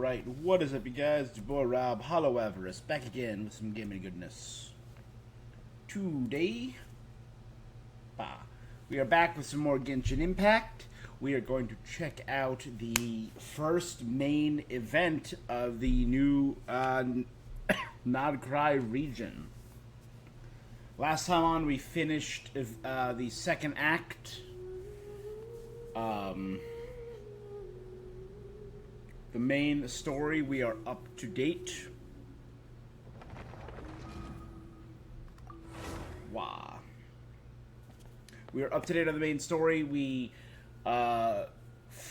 Alright, what is up, you guys? It's your boy Rob, Hollow Avarice, back again with some gaming goodness. Today, we are back with some more Genshin Impact. We are going to check out the first main event of the new Nod-Krai region. Last time on, we finished the second act. The main story, we are up to date. Wow. We are up to date on the main story. We fought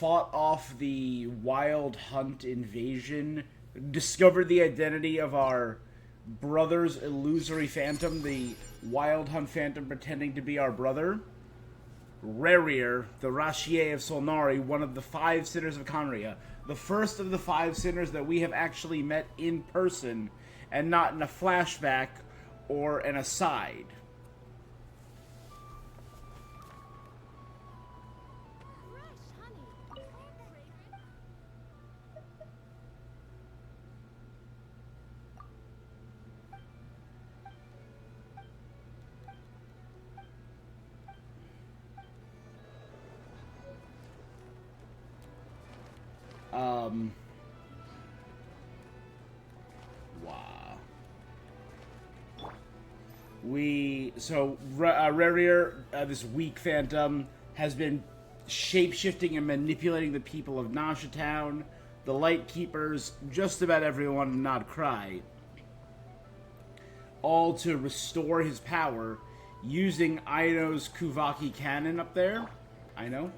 off the Wild Hunt invasion, discovered the identity of our brother's illusory phantom, the Wild Hunt phantom pretending to be our brother. Rarier, the Rashier of Solnari, one of the 5 sinners of Conria. The first of the 5 sinners that we have actually met in person, and not in a flashback or an aside. Wow. Rarier, this weak phantom, has been shape-shifting and manipulating the people of Nasha Town, the Light Keepers, just about everyone in Nod-Krai, all to restore his power using Aino's Kuvaki cannon up there. Aino?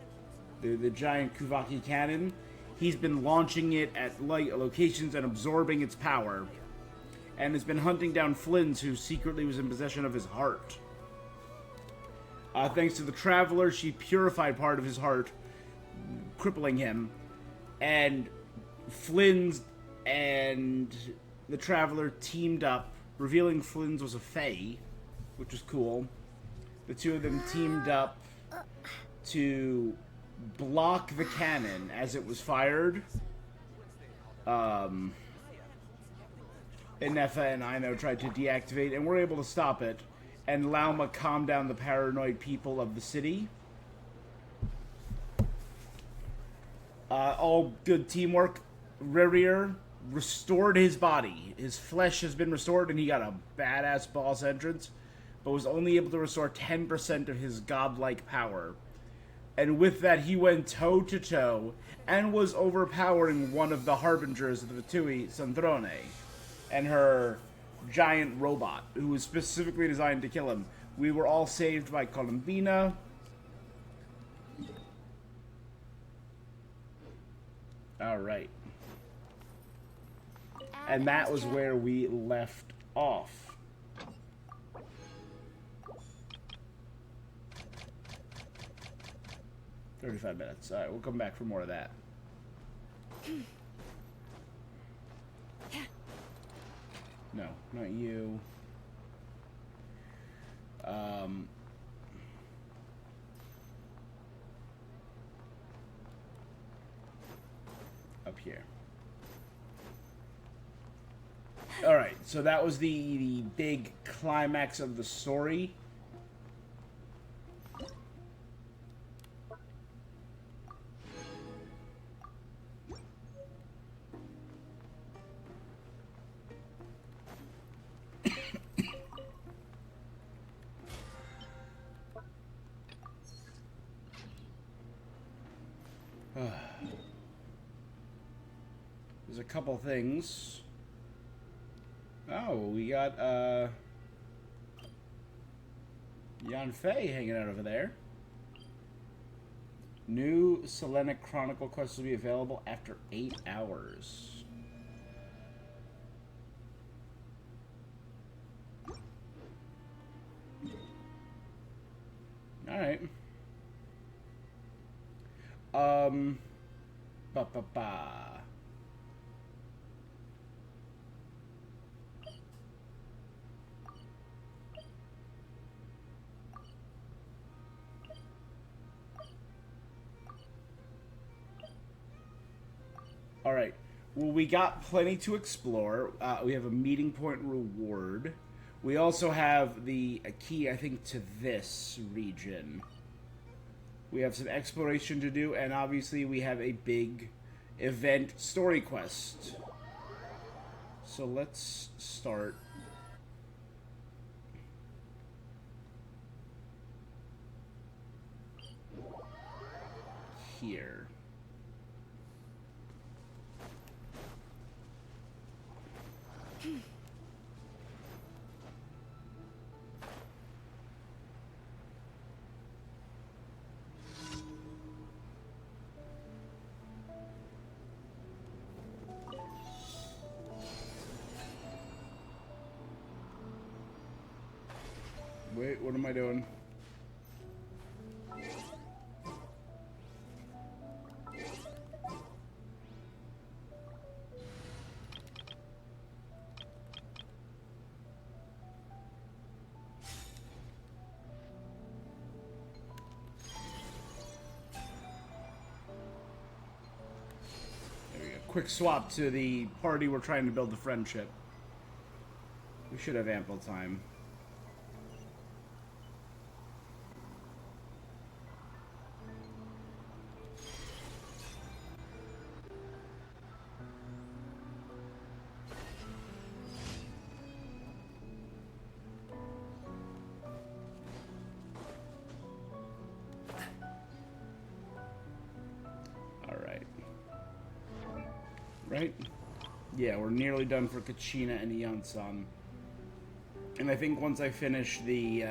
The giant Kuvaki cannon. He's been launching it at locations and absorbing its power, and has been hunting down Flynn's, who secretly was in possession of his heart. Thanks to the Traveler, she purified part of his heart, crippling him, and Flynn's and the Traveler teamed up, revealing Flynn's was a Fae, which was cool. The two of them teamed up to block the cannon as it was fired. Inefa and Aino tried to deactivate, and were able to stop it, and Lauma calmed down the paranoid people of the city. All good teamwork. Rarier restored his body. His flesh has been restored, and he got a badass boss entrance, but was only able to restore 10% of his godlike power. And with that, he went toe-to-toe and was overpowering one of the Harbingers of the Vitui, Sandrone, and her giant robot, who was specifically designed to kill him. We were all saved by Columbina. Alright. And that was where we left off. 35 minutes. Alright, we'll come back for more of that. No, not you. Up here. Alright, so that was the big climax of the story. There's a couple things. Oh, we got Yanfei hanging out over there. New Selenic Chronicle quests will be available after 8 hours. Alright. Alright. Well, we got plenty to explore. We have a meeting point reward. We also have a key, I think, to this region. We have some exploration to do, and obviously we have a big event story quest. So let's start here. Wait, what am I doing? There we go. Quick swap to the party we're trying to build a friendship. We should have ample time. Right? Yeah, we're nearly done for Kachina and Yansan. And I think once I finish the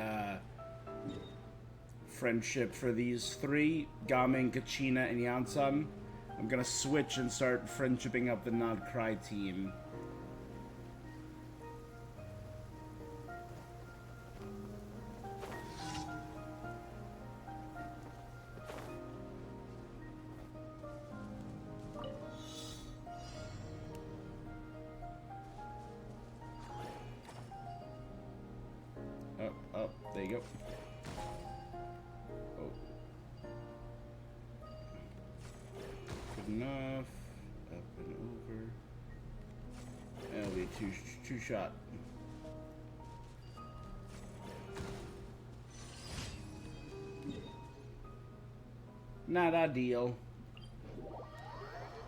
friendship for these three, Gaming, Kachina, and Yansan, I'm gonna switch and start friendshipping up the Nod-Krai team. Oh, there you go. Oh. Good enough. Up and over. That'll be a two shot. Not ideal.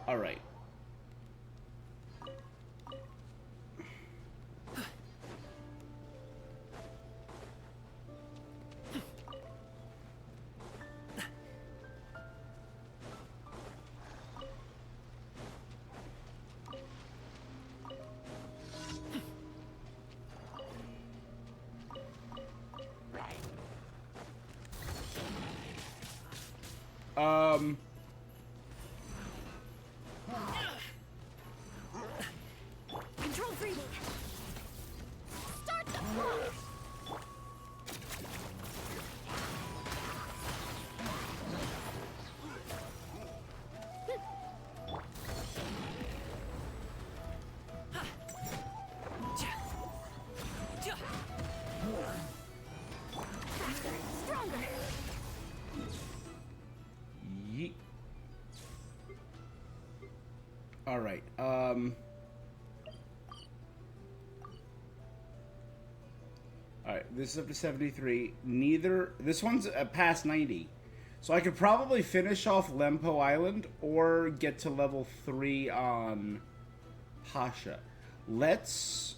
Alright. Control breathing. Start the clock. Faster, stronger. Yeet. Alright, Alright, this is up to 73. This one's past 90. So I could probably finish off Lempo Island or get to level 3 on Hasha. Let's...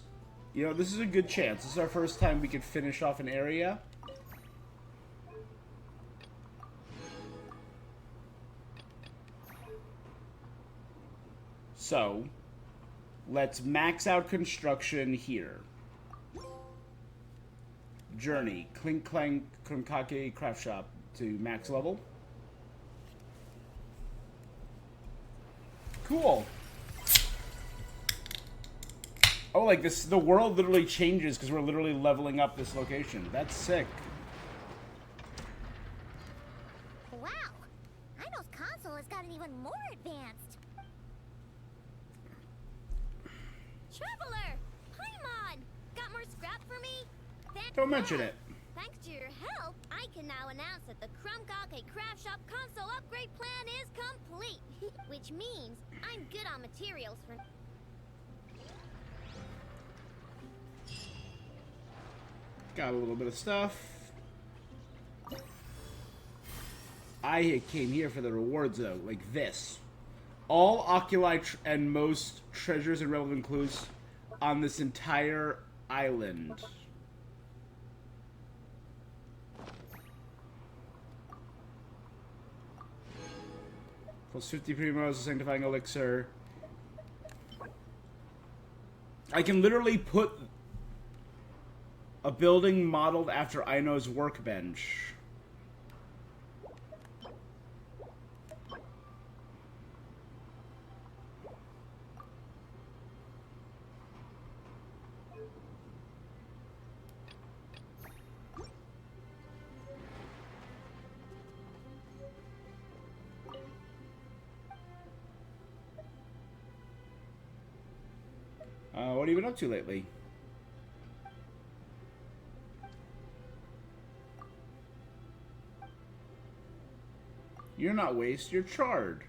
You know, this is a good chance. This is our first time we could finish off an area. So, let's max out construction here. Journey, Clink Clank Kronkake Craft Shop to max level. Cool. Oh, like this, the world literally changes because we're literally leveling up this location. That's sick. Wow, Idol's console has gotten even more advanced. Traveler, Paimon, got more scrap for me? Don't mention it. Thanks to your help, I can now announce that the Kronkake Craft Shop console upgrade plan is complete. Which means I'm good on materials for... Got a little bit of stuff. I came here for the rewards, though, like this. All oculi and most treasures and relevant clues on this entire island. Plus 50 primos, a sanctifying elixir. I can literally put a building modeled after Aino's workbench. What have you been up to lately? You're not waste, you're charred.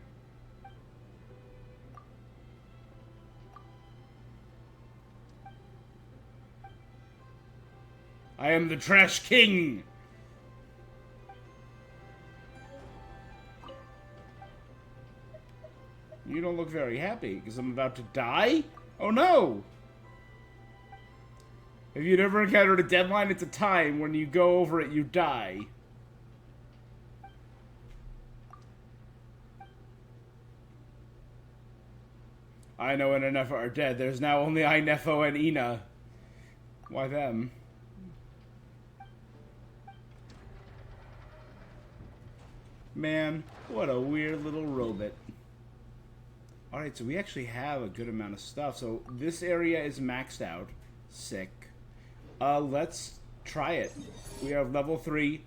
I am the Trash King! You don't look very happy, because I'm about to die? Oh no! If you'd ever encountered a deadline, it's a time when you go over it, you die. Aino and Inefo are dead. There's now only Inefo and Ina. Why them? Man, what a weird little robot. Alright, so we actually have a good amount of stuff. So this area is maxed out. Sick. Let's try it. We have level 3.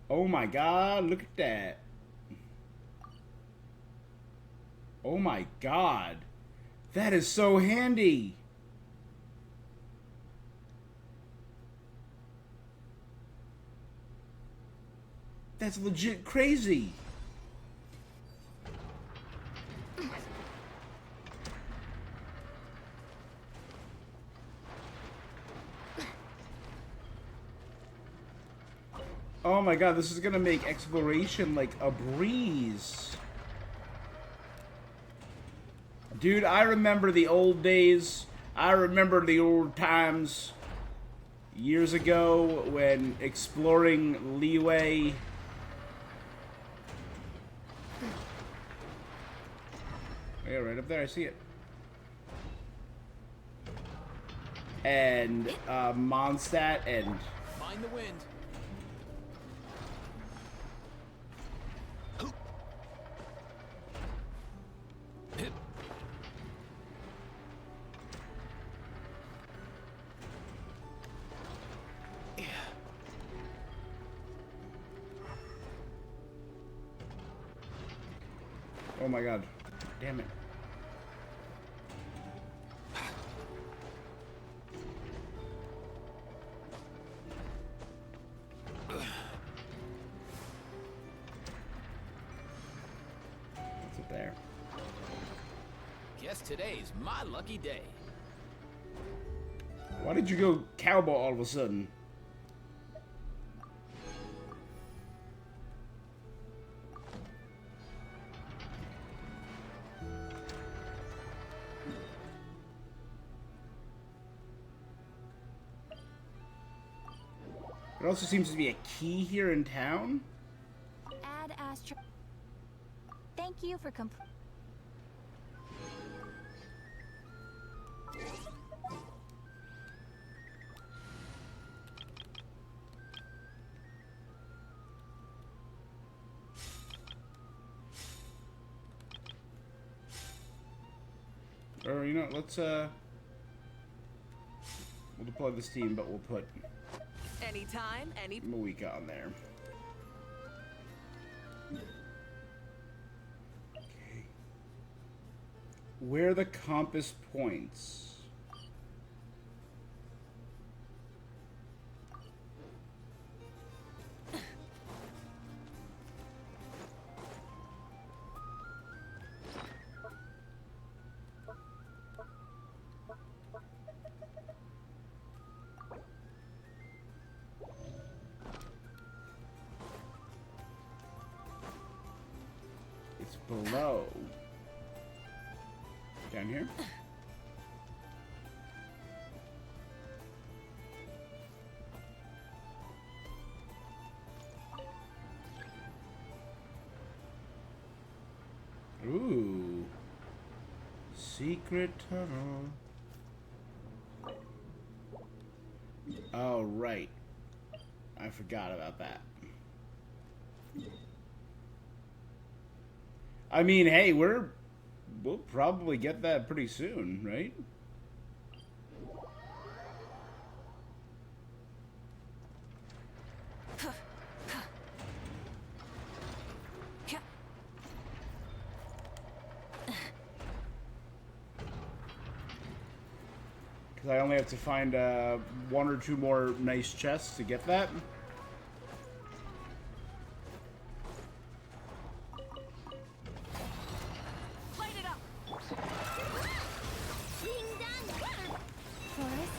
Oh my god, look at that. Oh my god. That is so handy. That's legit crazy. Oh my god, this is gonna make exploration like a breeze. Dude, I remember the old days. I remember the old times. Years ago when exploring Leeway. Yeah, right up there, I see it. And Mondstadt and... Mind the wind. Oh my god. Damn it. What's up there? Guess today's my lucky day. Why did you go cowboy all of a sudden? There also seems to be a key here in town. Add Astro. Thank you for Or, you know, let's, we'll deploy this team, but we'll put Anytime, any... Moika on there. Okay. Where are the compass points? below. Down here? Ooh. Secret tunnel. Oh, right. I forgot about that. I mean, hey, we'll probably get that pretty soon, right? Because I only have to find one or two more nice chests to get that. Light it up. Forest,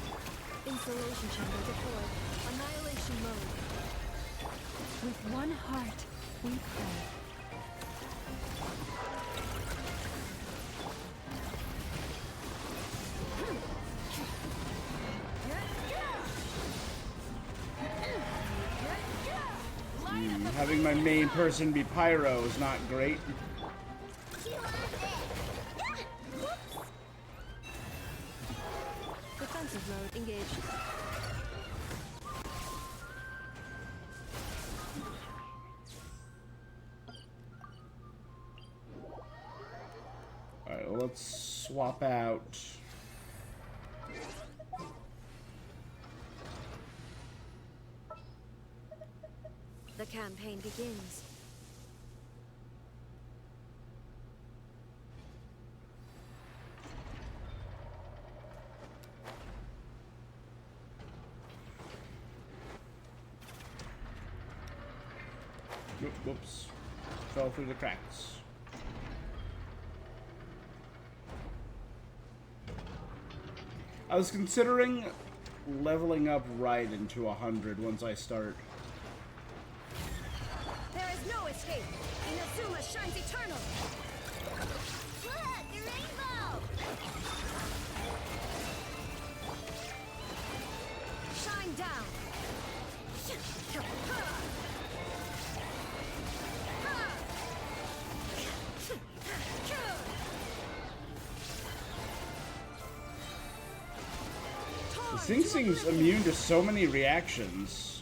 insulation chamber deployed. Annihilation mode. With one heart, we pray. Having my main person be Pyro is not great. Defensive mode engaged. Alright, well, let's swap out. The campaign begins. Whoops. Fell through the cracks. I was considering leveling up Raiden to 100 once I start. There is no escape. Inazuma shines eternal. Look, the rainbow! Shine down. This thing seems immune to so many reactions.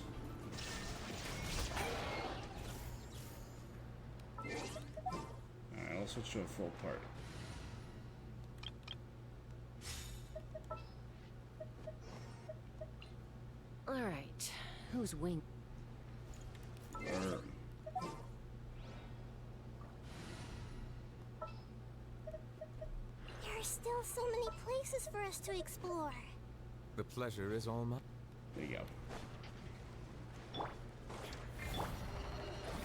Alright, I'll switch to a full part. All right. Who's wing? Or There are still so many places for us to explore. The pleasure is all mine. there you go.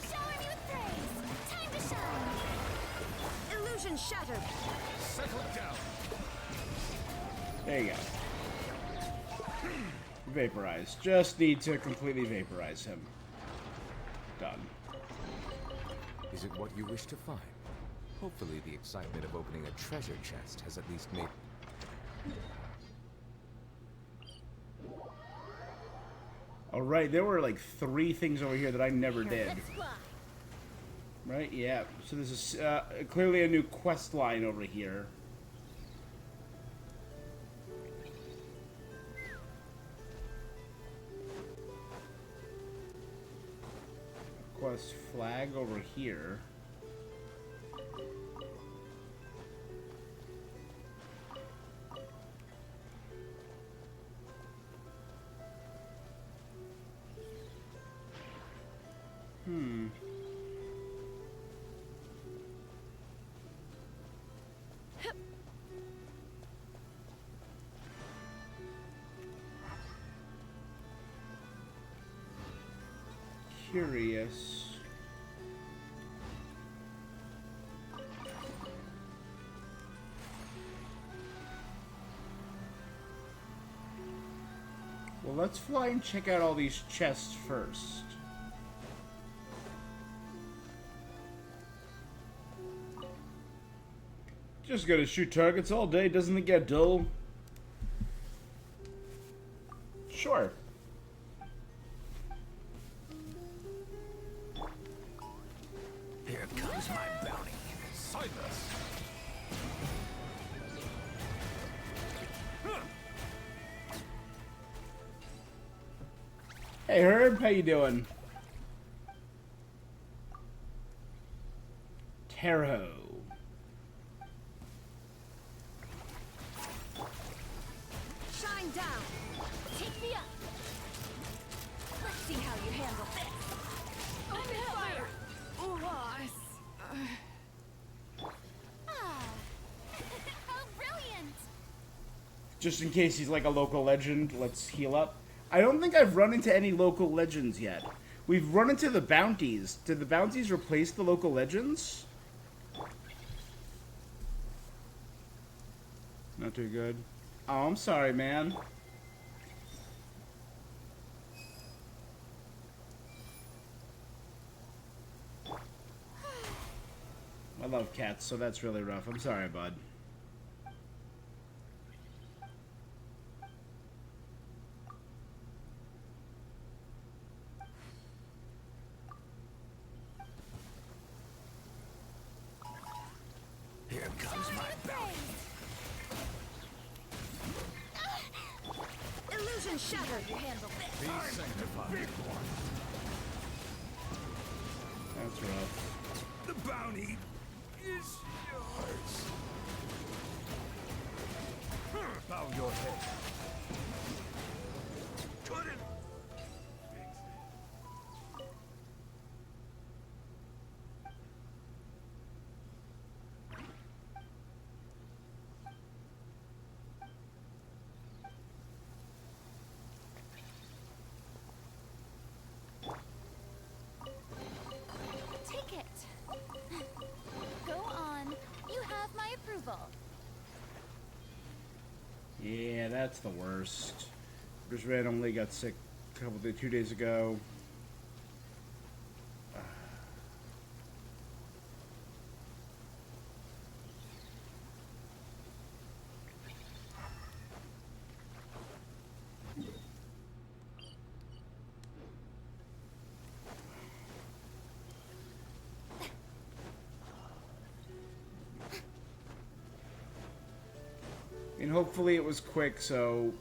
Shower me with praise. Time to shine. Illusion shattered. Settle it down. There you go. Vaporize. Just need to completely vaporize him. Done. Is it what you wish to find? Hopefully the excitement of opening a treasure chest has at least made... Alright, there were like 3 things over here that I never did. Let's fly. Right? Yeah. So this is clearly a new quest line over here. Quest flag over here. Curious. Well, let's fly and check out all these chests first. Just gonna shoot targets all day, doesn't it get dull? Sure. Here comes my bounty. Sightless. Hey Herb, how you doing? Tarot. Shine down. Take me up. Let's see how you handle this. Open fire. Ah. How brilliant. Just in case he's like a local legend, let's heal up. I don't think I've run into any local legends yet. We've run into the bounties. Did the bounties replace the local legends? Not too good. Oh, I'm sorry, man. I love cats, so that's really rough. I'm sorry, bud. Here comes my bounty. Illusion shattered. You handle this. Be sanctified. That's rough. The bounty is yours. Bow your head. Couldn't. Take it. Go on. You have my approval. Yeah, that's the worst. Just randomly got sick a couple days, 2 days ago. And hopefully it was quick, so...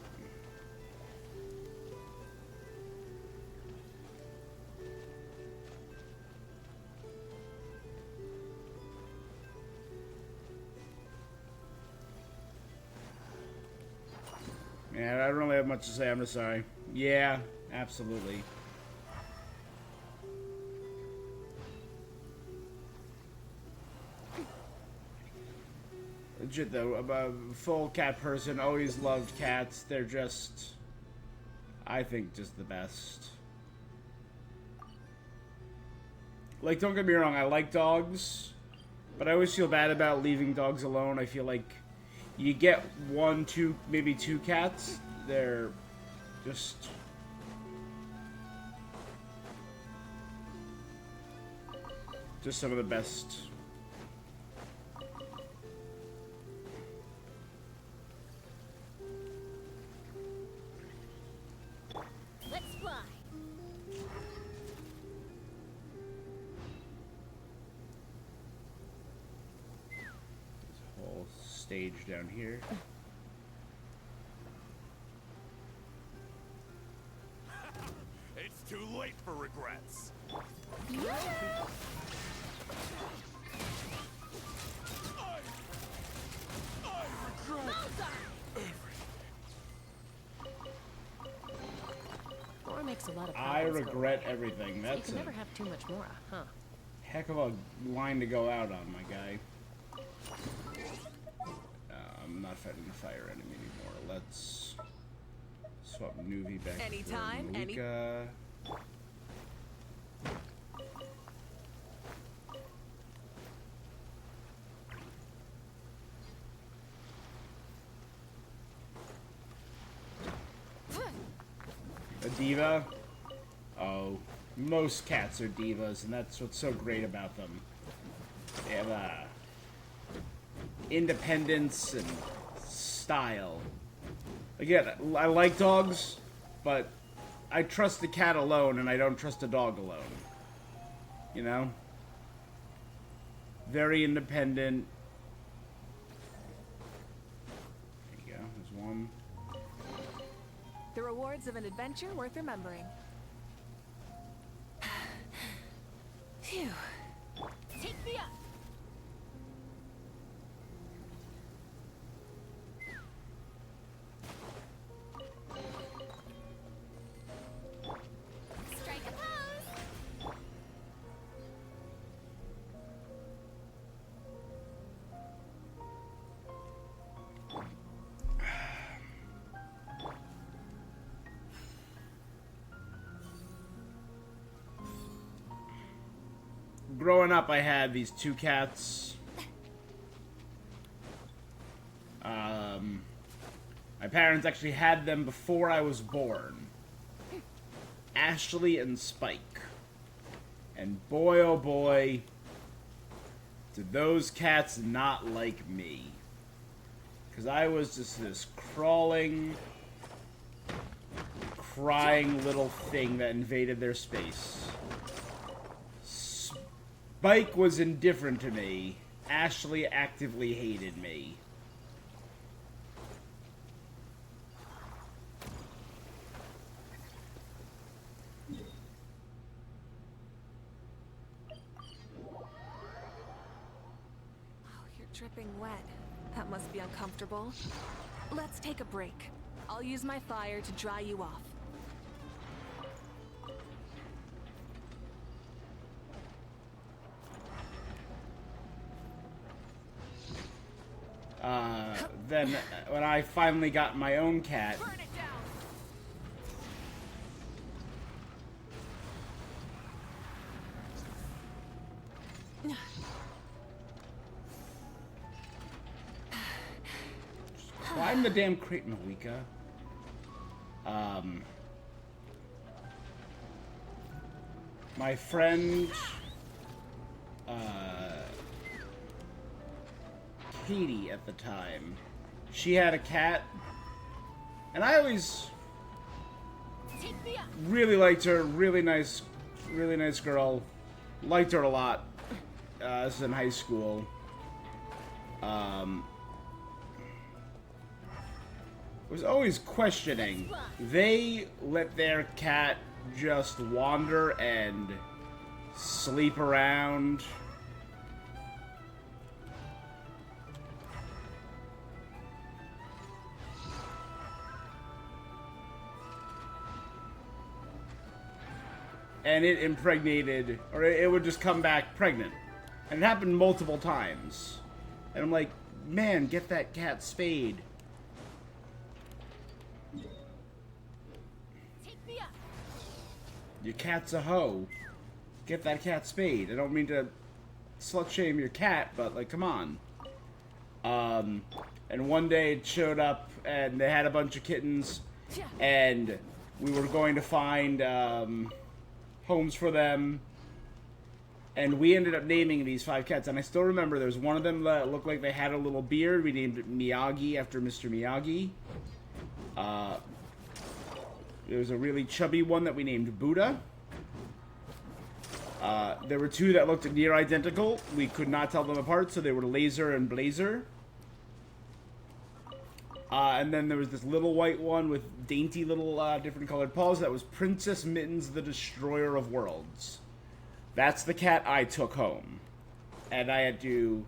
Yeah, I don't really have much to say, I'm just sorry. Yeah, absolutely. Legit though, I'm a full cat person, always loved cats. They're just, I think, just the best. Like, don't get me wrong, I like dogs, but I always feel bad about leaving dogs alone. I feel like you get one, two, maybe two cats, they're just... just some of the best. Let's fly. This whole stage down here. It's too late for regrets. Laura makes a lot of I problems, regret everything. but you That's can a never have too much more, huh? heck of a line to go out on, my guy. I'm not fighting the fire enemy anymore. Let's swap Nuvi back Anytime, for any- Malika. A diva? Oh, most cats are divas, and that's what's so great about them. They have independence and style. Again, I like dogs, but I trust the cat alone, and I don't trust a dog alone. You know? Very independent. There you go. There's one. The rewards of an adventure worth remembering. Phew. Take me up! Strike a pose. Growing up, I had these two cats. My parents actually had them before I was born. Ashley and Spike. And boy, oh boy, did those cats not like me. Because I was just this crawling, crying little thing that invaded their space. Spike was indifferent to me. Ashley actively hated me. Oh, you're dripping wet. That must be uncomfortable. Let's take a break. I'll use my fire to dry you off. Then when I finally got my own cat, Burn it down! climb the damn crate, Malika. My friend, Katie at the time, she had a cat, and I always Take me up! really liked her. Really nice girl. Liked her a lot. This is in high school. Was always questioning. They let their cat just wander and sleep around. And it impregnated, or it would just come back pregnant. And it happened multiple times. And I'm like, man, get that cat spayed. Take me up! Your cat's a hoe. Get that cat spayed. I don't mean to slut shame your cat, but like, come on. And one day it showed up, and they had a bunch of kittens, and we were going to find homes for them, and we ended up naming these 5 cats. And I still remember there was one of them that looked like they had a little beard. We named it Miyagi after Mr. Miyagi. There was a really chubby one that we named Buddha. There were 2 that looked near identical. We could not tell them apart, so they were Laser and Blazer. And then there was this little white one with dainty little different colored paws. That was Princess Mittens, the Destroyer of Worlds. That's the cat I took home. And I had to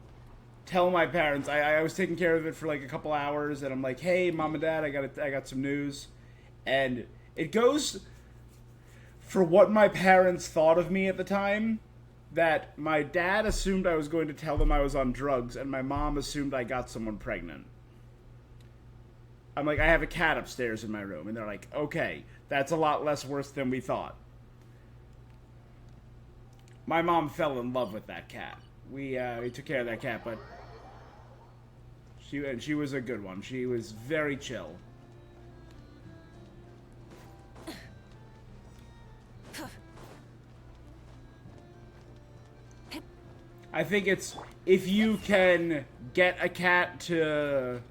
tell my parents. I was taking care of it for like a couple hours, and I'm like, hey, Mom and Dad, I got some news. And it goes for what my parents thought of me at the time, that my dad assumed I was going to tell them I was on drugs, and my mom assumed I got someone pregnant. I'm like, I have a cat upstairs in my room. And they're like, okay, that's a lot less worse than we thought. My mom fell in love with that cat. We took care of that cat, but she was a good one. She was very chill. I think it's if you can get a cat to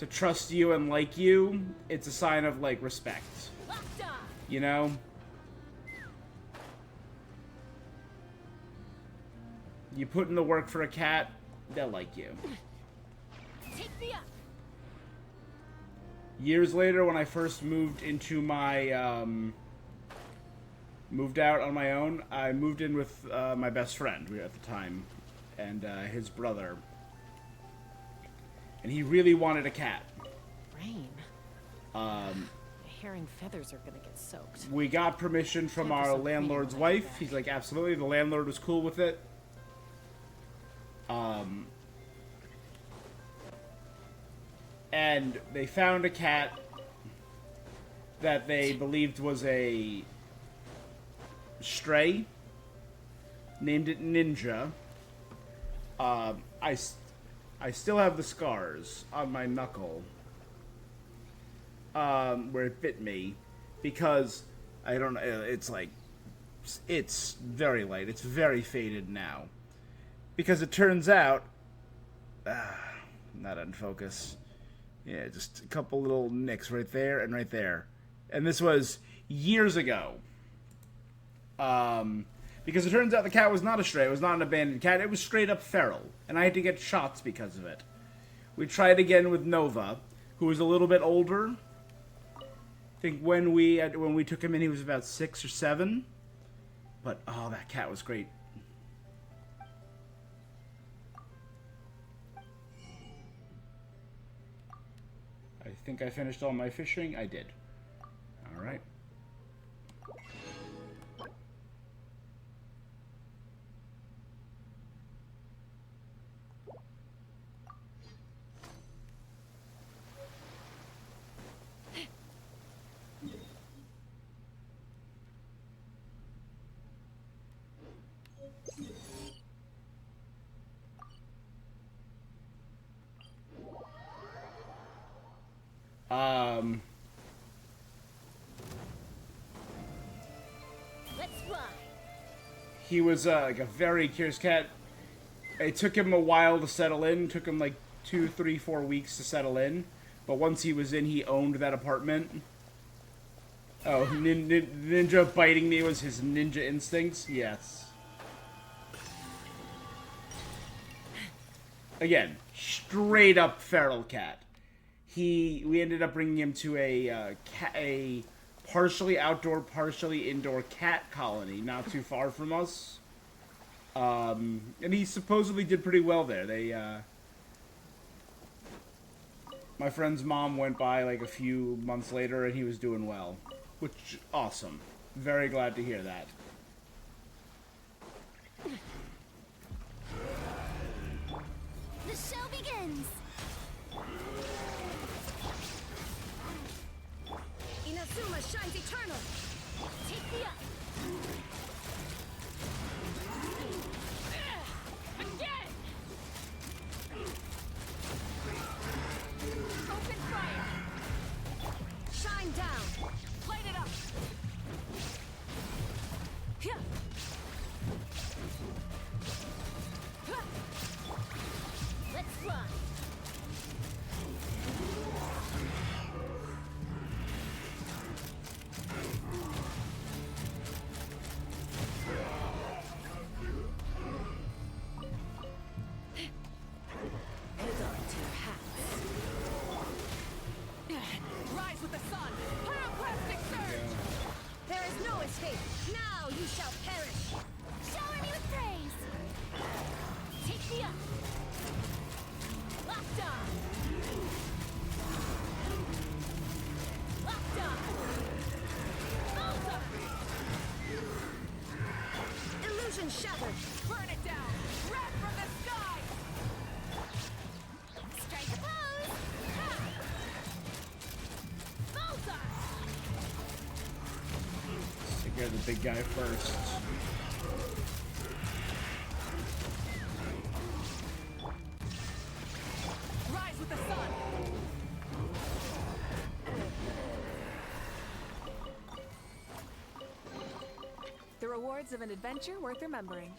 trust you and like you, it's a sign of like respect. You know? You put in the work for a cat, they'll like you. Take me up. Years later, when I first moved into my, moved out on my own, I moved in with my best friend at the time, and his brother. And he really wanted a cat. Rain. Hair and feathers are gonna get soaked. We got permission from our landlord's wife. He's like, absolutely. The landlord was cool with it. And they found a cat that they believed was a stray. Named it Ninja. I still have the scars on my knuckle. Where it bit me. Because, I don't know, it's like, it's very light. It's very faded now. Because it turns out, not in focus. Yeah, just a couple little nicks right there and right there. And this was years ago. Because it turns out the cat was not a stray. It was not an abandoned cat. It was straight up feral. And I had to get shots because of it. We tried again with Nova, who was a little bit older. I think when we took him in, he was about 6 or 7. But, oh, that cat was great. I think I finished all my fishing. I did. All right. Let's fly. He was like a very curious cat. It took him a while to settle in. It took him like 2, 3, 4 weeks to settle in. But once he was in, he owned that apartment. Oh, Ninja biting me was his ninja instincts? Yes. Again, straight up feral cat. We ended up bringing him to a partially outdoor, partially indoor cat colony, not too far from us. And he supposedly did pretty well there. My friend's mom went by like a few months later, and he was doing well, which awesome. Very glad to hear that. The show begins. Inazuma shines eternal. Take me up. Again. Open fire. Shine down. Light it up. Here. Let's fly. Rise with the sun. Pyroclastic surge. There is no escape. Now you shall perish. Shower me with praise. Take me up. Locked on. Locked on. Bullseye. Illusion shattered. Burn it down. Wrath from the sky. Strike a pose. Ha! Bullseye. Take care of the big guy first. Rise with the sun. The rewards of an adventure worth remembering.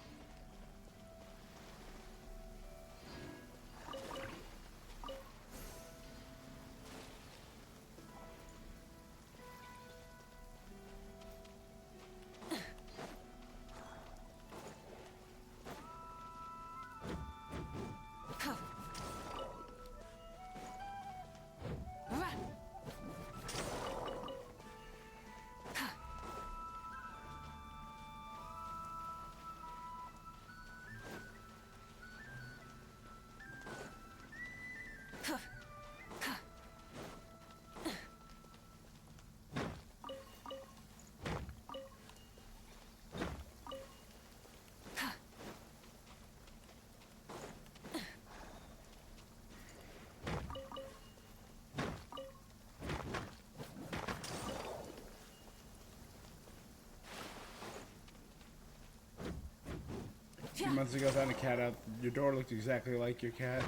few months ago, found a cat out. Your door looked exactly like your cat.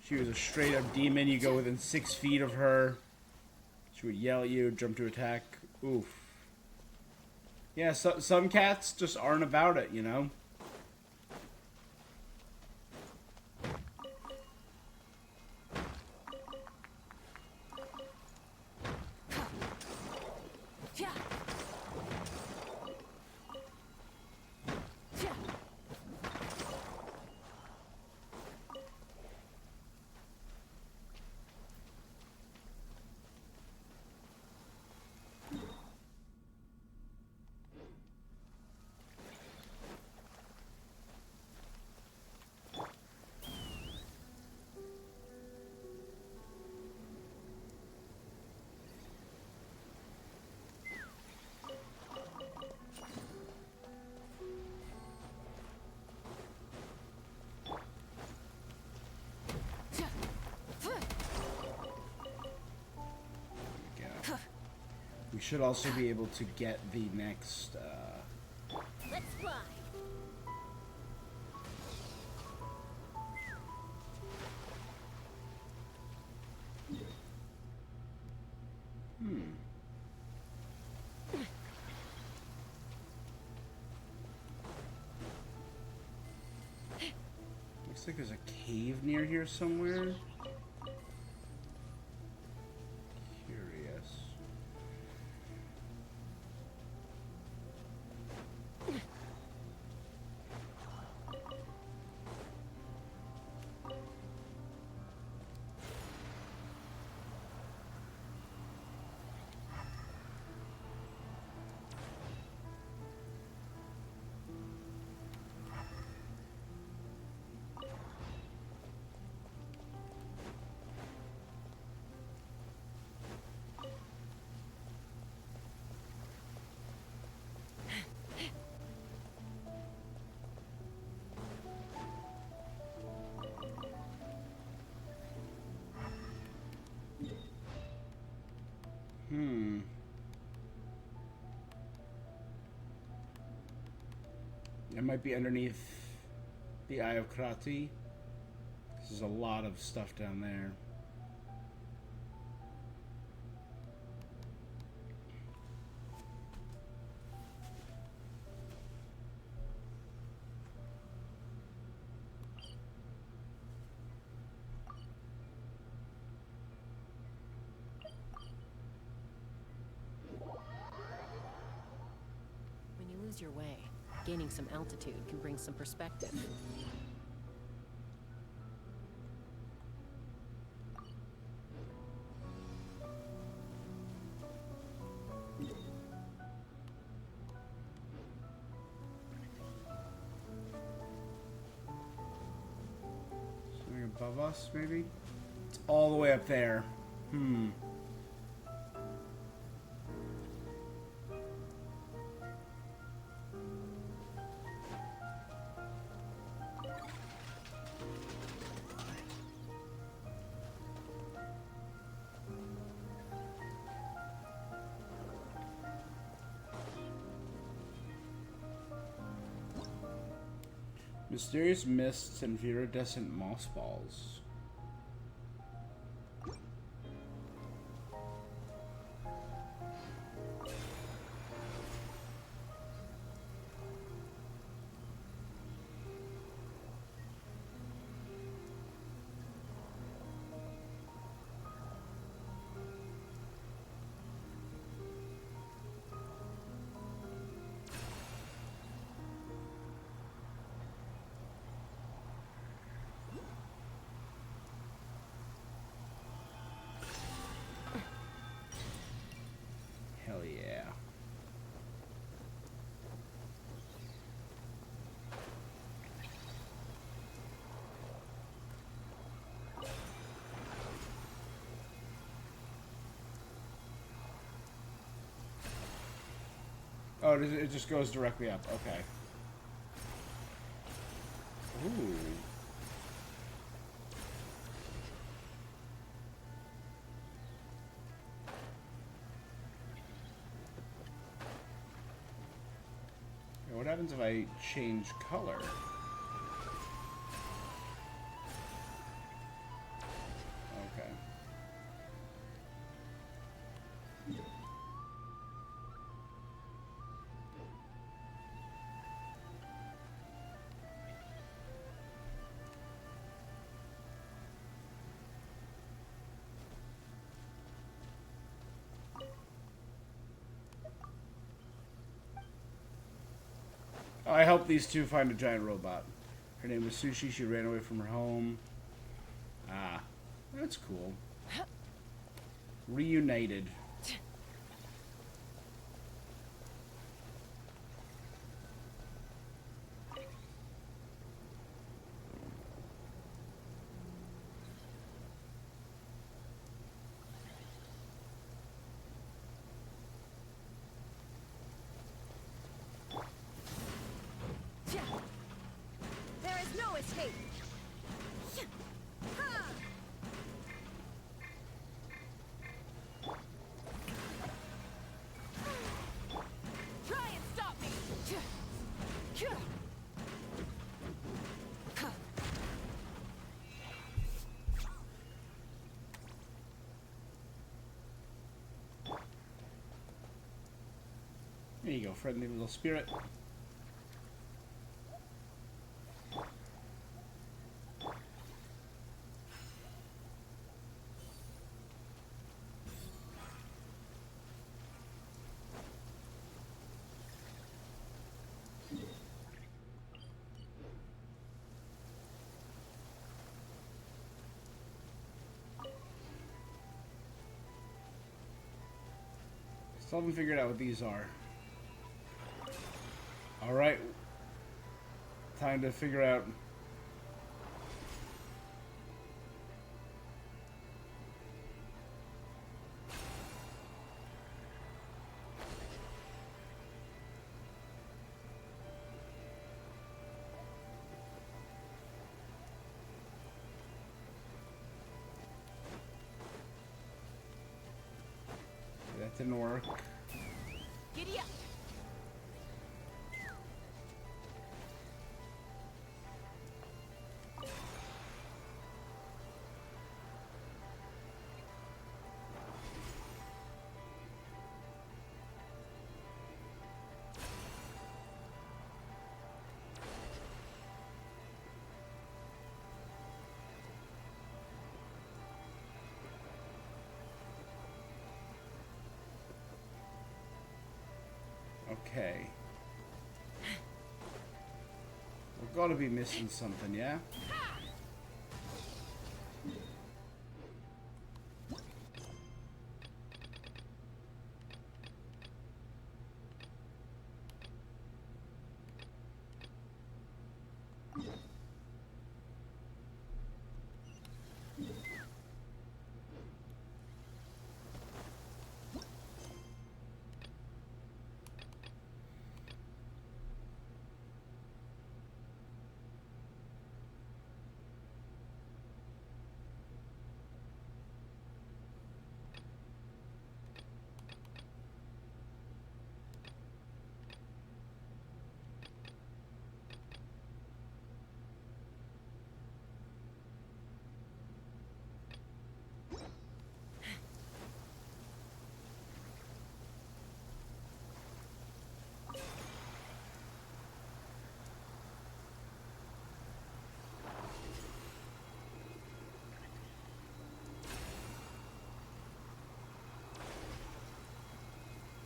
She was a straight up demon. You go within 6 feet of her, she would yell at you, jump to attack. Oof. Yeah, some cats just aren't about it, you know? We should also be able to get the next, Let's fly. Looks like there's a cave near here somewhere. Curious. It might be underneath the Eye of Krati. There's a lot of stuff down there. When you lose your way, gaining some altitude can bring some perspective. Something above us, maybe? It's all the way up there. Mysterious mists and viridescent moss balls. Hell yeah. Oh, it just goes directly up. Okay. Ooh. What happens if I change color? Okay. I helped these two find a giant robot. Her name was Sushi. She ran away from her home. Ah, that's cool. Reunited. There is no escape. Ha! Try and stop me. There you go, friendly little spirit. Still haven't figured out what these are. Alright. Time to figure out. That didn't work. Giddy up. Okay. We're gotta be missing something, yeah?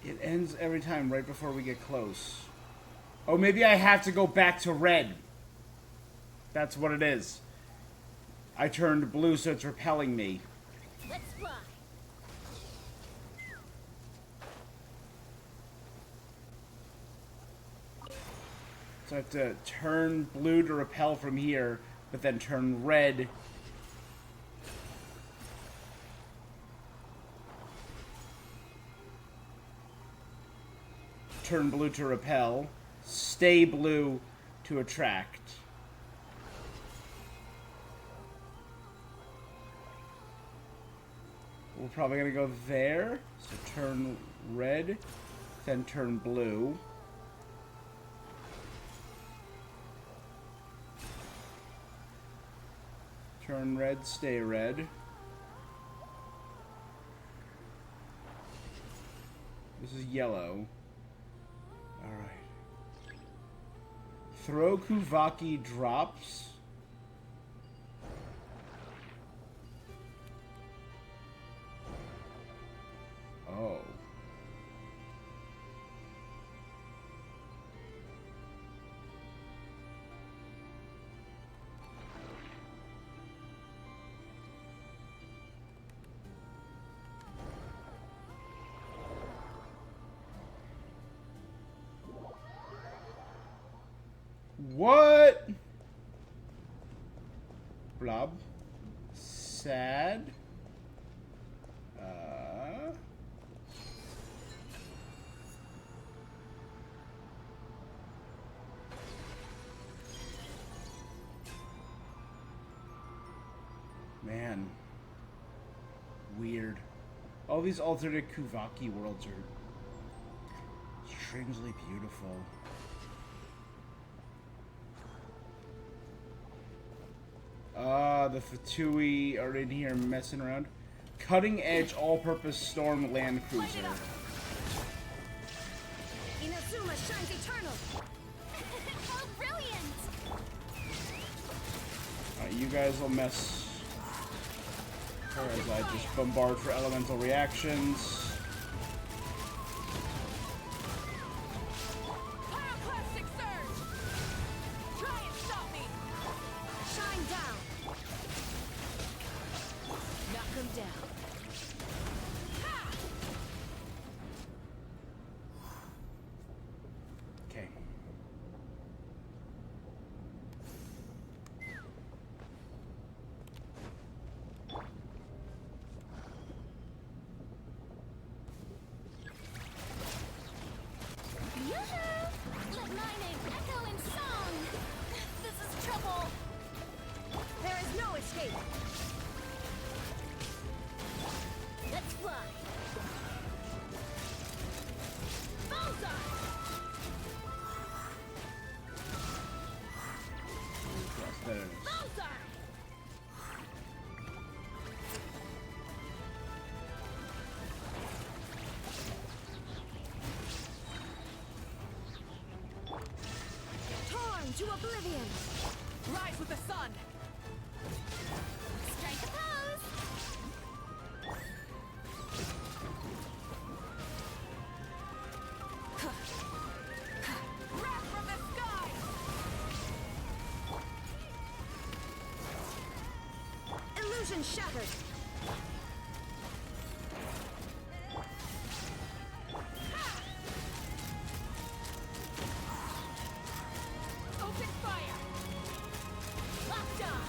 It ends every time right before we get close. Oh, maybe I have to go back to red. That's what it is. I turned blue, so it's repelling me. Let's fly. So I have to turn blue to repel from here, but then turn red. Turn blue to repel. Stay blue to attract. We're probably gonna go there. So turn red, then turn blue. Turn red, stay red. This is yellow. Alright. Throw Kuvaki drops. Oh. What? Blob. Sad. Man. Weird. All these alternate Kuvaki worlds are strangely beautiful. The Fatui are in here messing around. Cutting edge all-purpose storm land cruiser. Inazuma shines eternal. How brilliant! Alright, you guys will mess. Or as I just bombard for elemental reactions. Pyroclastic surge! Try and stop me! Shine down. Knock him down. Okay. Yoo-hoo! Let my name echo in song. This is trouble. There is no escape. Let's fly. Bullseye! Yes, there it is. Bullseye! Torn to oblivion. Rise with the sun! Strike a pose. Wrath from the sky! Illusion shattered. Open fire! Locked on.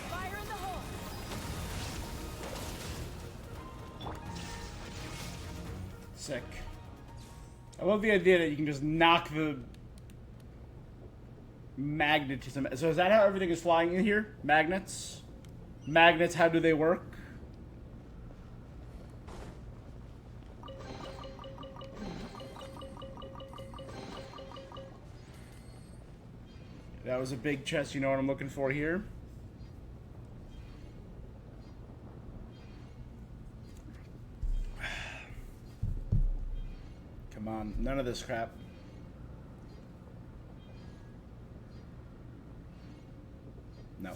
Fire in the hole! Sick. I love the idea that you can just knock the magnetism. So is that how everything is flying in here? Magnets? Magnets, how do they work? That was a big chest, you know what I'm looking for here? Come on, none of this crap. No.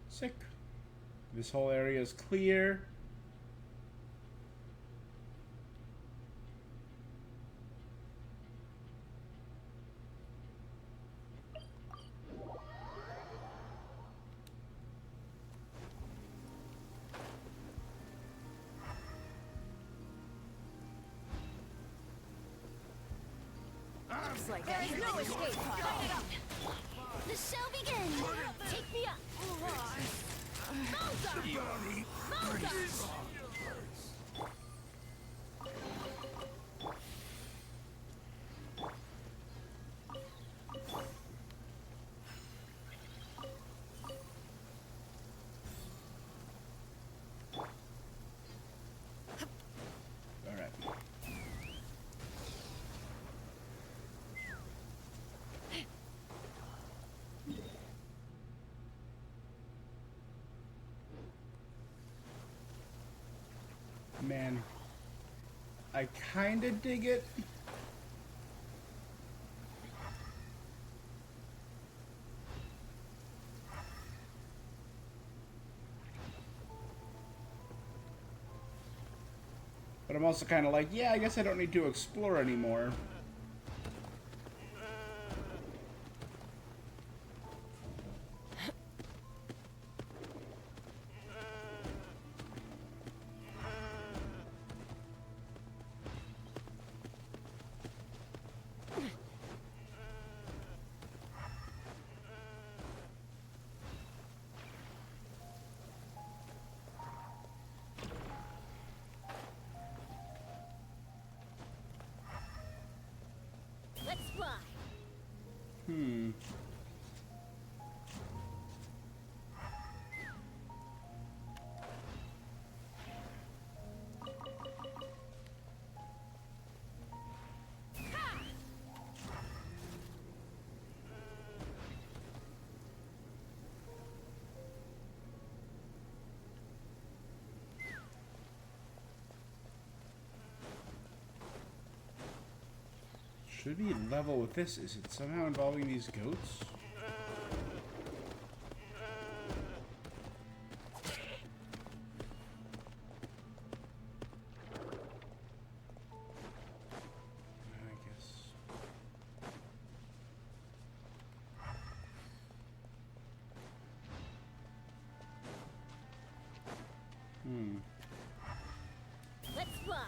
Sick. This whole area is clear. Looks like There is no escape. Fight it up. The show begins. Take me up. Bullseye! Bullseye! man. I kinda dig it. But I'm also kind of like, yeah, I guess I don't need to explore anymore. Let's fly. Hmm. Should be level with this. Is it somehow involving these goats? I guess. Hmm. Let's fly.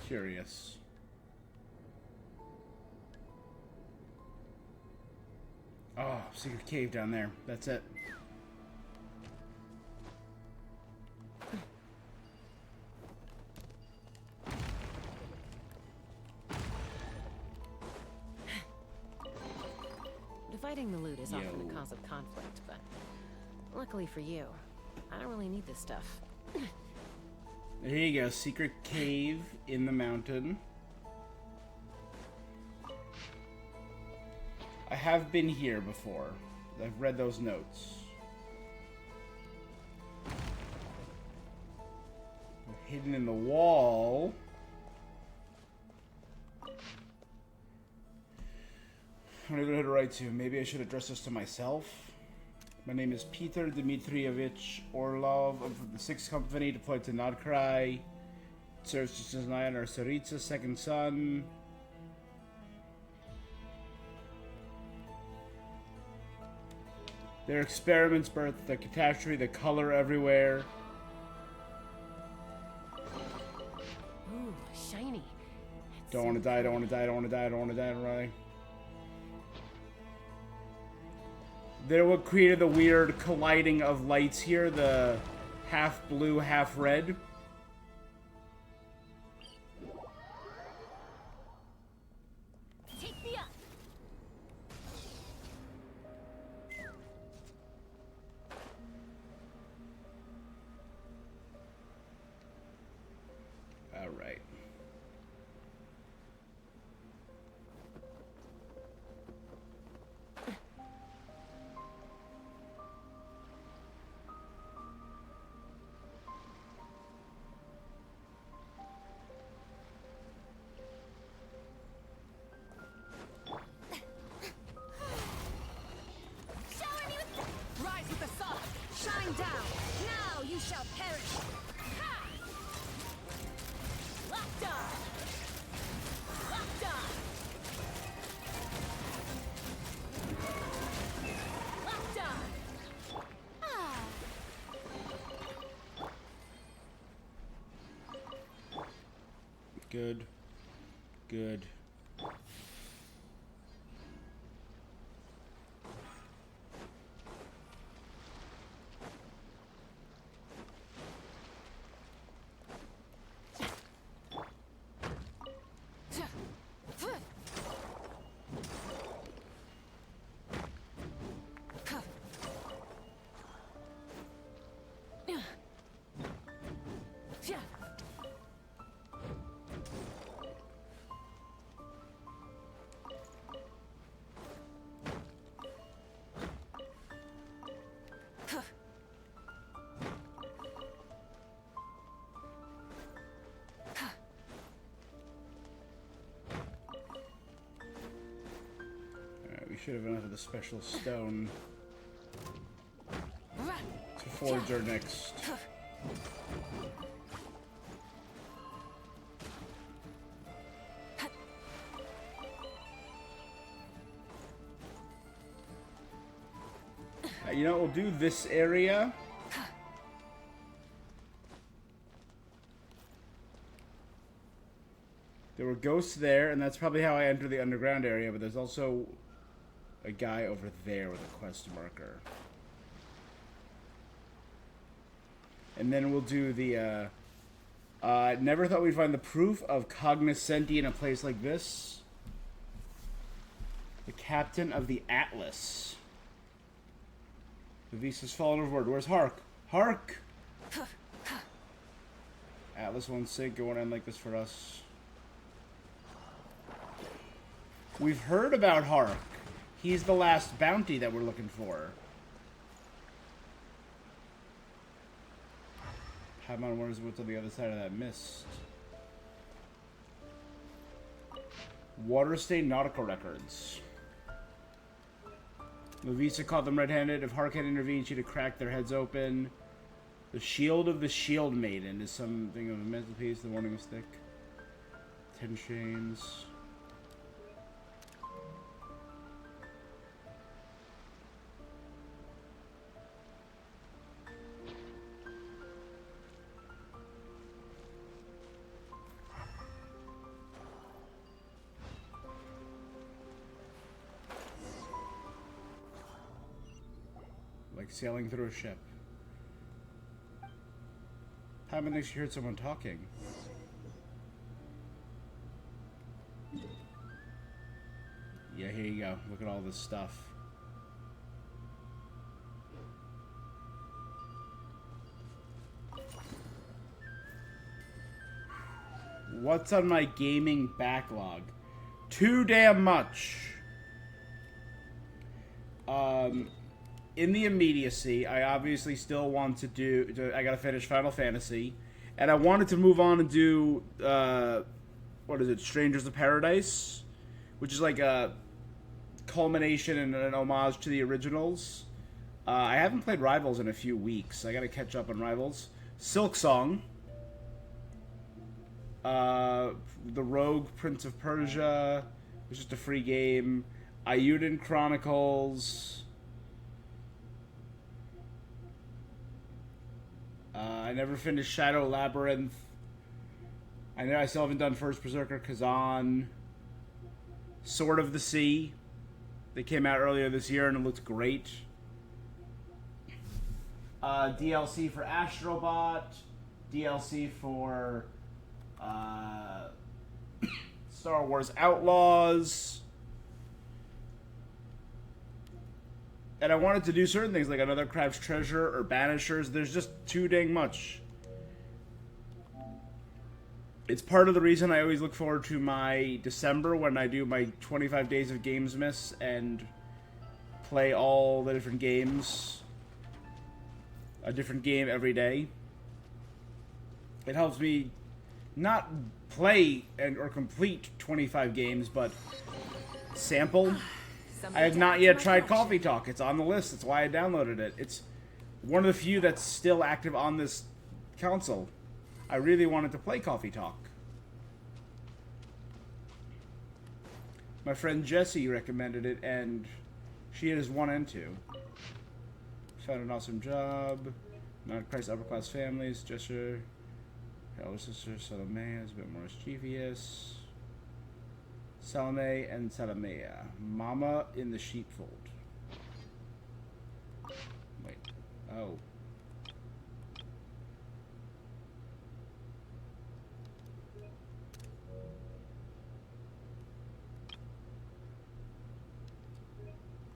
Curious. Oh, secret cave down there. That's it. Dividing the loot is often Yo. a cause of conflict, but luckily for you, I don't really need this stuff. There you go. Secret cave in the mountain. I have been here before. I've read those notes. Hidden in the wall. I'm gonna go to write to. Maybe I should address this to myself. My name is Peter Dmitrievich Orlov. I'm from the 6th Company, deployed to Nod-Krai. Serves just as Nyan or Saritsa's second son. Their experiments birthed the catastrophe, the color everywhere. Ooh, shiny. Don't want to die, don't want to die, don't want to die, don't want to die, really. They're what created the weird colliding of lights here, the half blue, half red. Take me up. All right. Shower me with Rise with the sun! Shine down! now you shall perish. Ha! Locked on. Locked on. Locked on. Ah. Good. Good. Should have been after the special stone to forge our next. You know, we'll do this area. There were ghosts there, and that's probably how I entered the underground area, but there's also a guy over there with a quest marker. And then we'll do the, never thought we'd find the proof of cognoscenti in a place like this. The captain of the Atlas. The Visa's fallen overboard. Where's Hark? Hark! Atlas won't sink. It won't end like this for us. We've heard about Hark. He's the last bounty that we're looking for. Paimon wonders what's on the other side of that mist. Water-stained nautical records. Lovisa caught them red-handed. If Hark had intervened, she'd have cracked their heads open. The shield of the Shield Maiden is something of a mental piece. The warning was thick. 10 chains. Like sailing through a ship. How many times you heard someone talking? Yeah, here you go. Look at all this stuff. What's on my gaming backlog? Too damn much. In the immediacy, I obviously still want to do... I gotta finish Final Fantasy. And I wanted to move on and do... what is it? Strangers of Paradise? Which is like a culmination and an homage to the originals. I haven't played Rivals in a few weeks. I gotta catch up on Rivals. Silk Song. The Rogue Prince of Persia. It's just a free game. Ayuden Chronicles... I never finished Shadow Labyrinth. I know I still haven't done First Berserker Kazan. Sword of the Sea. They came out earlier this year and it looked great. DLC for Astrobot. DLC for Star Wars Outlaws. And I wanted to do certain things like another Crab's Treasure or Banishers. There's just too dang much. It's part of the reason I always look forward to my December when I do my 25 days of games miss and play all the different games. A different game every day. It helps me not play or complete 25 games, but sample. I have not yet tried Coffee Talk. It's on the list. That's why I downloaded it. It's one of the few that's still active on this console. I really wanted to play Coffee Talk. My friend Jessie recommended it, and she is 1 and 2. Found an awesome job. Nod-Krai's upper class families. Gesture. Her elder sister, Salome, is a bit more mischievous. Salome and Salamea. Mama in the sheepfold. Wait. Oh.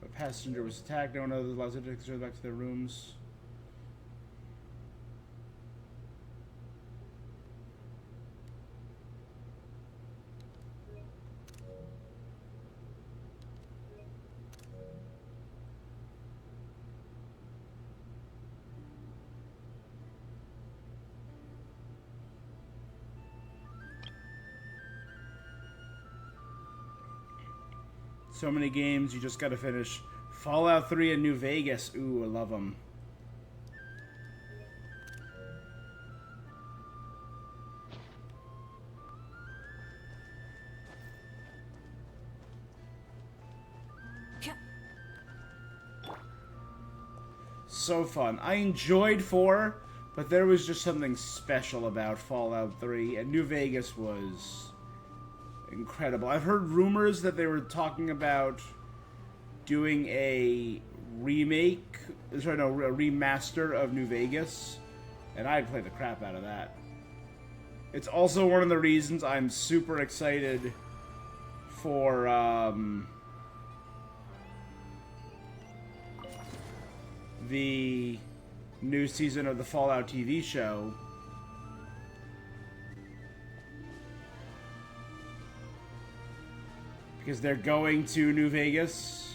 A passenger was attacked. No one knows the lost to go back to their rooms. So many games you just gotta finish. Fallout 3 and New Vegas. Ooh, I love them. So fun. I enjoyed 4, but there was just something special about Fallout 3, and New Vegas was incredible. I've heard rumors that they were talking about doing a remaster of New Vegas, and I'd play the crap out of that. It's also one of the reasons I'm super excited for, the new season of the Fallout TV show. Because they're going to New Vegas.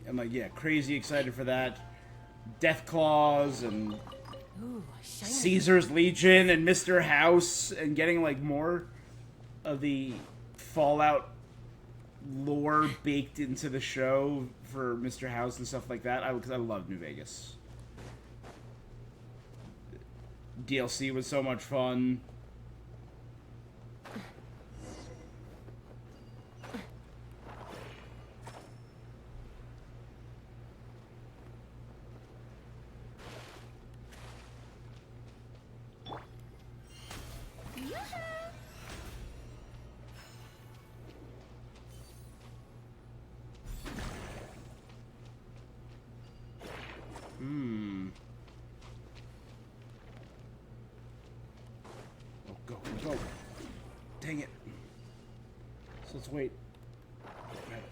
I'm like, yeah, crazy excited for that. Death Claws and Ooh, shiny. Caesar's Legion and Mr. House, and getting like more of the Fallout lore baked into the show for Mr. House and stuff like that. Because I love New Vegas. DLC was so much fun. Oh, go. Dang it. So let's wait. Grab it.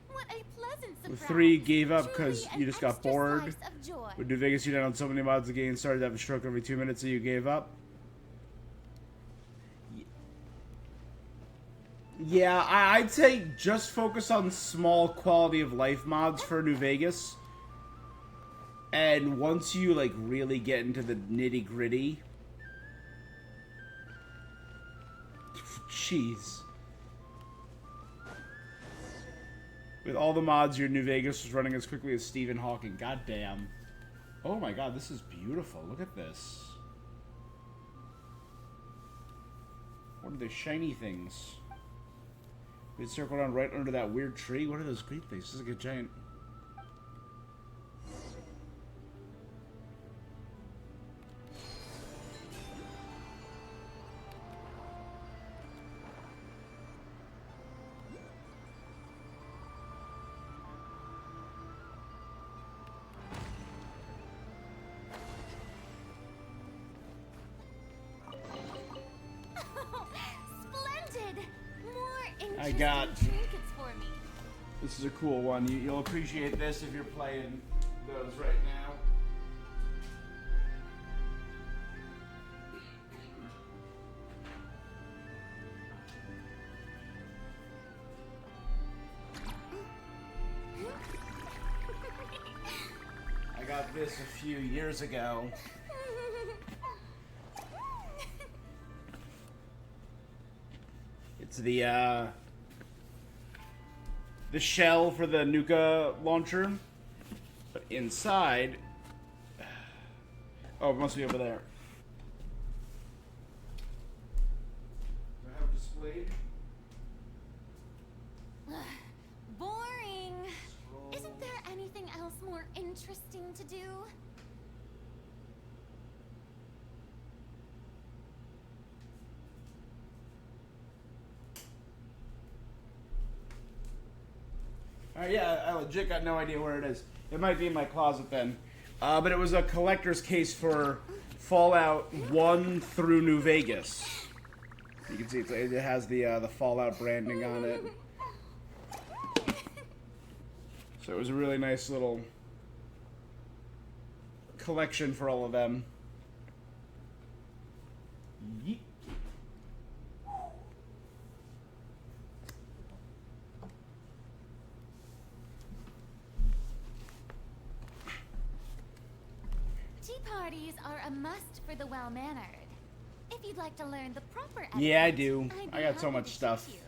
What a pleasant surprise. 3 gave up Truly because an you just got extra bored. slice of joy. With New Vegas, you download so many mods the game started to have a stroke every 2 minutes, so you gave up. Yeah, I'd say just focus on small quality of life mods for New Vegas. And once you, like, really get into the nitty-gritty... Jeez. With all the mods, your New Vegas was running as quickly as Stephen Hawking. Goddamn. Oh my god, this is beautiful. Look at this. What are the shiny things? We circle around right under that weird tree. What are those green things? This is like a giant... Splendid! More I interesting got- trinkets for me. This is a cool one. You'll appreciate this if you're playing those right now. I got this a few years ago. It's the shell for the Nuka launcher, but inside, oh, it must be over there. Do I have it displayed? Boring. Isn't there anything else more interesting to do? Alright, yeah, I legit got no idea where it is. It might be in my closet then. But it was a collector's case for Fallout 1 through New Vegas. You can see it has the Fallout branding on it. So it was a really nice little collection for all of them. Yeet. Tea parties are a must for the well-mannered. If you'd like to learn the proper etiquette, Yeah, I do. I'd be I got so happy much to teach stuff. you.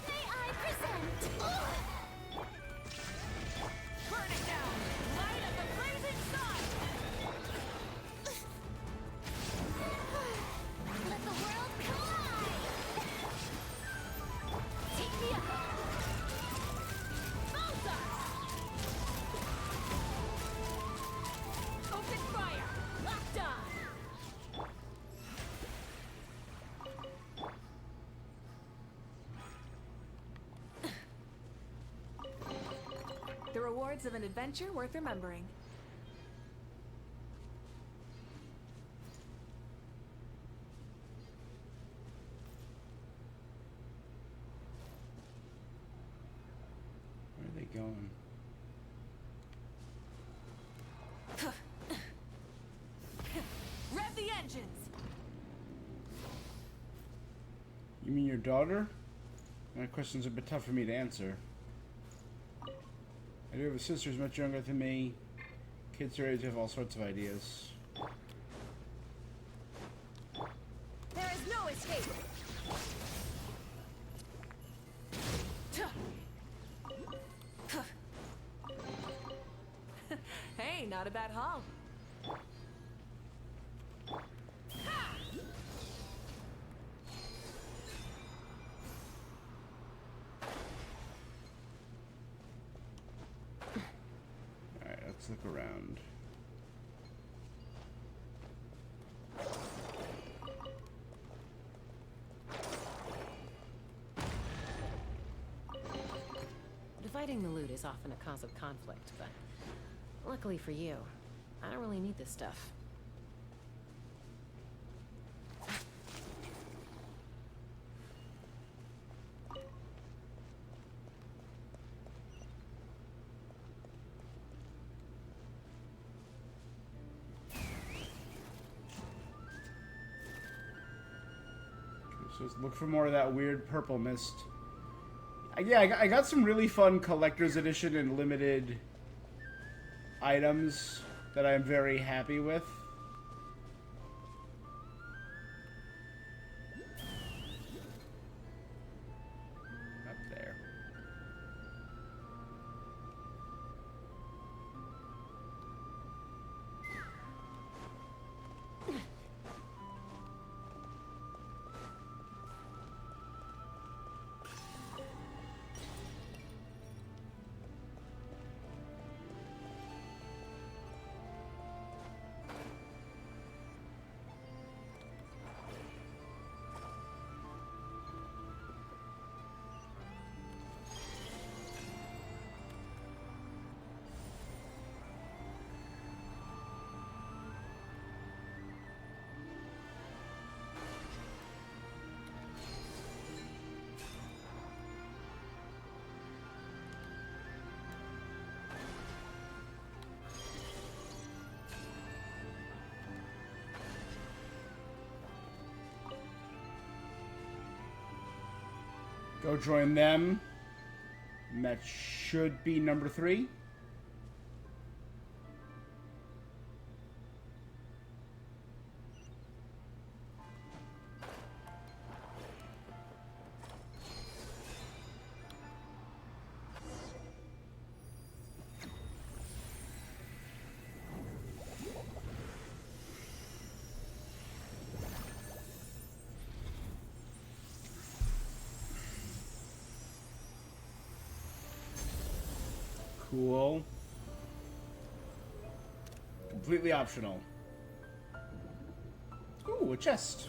May I present? Burn it down! Light of the blazing sun! Let the world collide! Take me up! Open fire! Locked on! The rewards of an adventure worth remembering. Where are they going? Rev the engines! You mean your daughter? My question's a bit tough for me to answer. I do have a sister who's much younger than me. Kids her age have all sorts of ideas. There is no escape! Hey, not a bad haul. Alright, let's look around. Dividing the loot is often a cause of conflict, but luckily for you, I don't really need this stuff. So let's look for more of that weird purple mist. Yeah, I got some really fun collector's edition and limited items that I'm very happy with. Up there. Go join them. And that should be number 3. Cool. Completely optional. Ooh, a chest.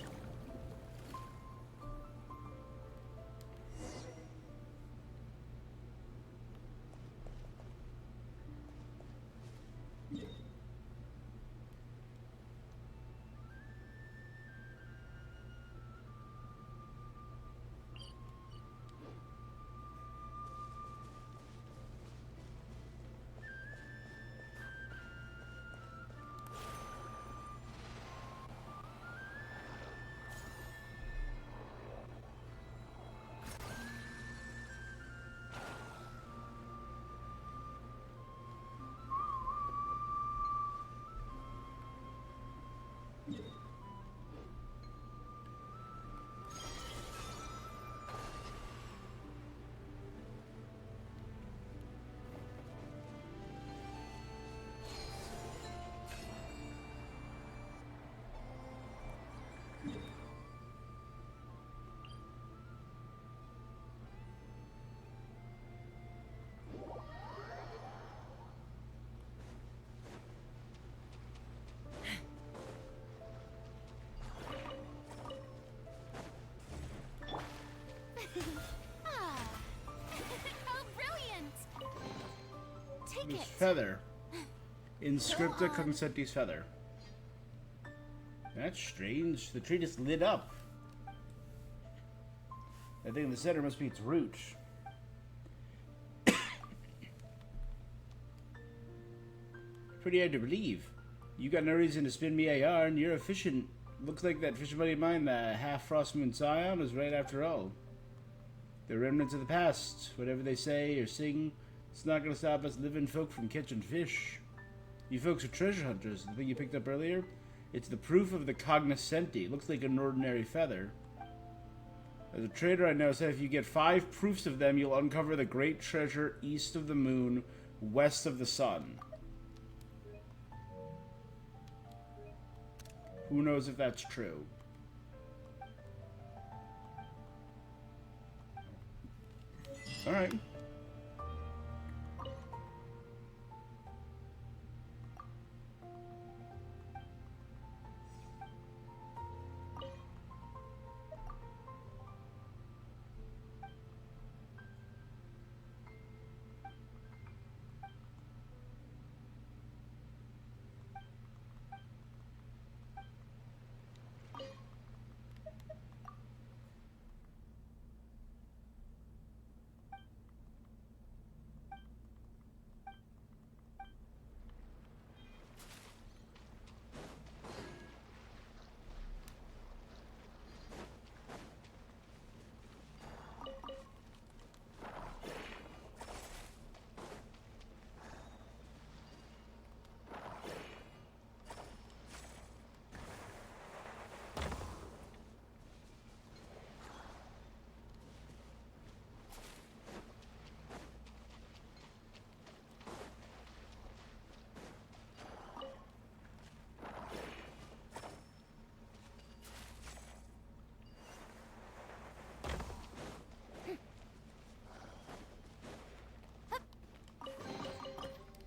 Ah. How brilliant! Take This it. feather. Inscripta Consenti's feather. That's strange. The tree just lit up. I think in the center must be its root. Pretty hard to believe. You got no reason to spin me a yarn. You're efficient. Looks like that fishing buddy of mine, the half-frost moon scion, was right after all. The remnants of the past. Whatever they say or sing, it's not going to stop us living folk from catching fish. You folks are treasure hunters. The thing you picked up earlier? It's the proof of the cognoscenti. Looks like an ordinary feather. As a trader, I know said if you get 5 proofs of them, you'll uncover the great treasure east of the moon, west of the sun. Who knows if that's true? Alright.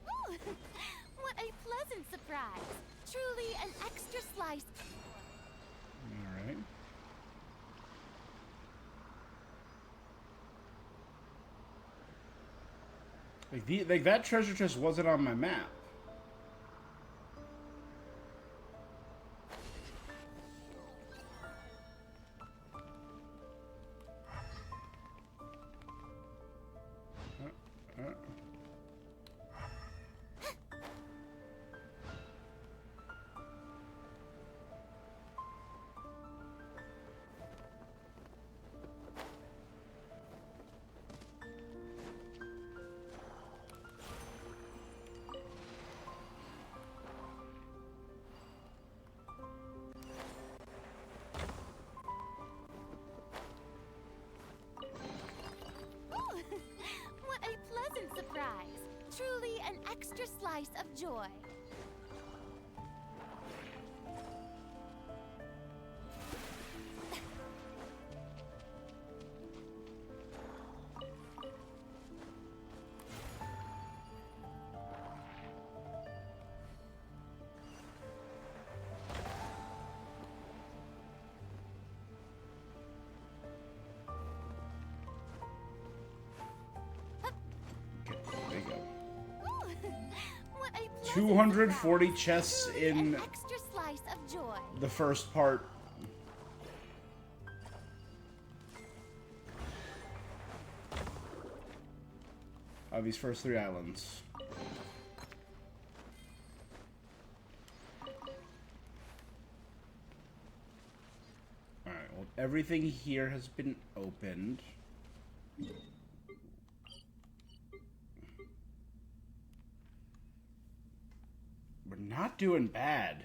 Ooh, what a pleasant surprise. Truly an extra slice. Alright. Like that treasure chest wasn't on my map. Ooh, what a pleasant surprise. Truly an extra slice of joy. 240 chests in An extra slice of joy. the first part. Of these first 3 islands. Alright, well, everything here has been opened. We're not doing bad.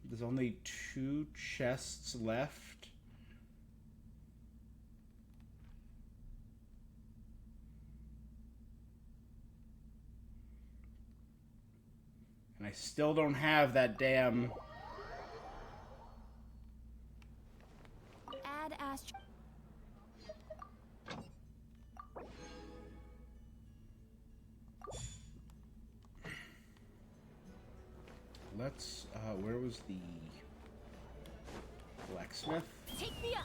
There's only 2 chests left. And I still don't have that damn... Add Astro. Let's, where was the blacksmith? Take me up.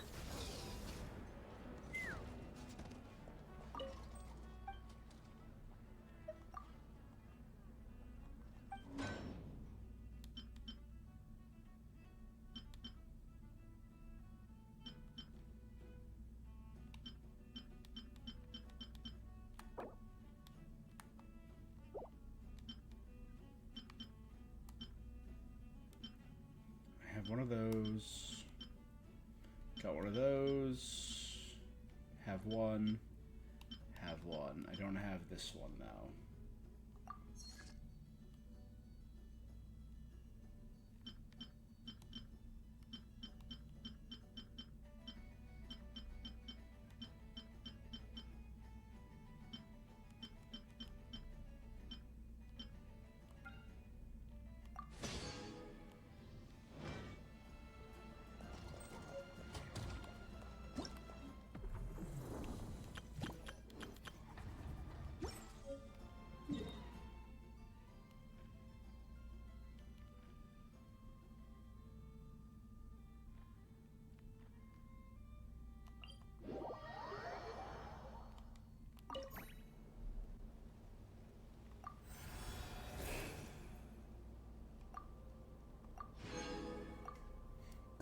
I have one of those. Got one of those. Have one. Have one. I don't have this one now.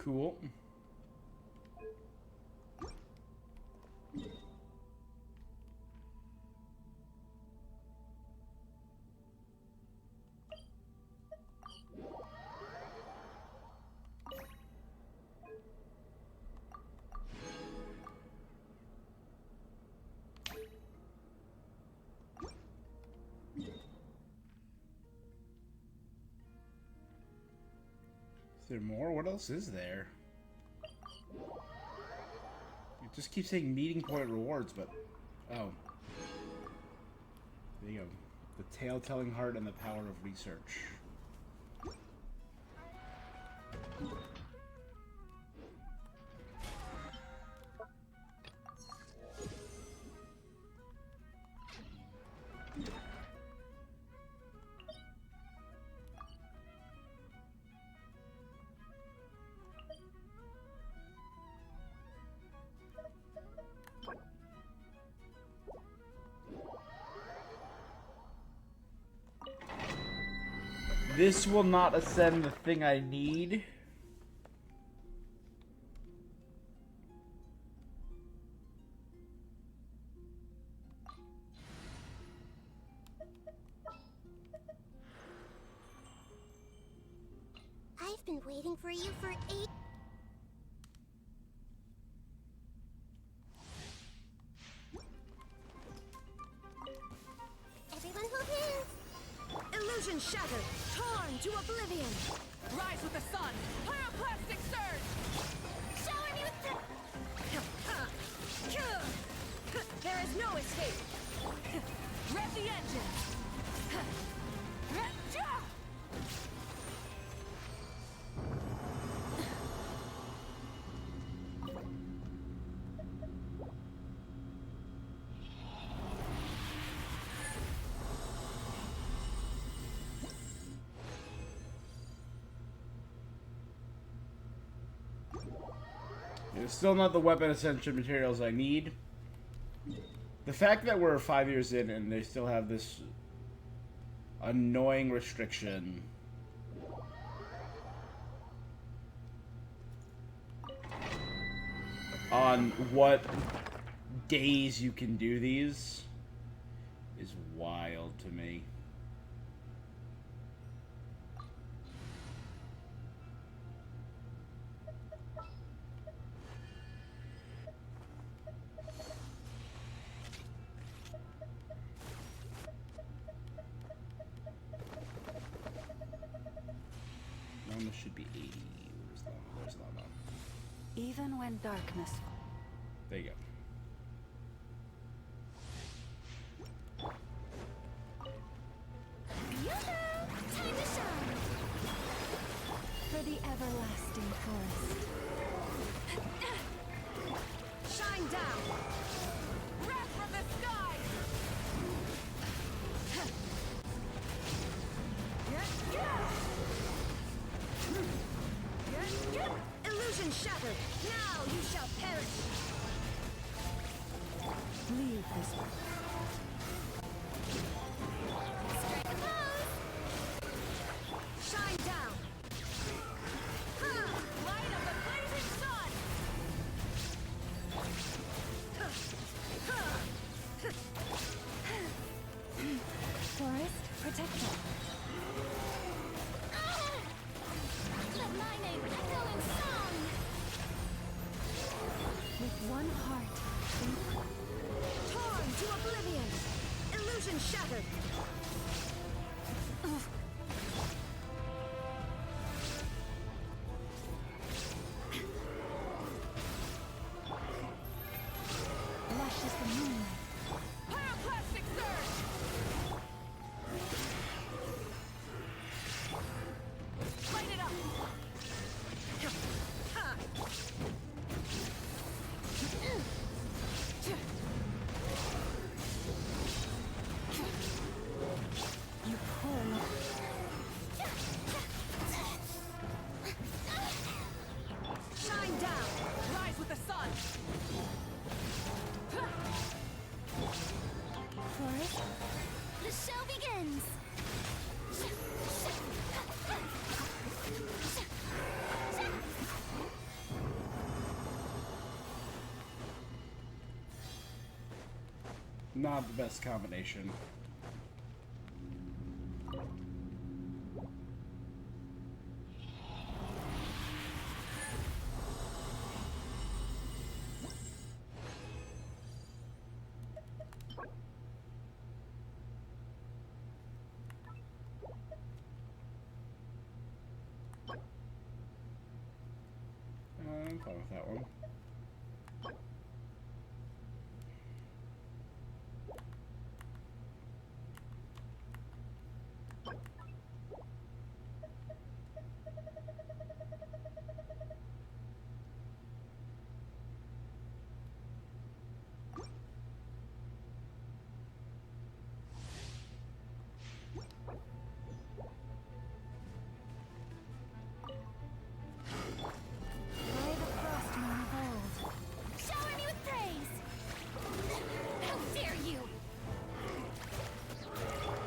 Cool. Is there more? What else is there? It just keeps saying meeting point rewards, but... Oh. There you go. The tale-telling heart and the power of research. This will not ascend the thing I need. I've been waiting for you for 8. Everyone hold hands. Illusion shattered, torn to oblivion. Rise with the sun, pyroclastic surge. Shower me with There is no escape. Rev the engine. It's still not the weapon ascension materials I need. The fact that we're 5 years in and they still have this Annoying restriction. On what days you can do these is wild to me. This should be 80. There's not one. Even when darkness. There you go. Time to shine! For the everlasting forest. Shine down! Wrath from the sky! Illusion shattered! Now you shall perish! Leave this one. Strike a pose! Shine down! Light of the blazing sun! Forest, protect them. Let my name echo in song! With one heart, Torn to oblivion! Illusion shattered! lush as the moonlight. Pyroclastic surge! Light it up! You pull. Shine down! Rise with the sun! Forest, The show begins! Not the best combination. I'm fine with that one. by the frost moon of old. Shower me with praise! How dare you!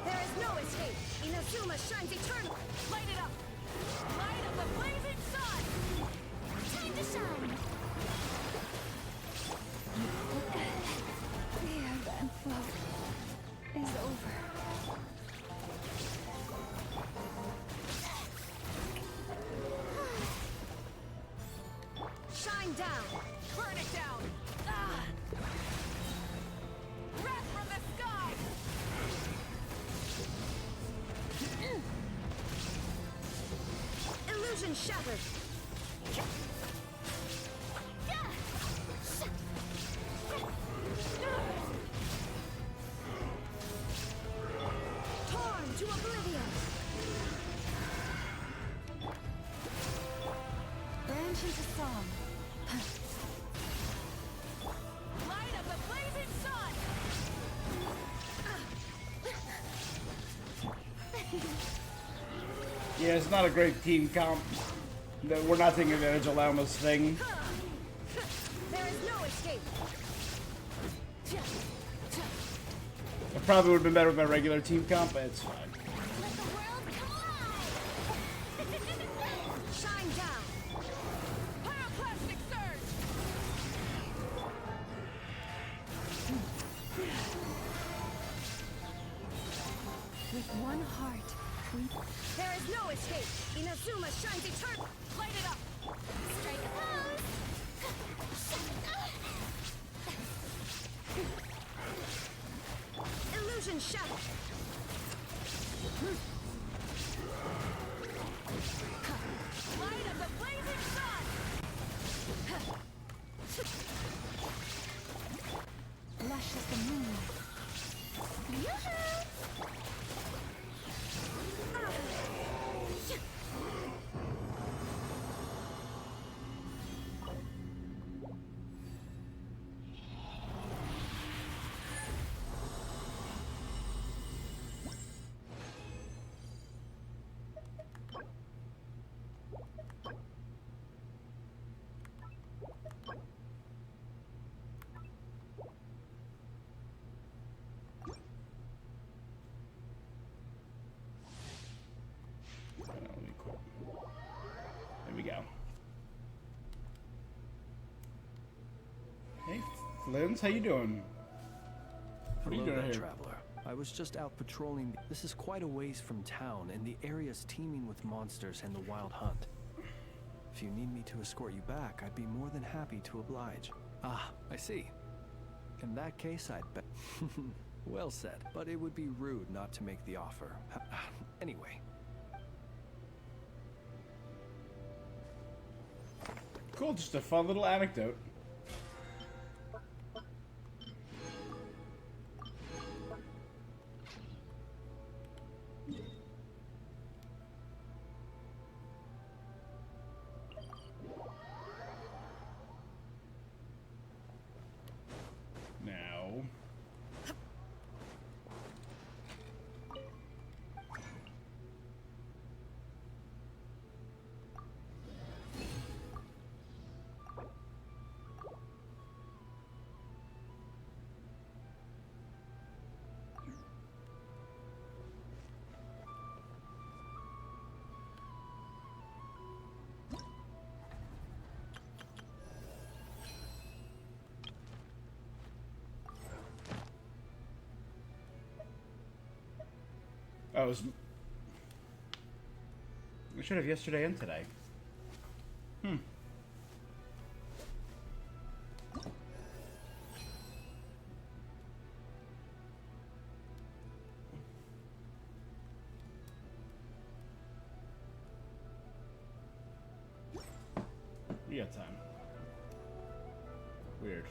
There is no escape! Inazuma shines eternal! Light it up! Light of the blazing sun! Time to shine! The ebb and flow is over. Shine down! Burn it down! Ah! Wrath from the sky! Illusion shattered! Torn to oblivion! Branch into song. Light of the blazing sun! Yeah, it's not a great team comp. We're not taking advantage of Lauma's thing. There is no escape! It probably would have been better with my regular team comp, but it's fine. Shine down! Pyroclastic surge! With one heart, we... There is no escape! Inazuma shines eternal! Light it up! Strike a pose! Illusion shattered! Light of the blazing sun! lush as the moon. Let me quit. There we go. Hey, Flins, how you doing? What are you Hello doing there, here? traveler. I was just out patrolling. This is quite a ways from town, and the area's teeming with monsters and the wild hunt. If you need me to escort you back, I'd be more than happy to oblige. Ah, I see. In that case, I'd bet. Well said, but it would be rude not to make the offer. Anyway. Cool, just a fun little anecdote. Now, I was. We should have yesterday and today. We got time. Weird.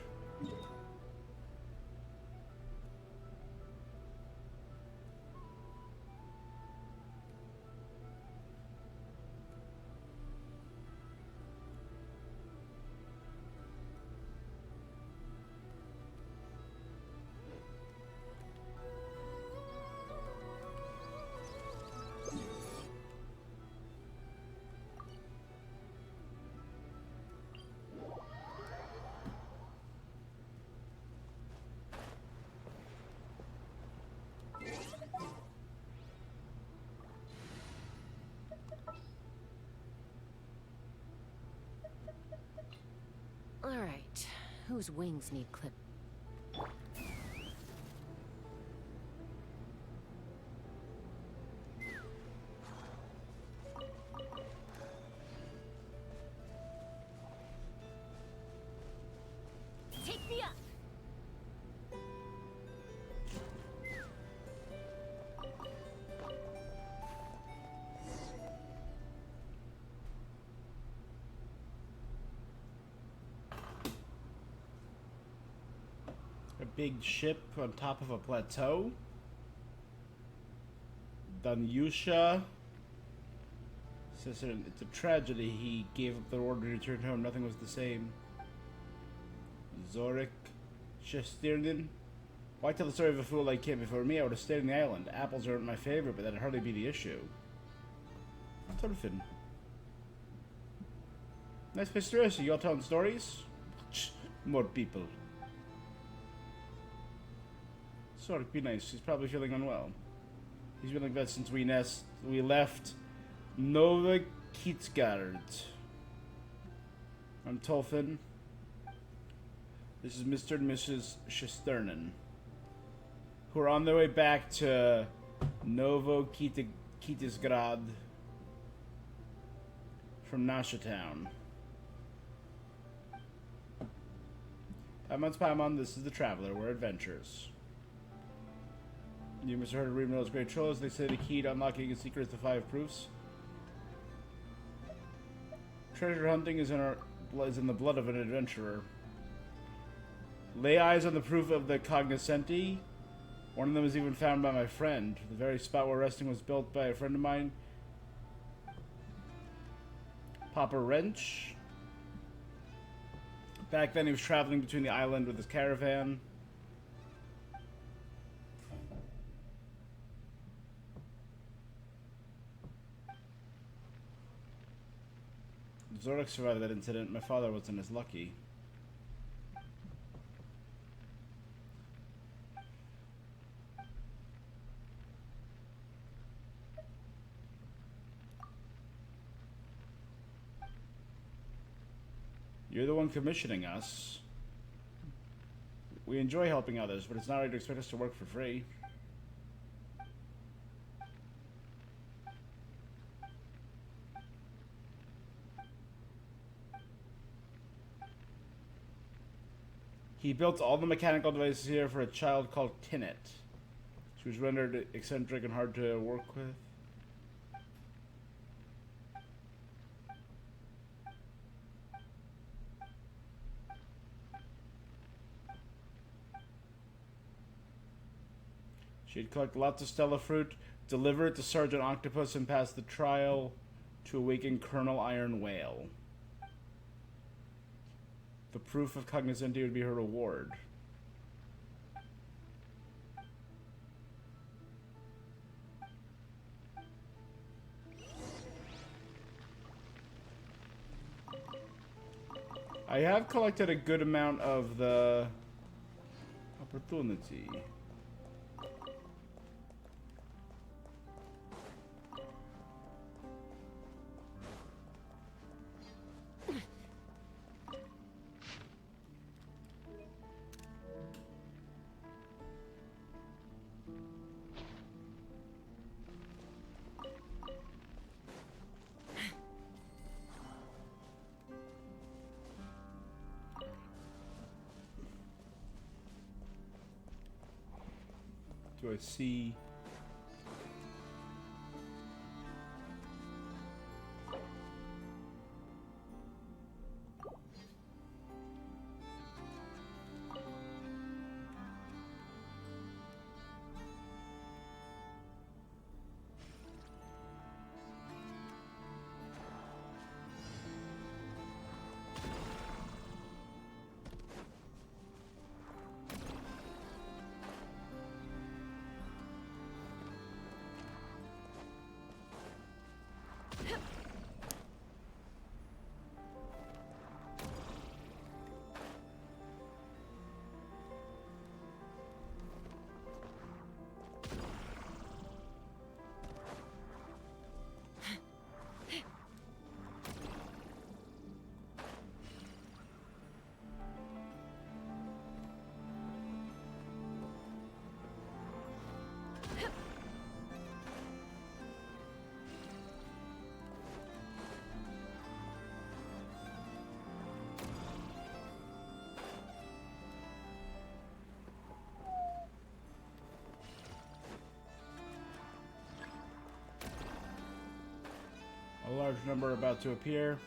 All right, whose wings need clip? Take me up! A big ship on top of a plateau. Danyusha says it's a tragedy. He gave up the order to return home. Nothing was the same. Zorik Shestirnin. Why tell the story of a fool like him? If it were me, I would have stayed on the island. Apples aren't my favorite, but that'd hardly be the issue. Thorfinn. Nice place to rest. You all telling stories? More people. Zorik, be nice. He's probably feeling unwell. He's been like that since we left. Nova Kitzgard. I'm Tolfin. This is Mr. and Mrs. Shesternan, who are on their way back to Kitzgrad from Nasha Town. Paimon, this is the Traveler. We're adventurers. You must have heard of Remil's Great Trolls. They say the key to unlocking a secret is the 5 proofs. Treasure hunting is in the blood of an adventurer. Lay eyes on the proof of the cognoscenti. One of them was even found by my friend. The very spot we're resting was built by a friend of mine, Papa Wrench. Back then he was traveling between the island with his caravan. Zorak survived that incident. My father wasn't as lucky. You're the one commissioning us. We enjoy helping others, but it's not right to expect us to work for free. He built all the mechanical devices here for a child called Tinnet. She was rendered eccentric and hard to work with. She'd collect lots of Stella fruit, deliver it to Sergeant Octopus, and pass the trial to awaken Colonel Iron Whale. The proof of cognoscenti would be her reward. I have collected a good amount of the opportunity. Do I see? A large number about to appear.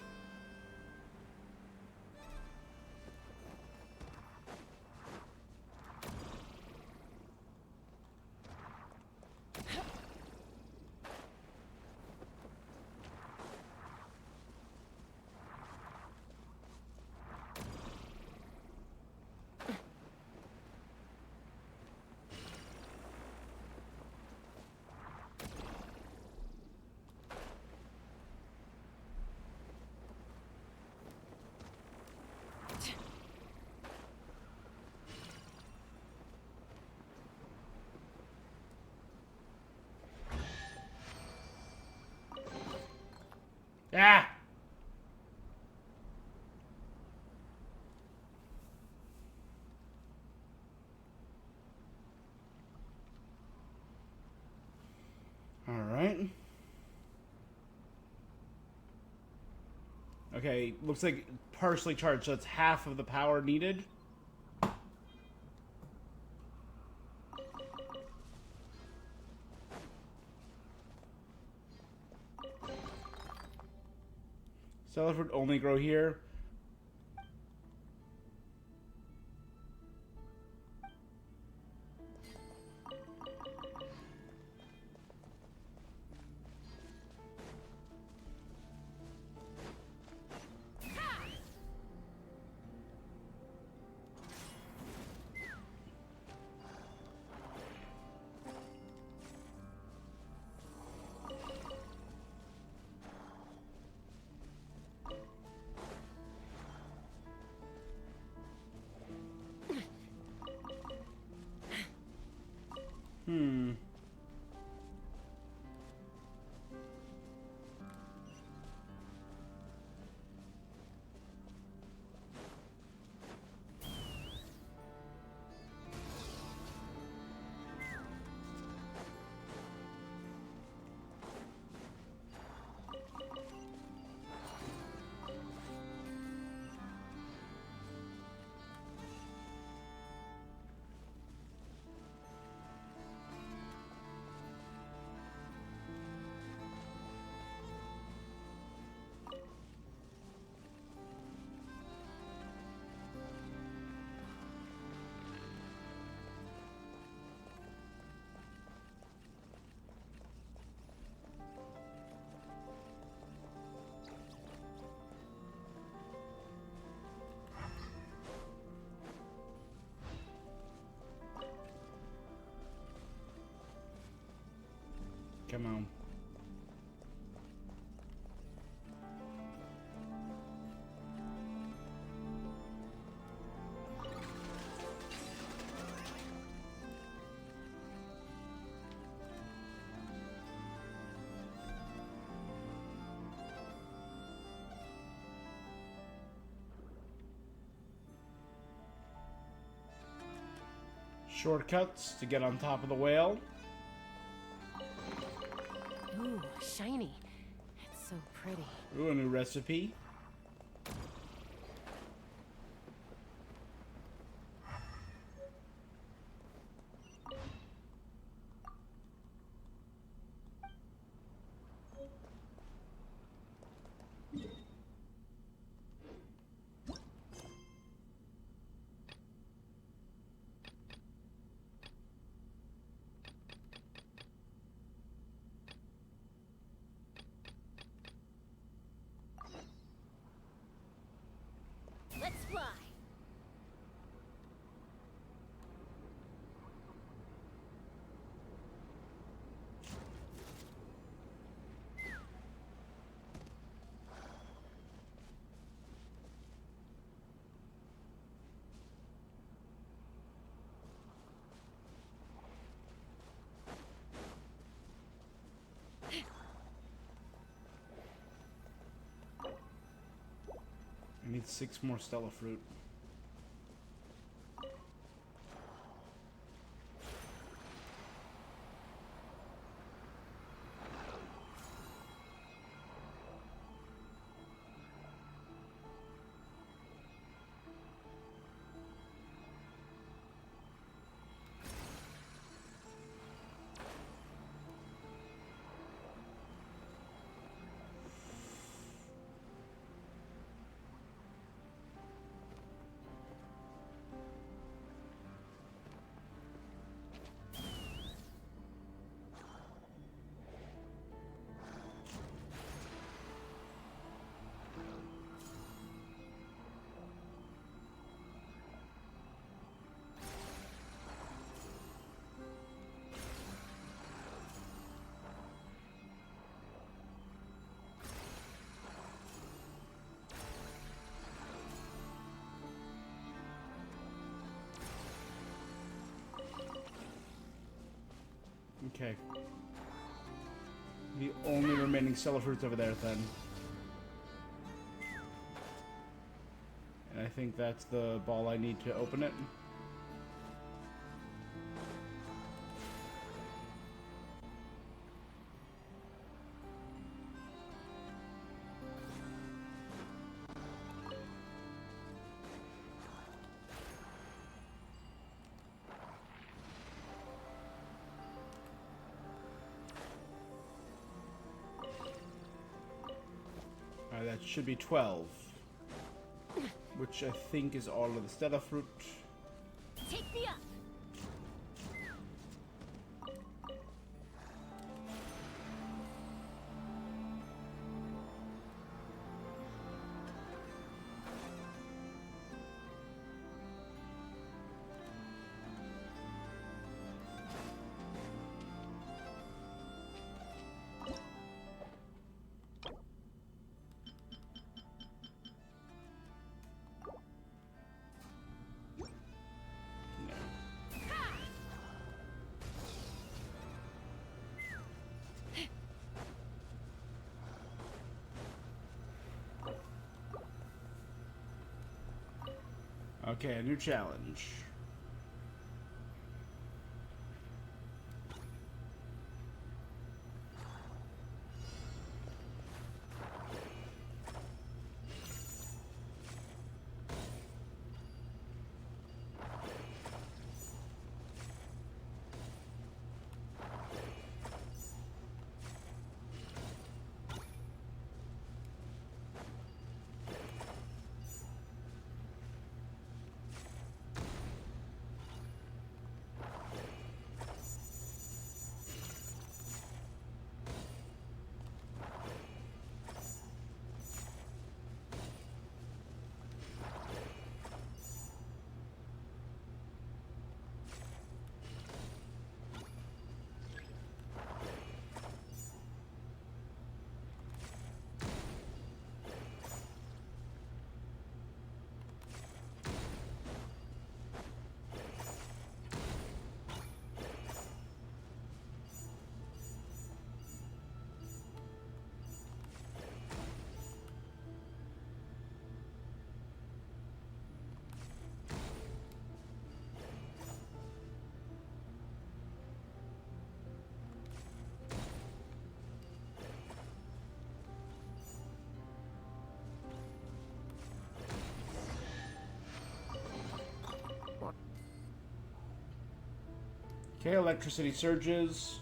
Ah! Alright. Okay, looks like partially charged, so that's half of the power needed. Stellar fruit only grow here. Come on. Shortcuts to get on top of the whale. Ooh, shiny. It's so pretty. Ooh, a new recipe. Let's fly. I need 6 more Stella fruit. Okay. The only remaining Stella fruits over there, then. think that's the ball I need to open it. That should be 12. Which I think is all of the Stella fruit. Take me up. Okay, a new challenge. Okay, electricity surges.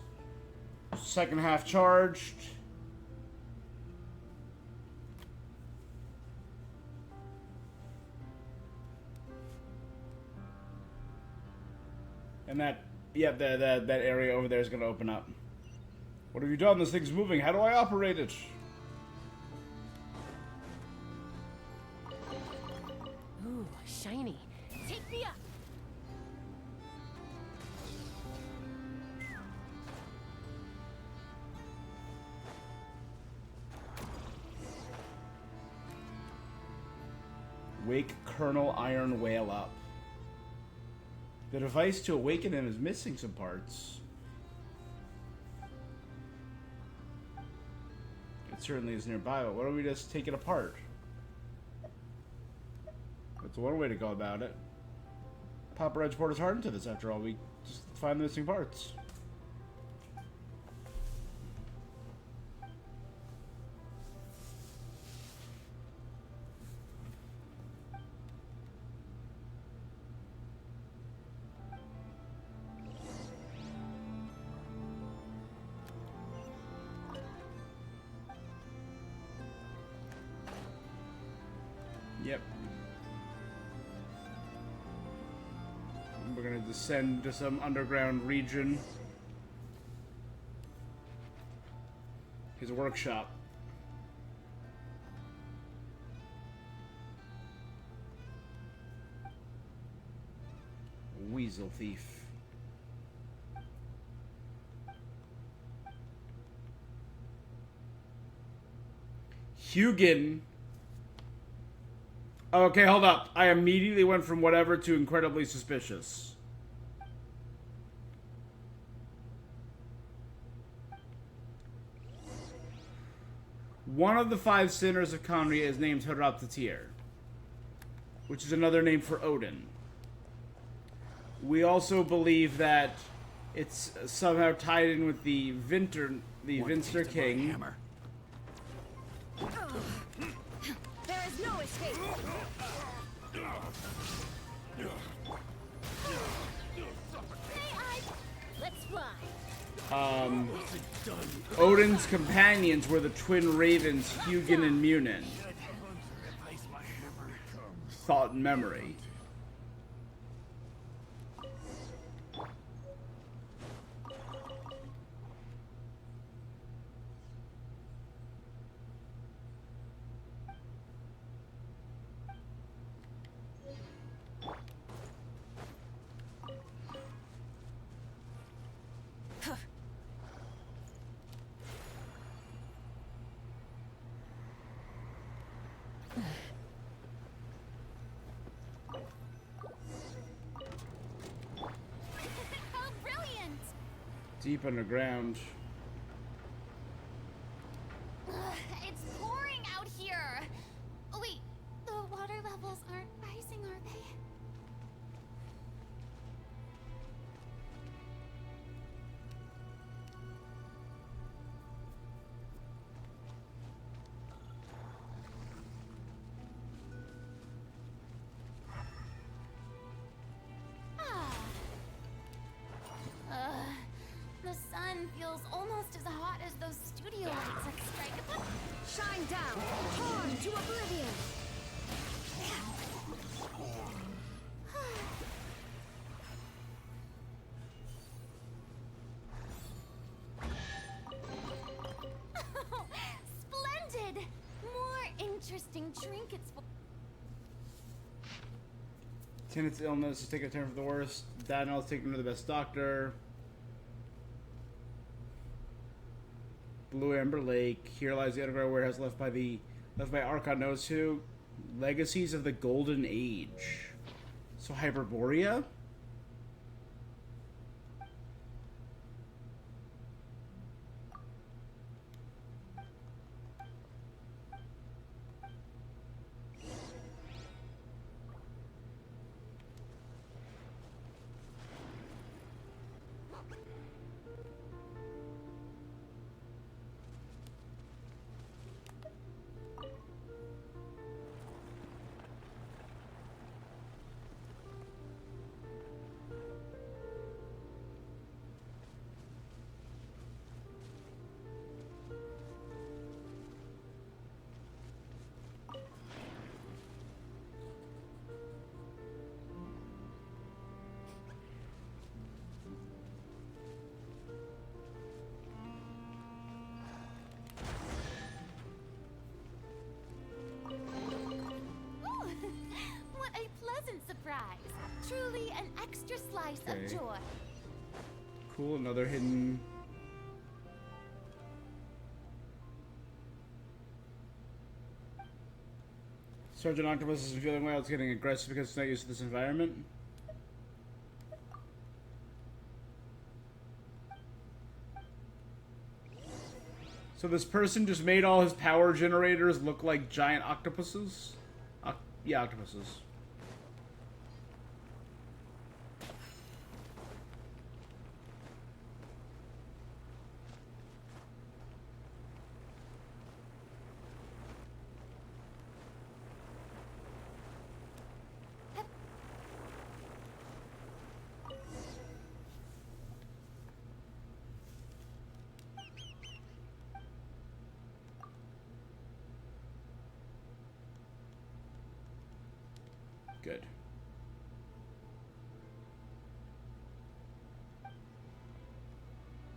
Second half charged. And that, yeah, that area over there is going to open up. What have you done? This thing's moving. How do I operate it? Ooh, shiny. Take me up. Wake Colonel Iron Whale up. The device to awaken him is missing some parts. It certainly is nearby, but why don't we just take it apart? That's one way to go about it. Papa Red's poured his heart into this, after all. We just find the missing parts. Yep. We're gonna descend to some underground region. His workshop. Weasel thief. Hugin. Okay, hold up. I immediately went from whatever to incredibly suspicious. One of the 5 sinners of Conria is named Haraptatir. which is another name for Odin. We also believe that it's somehow tied in with the Vinster King. Hammer. There is no escape. Let's fly. Odin's companions were the twin ravens Hugin and Munin. Thought and memory. How brilliant! Deep underground. It's pouring out here. Oh, wait, the water levels aren't rising, are they? The sun feels almost as hot as those studio lights at Strike. Shine down, torn to oblivion. Splendid! More interesting trinkets. Tenant's illness is taking a turn for the worst. Daniel's taking her to the best doctor. Blue Amber Lake. Here lies the underground warehouse left by Archon knows who. Legacies of the Golden Age. So Hyperborea? Ooh, what a pleasant surprise. Truly an extra slice Okay. of joy. Cool, another hidden... Sergeant Octopus isn't feeling well. It's getting aggressive because it's not used to this environment. So this person just made all his power generators look like giant octopuses? Yeah, octopuses. Good.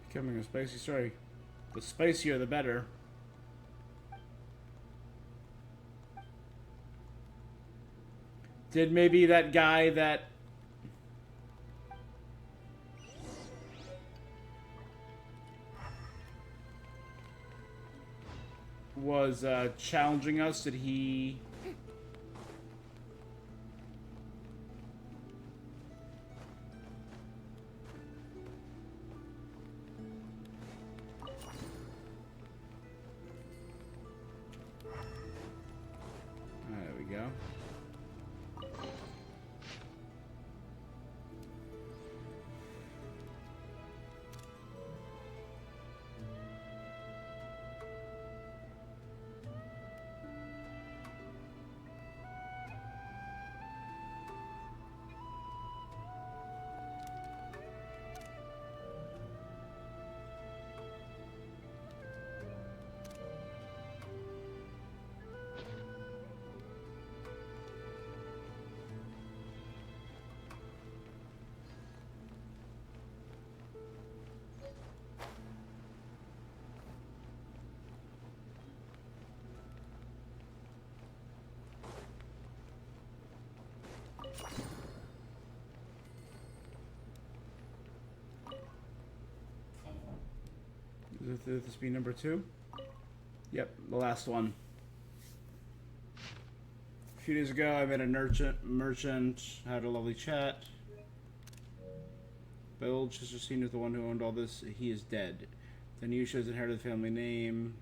Becoming a spicy story. The spicier, the better. Did maybe that guy that was challenging us, did he... There we go. Would this be number 2? Yep, the last one. A few days ago, I met a merchant, had a lovely chat. My old sister seen with the one who owned all this. He is dead. Then Yusha has inherited the family name.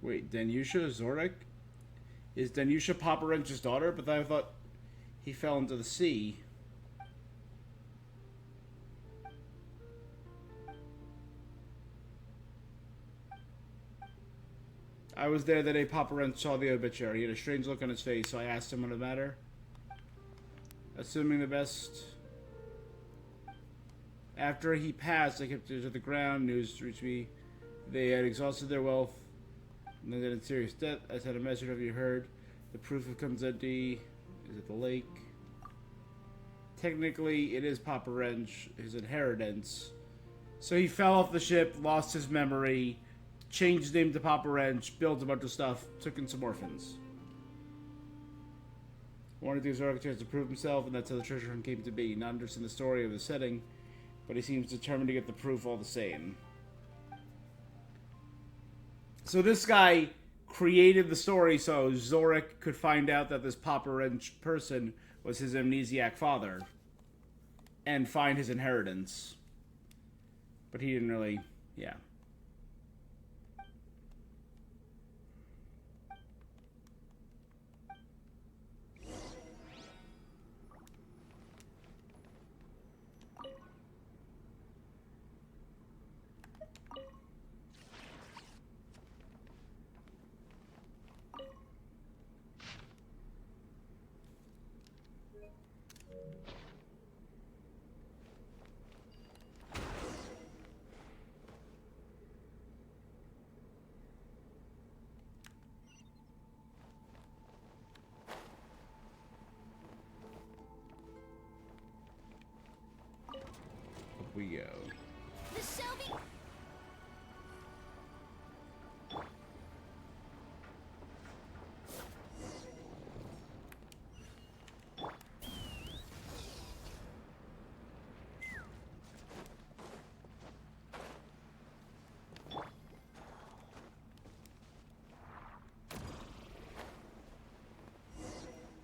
Wait, Danyusha Zorik? Is Danyusha Papa Wrench's daughter? But I thought he fell into the sea. I was there the day Papa Wrench saw the obituary. He had a strange look on his face, so I asked him what the matter. Assuming the best. After he passed, I kept it to the ground. News reached me. They had exhausted their wealth. And then in serious debt. I sent a message. Have you heard? The proof of Kunzeti is at the lake. Technically, it is Papa Wrench, his inheritance. So he fell off the ship, lost his memory, changed his name to Papa Wrench, built a bunch of stuff, took in some orphans. Wanted to use architects to prove himself, and that's how the treasure hunt came to be. Not understand the story of the setting, but he seems determined to get the proof all the same. So this guy created the story so Zorik could find out that this Papa Wrench person was his amnesiac father and find his inheritance. But he didn't really, yeah. We go. The Shelby.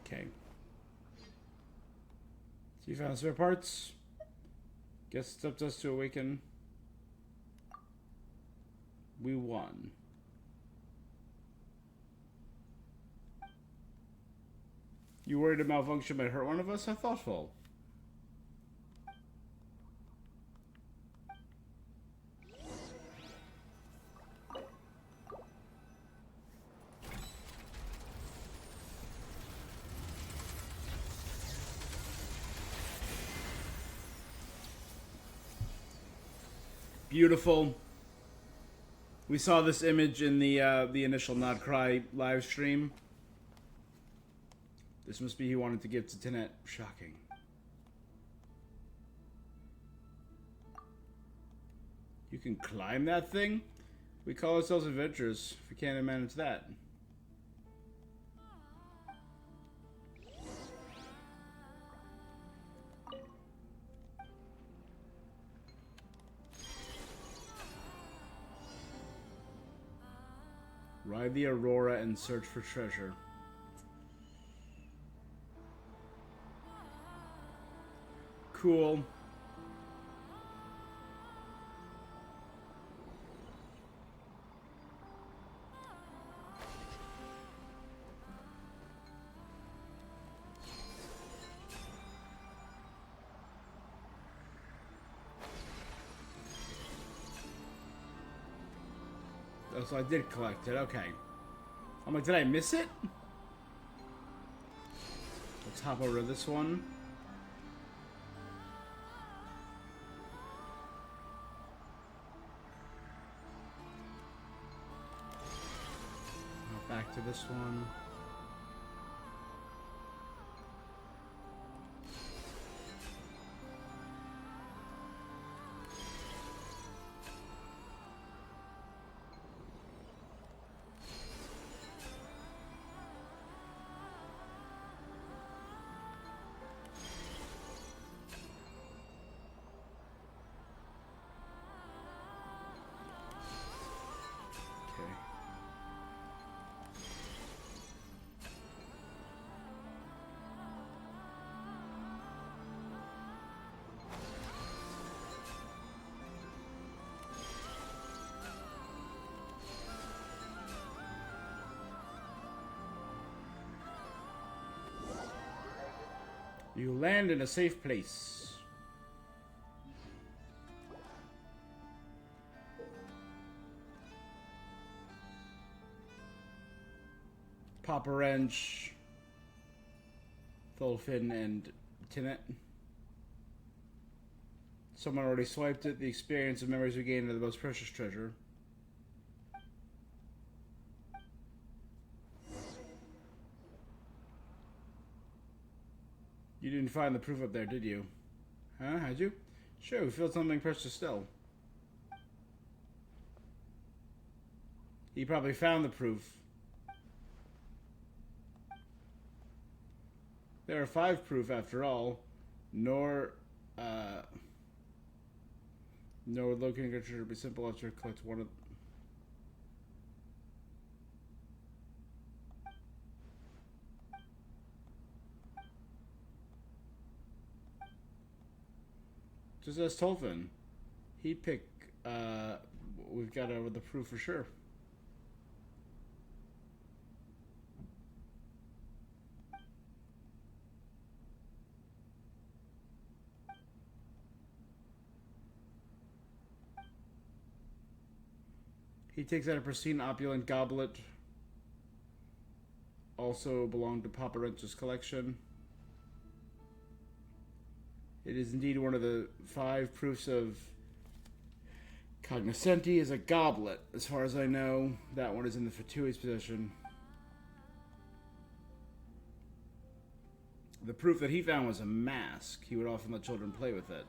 Okay. So you found spare parts? Guess it's up to us to awaken. We won. You worried a malfunction might hurt one of us? How thoughtful. Beautiful. We saw this image in the initial Nod-Krai live stream. This must be he wanted to give to Tenet. Shocking. You can climb that thing? We call ourselves adventurers if we can't manage that. Ride the Aurora and search for treasure. Cool. Oh, so I did collect it, okay. I'm like, did I miss it? Let's hop over to this one. Now back to this one. You land in a safe place. Papa Wrench, Thulfin, and Tinette. Someone already swiped it. The experience and memories we gained are the most precious treasure. You didn't find the proof up there, did you? Huh? Had you? Sure, we filled something precious still. He probably found the proof. There are 5 proof after all. Nor locating a treasure would be simple after you collect one of. Just as Tolfin. He'd pick, we've got over the proof for sure. He takes out a pristine, opulent goblet. Also belonged to Papa Wrench's collection. It is indeed one of the 5 proofs of cognoscenti is a goblet. As far as I know, that one is in the Fatui's possession. The proof that he found was a mask. He would often let children play with it.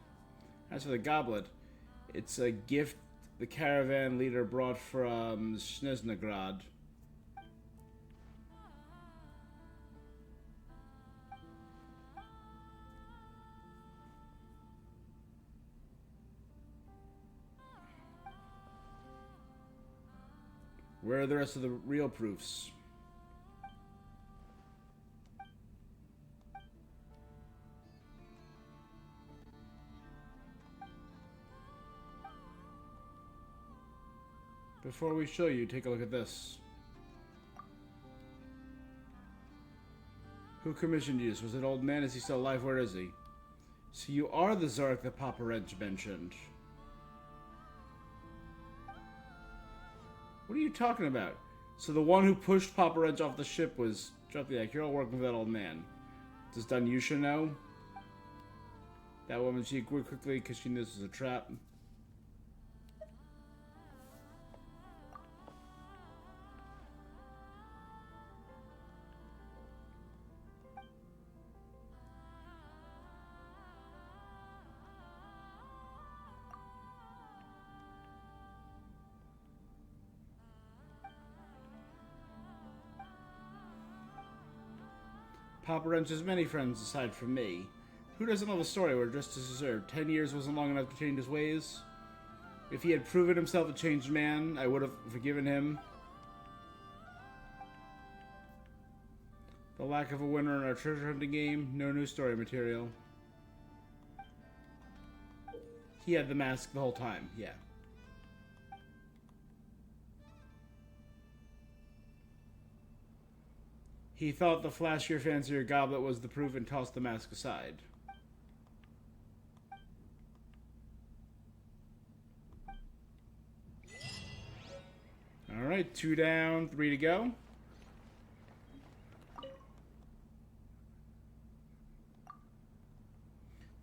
As for the goblet, it's a gift the caravan leader brought from Snezhnograd. Where are the rest of the real proofs? Before we show you, take a look at this. Who commissioned you this? Was it old man? Is he still alive? Where is he? So you are the Zark that Papa Wrench mentioned. What are you talking about? So the one who pushed Papa Wrench off the ship was... Drop the act. You're all working for that old man. Does Dunyusha know? That woman, she quit quickly because she knew this was a trap. Papa Wrench has many friends aside from me. Who doesn't love a story where justice is served? 10 years wasn't long enough to change his ways. If he had proven himself a changed man, I would have forgiven him. The lack of a winner in our treasure hunting game, no new story material. He had the mask the whole time, yeah. He thought the flashier, fancier goblet was the proof and tossed the mask aside. Alright, 2 down, 3 to go.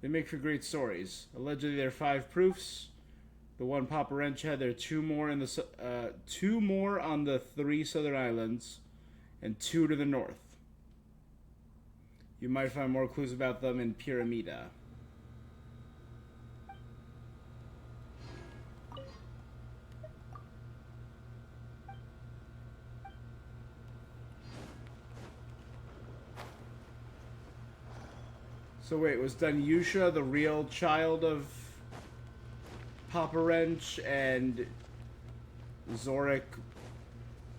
They make for great stories. Allegedly, there are 5 proofs. The one Papa Wrench had, there are 2 more in the 2 more on the 3 southern islands, and 2 to the north. You might find more clues about them in Pyramida. So wait, was Dunyusha the real child of Papa Wrench, and Zorik,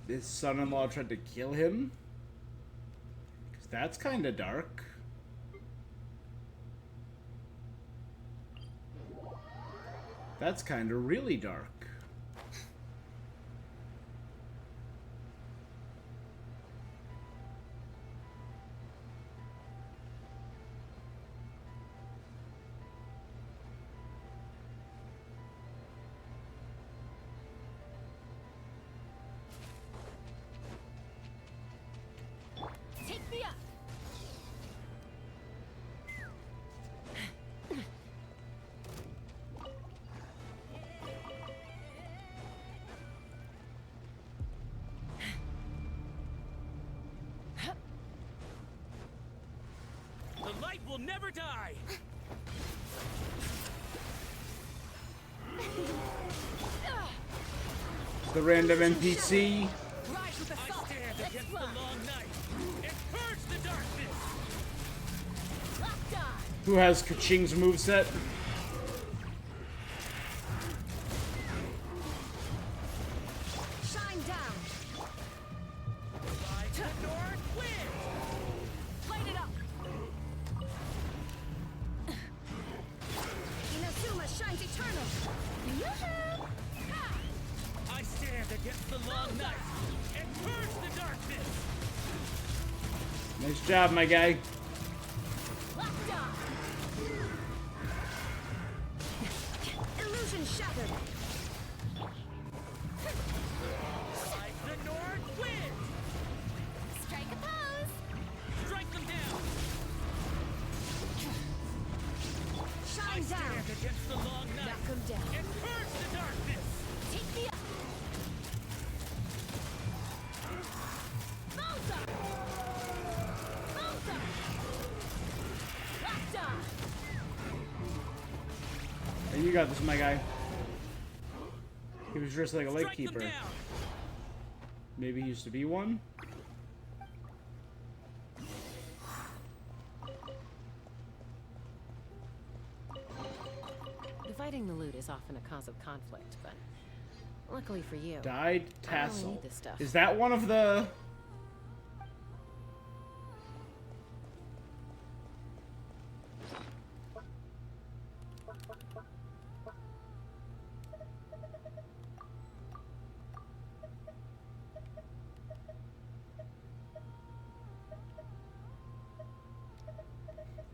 his son-in-law, tried to kill him? Because that's kind of dark. That's kind of really dark. will never die! The random NPC. Rise with the I salt. stand Let's against the fly. long night and purge the darkness! Locked on. Who has Kaching's moveset? Shine down. By the north wind! Light it up. Inazuma shines eternal. Yoo-hoo! Ha! I stand against the long night and purge the darkness! Nice job, my guy. Locked on. Illusion shattered. By the north wind! Strike a pose. Strike them down! I Shine down. stand against the long night Knock 'em down. and purge the darkness! Take the up. Bullseye. Bullseye. Locked on. Hey, you got this, my guy. He was dressed like a lake Strike them keeper. down! Maybe he used to be one? Dividing the loot is often a cause of conflict, but luckily for you, Dyed I don't really tassel. need this stuff. Is that one of the...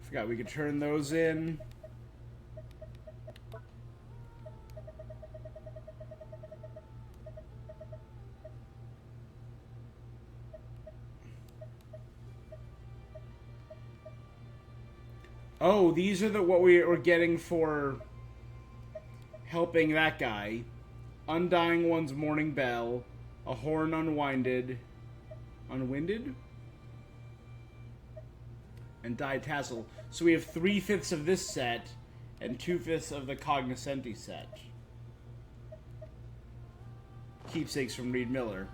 Forgot we could turn those in. Oh, these are what we were getting for helping that guy. Undying one's morning bell, a horn unwinded, unwinded, and dyed tassel. So we have 3/5 of this set and 2/5 of the Cognoscenti set. Keepsakes from Reed Miller.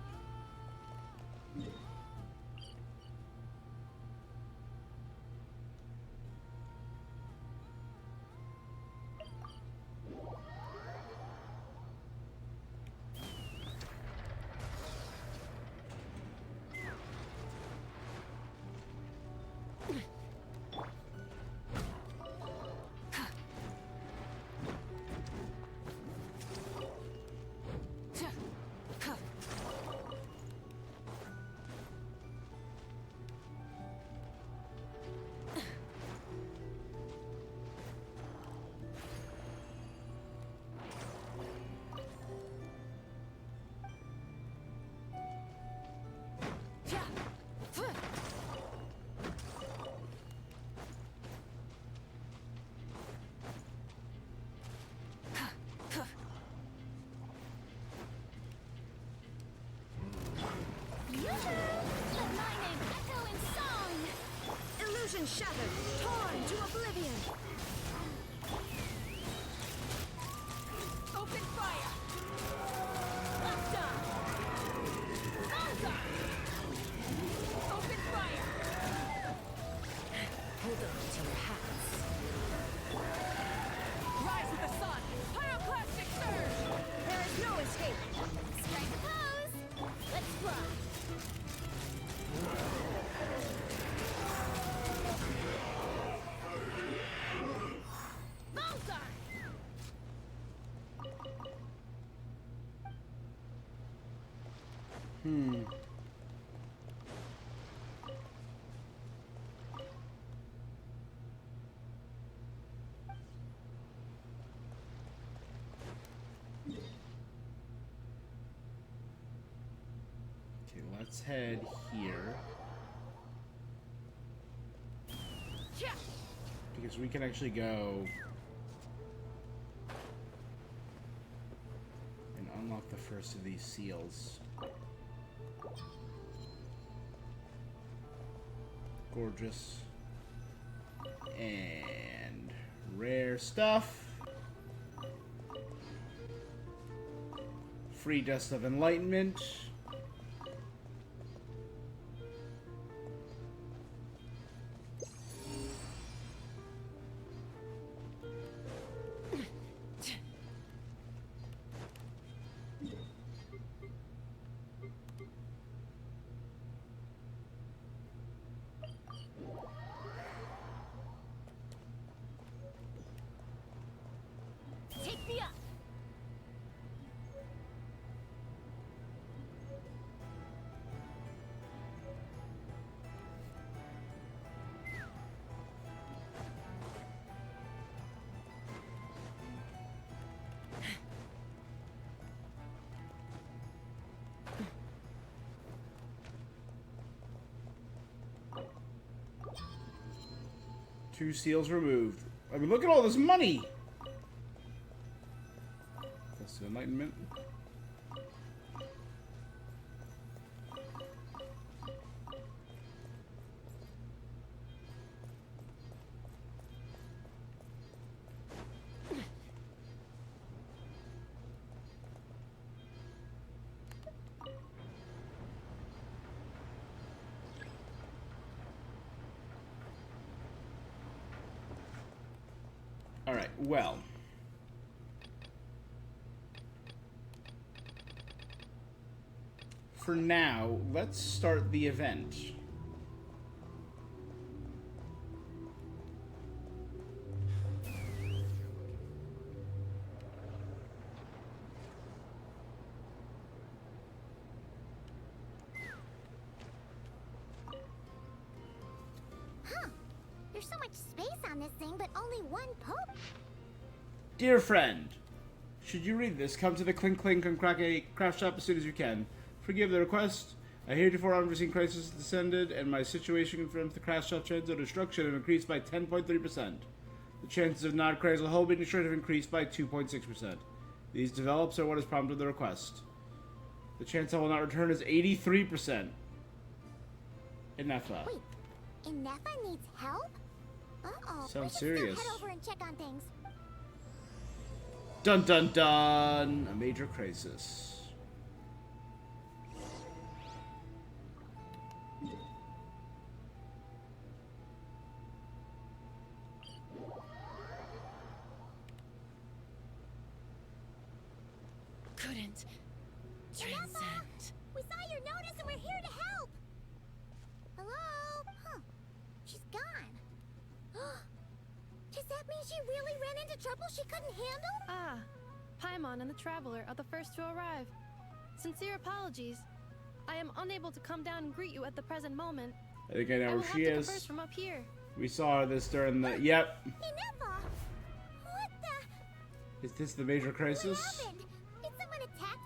Let my name echo in song. Illusion shattered, torn to oblivion. Open fire. Locked on. Bullseye. Open fire. Hold on to your hats. Rise with the sun. Pyroclastic surge. There is no escape. Strike a pose. Let's fly. Bullseye. Okay, let's head here. Yeah. Because we can actually go and unlock the first of these seals. Gorgeous. And rare stuff. Free Dust of Enlightenment. Take me up. Two seals removed. I mean, look at all this money! That's the Enlightenment. Alright, well. For now, let's start the event. Huh. There's so much space on this thing, but only one pope. Dear friend, should you read this, come to the Clink Clink and Craft Shop as soon as you can. Forgive the request. A heretofore unforeseen crisis descended, and my situation confirms the Craft Shop chances of destruction have increased by 10.3%. The chances of Nod-Krai's whole being destroyed have increased by 2.6%. These develops are what has prompted the request. The chance I will not return is 83%. Inefa. Wait, Inefa needs help? Uh-oh. Sounds we should serious. Still head over and check on things. Dun dun dun! A major crisis. Couldn't transcend. We saw your notice and we're here to help. Hello? Huh. She's gone. Does that mean she really ran into trouble she couldn't handle? Ah, Paimon and the Traveler are the first to arrive. Sincere apologies. I am unable to come down and greet you at the present moment. I think I know I will where have she to is. converse from up here. We saw this during the. Yep. Inefa! What the? Is this the major What crisis? happened? Did someone attack?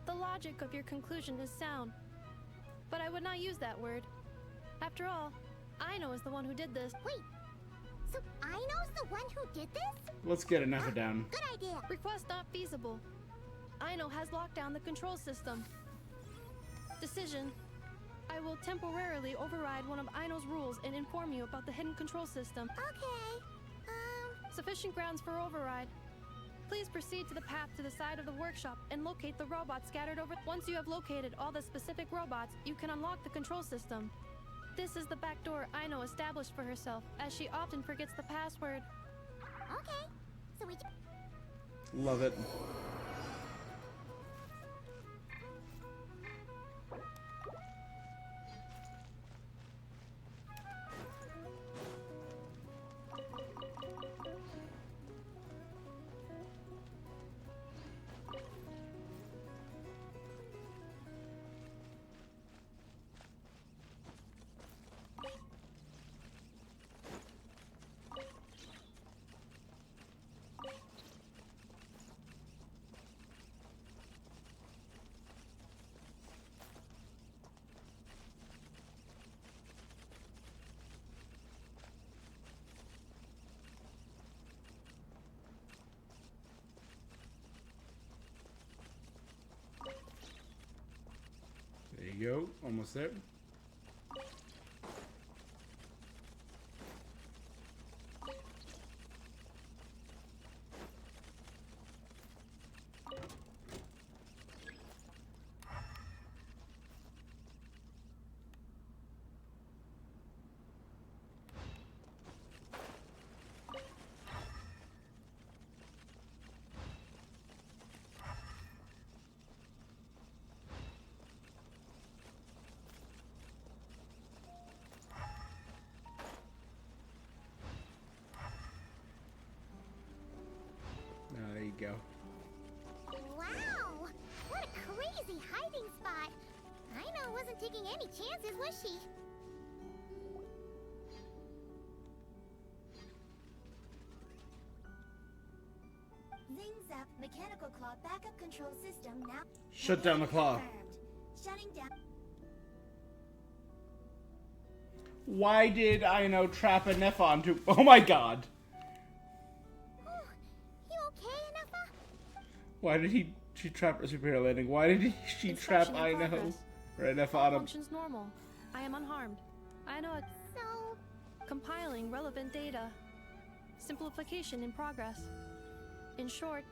The logic of your conclusion is sound. But I would not use that word. After all, Aino is the one who did this. Wait. So Aino's the one who did this? Let's get Inefa down. Good idea. Request not feasible. Aino has locked down the control system. Decision. I will temporarily override one of Aino's rules and inform you about the hidden control system. Okay. Sufficient grounds for override. Please proceed to the path to the side of the workshop and locate the robots scattered over. Once you have located all the specific robots, you can unlock the control system. This is the back door Aino established for herself, as she often forgets the password. Okay. So we Love it. There you go. Almost there. wasn't taking any chances, was she? Zings up. Mechanical claw backup control system now. Shut down the claw. Confirmed. Shutting down. Why did Aino trap a Nephon to... Oh my god. You okay, Anafa? Why did she trap a superhero landing? Why did she trap Inspection in Aino progress. or a All Nephon? functions normal. I am unharmed. I know it's So, compiling relevant data. Simplification in progress. In short,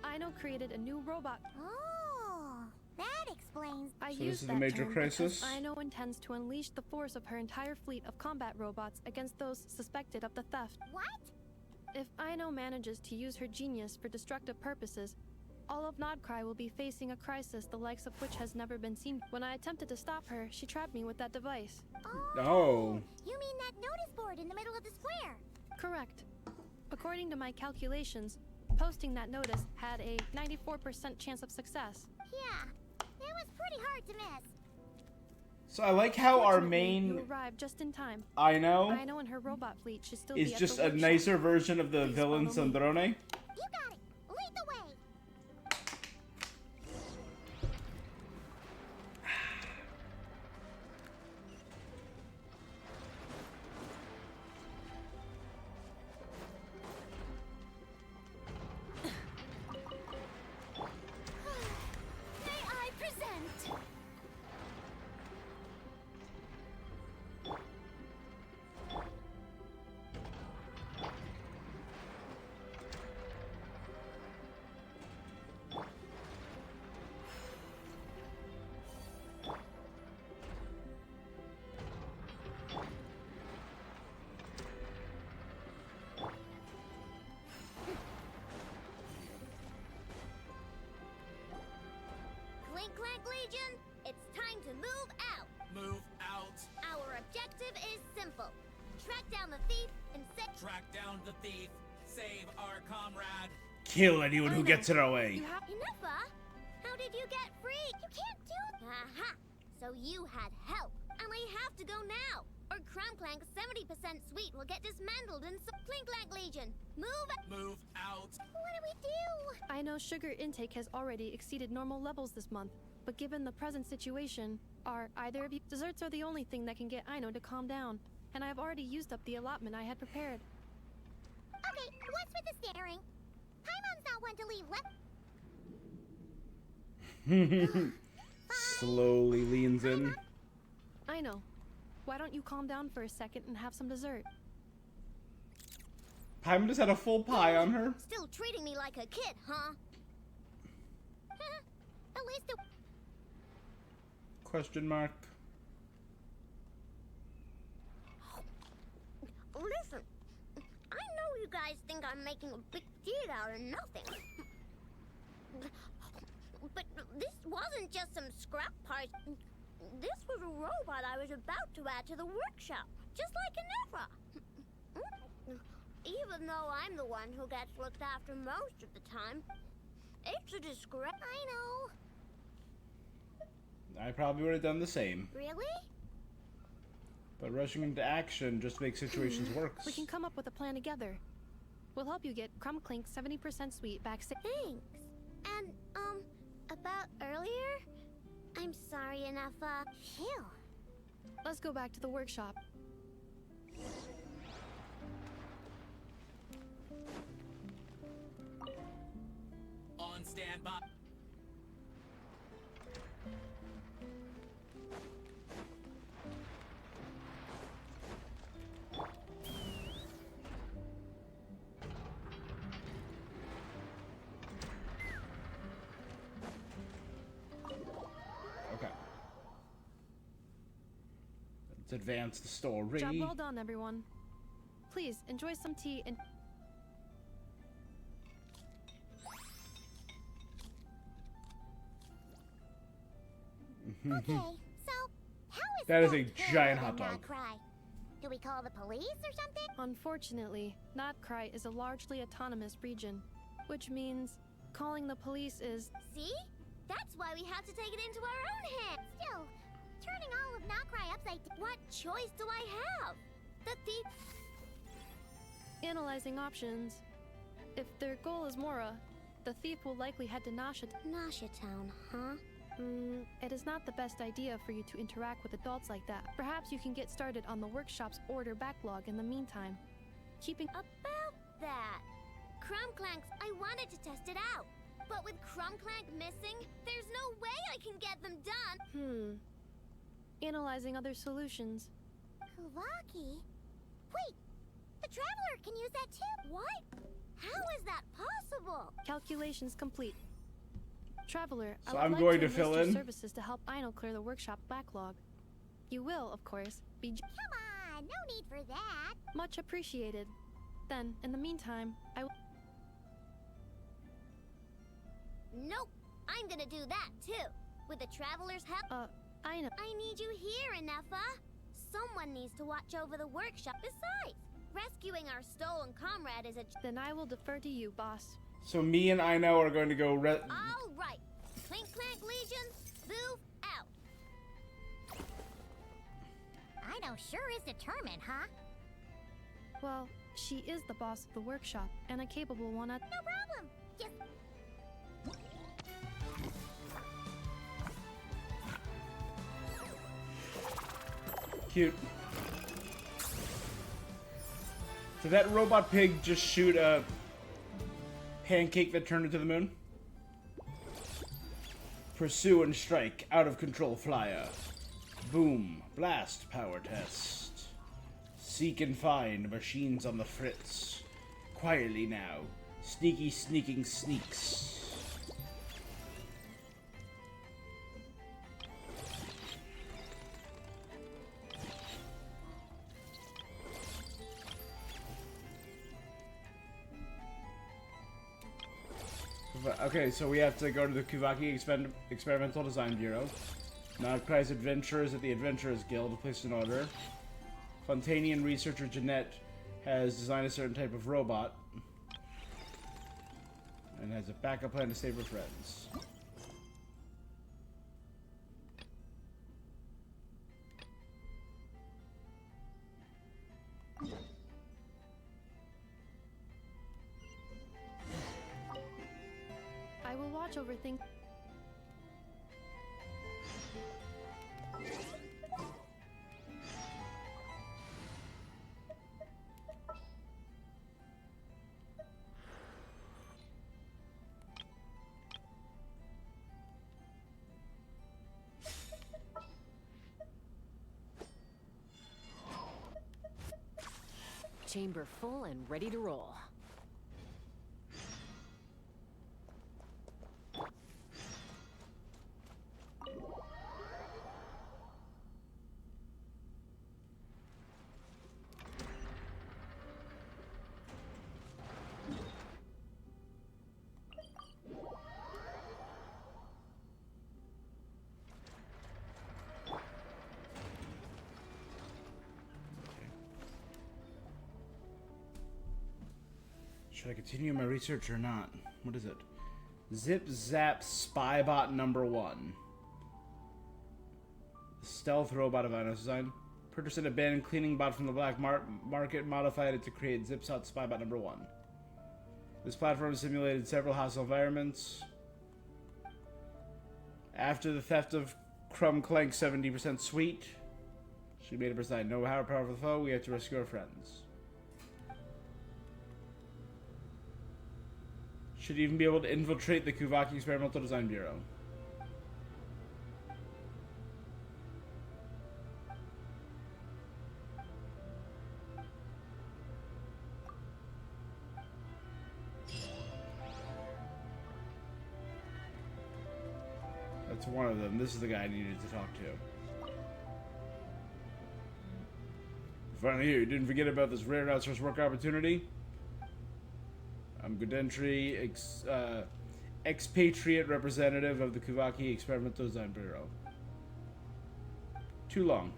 Aino created a new robot. oh, that explains. I So use this is that a major term crisis? because Aino intends to unleash the force of her entire fleet of combat robots against those suspected of the theft. What? If Aino manages to use her genius for destructive purposes, all of Nod-Krai will be facing a crisis the likes of which has never been seen. When I attempted to stop her, she trapped me with that device. Oh. You mean that notice board in the middle of the square? Correct. According to my calculations, posting that notice had a 94% chance of success. Yeah, it was pretty hard to miss. So I like how our Fortunately, you main arrived just in time. Aino Aino and her robot fleet should still is be at just the a workshop. nicer version of the Please villain follow me. Sandrone. You got it. Lead the way. May I present? Clink Clank Legion, it's time to move out. Move out. Our objective is simple. Track down the thief and set. Track down the thief. Save our comrade. Kill anyone who Aino, gets in our way. You have Enough, how did you get free? You can't do. Aha! So you had help, and we have to go now, or Cram Clank's 70% suite will get dismantled and so. Clink Clank Legion, move. Move out. What do we do? I know sugar intake has already exceeded normal levels this month, but given the present situation, are either of you... Desserts are the only thing that can get Aino to calm down, and I have already used up the allotment I had prepared. Okay, what's with the staring? Paimon's not one to leave Slowly leans in. Aino, why don't you calm down for a second and have some dessert? Paimon just had a full pie on her. Still treating me like a kid, huh? At least it. Question mark. Listen, I know you guys think I'm making a big deal out of nothing. But this wasn't just some scrap part. This was a robot I was about to add to the workshop, just like an Ephra. Even though I'm the one who gets looked after most of the time, it's a disgrace. I know. I probably would have done the same. Really? But rushing into action just makes situations worse. We can come up with a plan together. We'll help you get Crumb Clink's 70% suite back safe. Thanks. And, about earlier? I'm sorry, enough, Phew. Let's go back to the workshop. On standby. Okay. Let's advance the story. Job well done, everyone. Please, enjoy some tea and... Okay, so how is That is a that giant handled hot in dog. Nod-Krai? Do we call the police or something? Unfortunately, Nod-Krai is a largely autonomous region, which means calling the police is... See? That's why we have to take it into our own hands. Still, Turning all of Nod-Krai upside down. What choice do I have? The thief. Analyzing options. If their goal is Mora, the thief will likely head to Nasha. Nasha Town, huh? It is not the best idea for you to interact with adults like that. Perhaps you can get started on the workshop's order backlog in the meantime. Keeping up. About that. Crumb-Clanks, I wanted to test it out. But with Crumb-Clank missing, there's no way I can get them done. Analyzing other solutions. Kuvaki? Wait, the Traveler can use that too. What? How is that possible? Calculations complete. Traveler, So I I'm would going like to to fill enlist in. your services to help Aino clear the workshop backlog. You will, of course, be Come on, no need for that. much appreciated. Then, in the meantime, Nope, I'm gonna do that too. With the Traveler's help. Aino. I need you here, Inefa. Someone needs to watch over the workshop. Besides, rescuing our stolen comrade is a... Then I will defer to you, boss. So me and Aino are going to go. All right. Clink Clank Legion, move out. Aino sure is determined, huh? Well, she is the boss of the workshop, and a capable one at... No problem. Just... Cute. Did that robot pig just shoot a pancake that turned into the moon? Pursue and strike. Out of control flyer. Boom. Blast power test. Seek and find. Machines on the fritz. Quietly now. Sneaky sneaking sneaks. Okay, so we have to go to the Kuvaki Experimental Design Bureau. Nod-Krai's Adventurers at the Adventurers Guild place an order. Fontanian researcher Jeanette has designed a certain type of robot. And has a backup plan to save her friends. I will watch over things. Chamber full and ready to roll. Should I continue my research or not? What is it? Zip Zap Spybot number 1. Stealth robot of Aino's design. Purchased an abandoned cleaning bot from the black market, modified it to create Zip Zap Spybot number 1. This platform simulated several hostile environments. After the theft of Crumb-Clank 70% sweet, she made up her side. No how powerful foe, we have to rescue our friends. Should even be able to infiltrate the Kuvaki Experimental Design Bureau. That's one of them. This is the guy I needed to talk to. Finally here, you didn't forget about this rare outsourced work opportunity? I'm good entry, expatriate representative of the Kuvaki Experimental Design Bureau. Too long.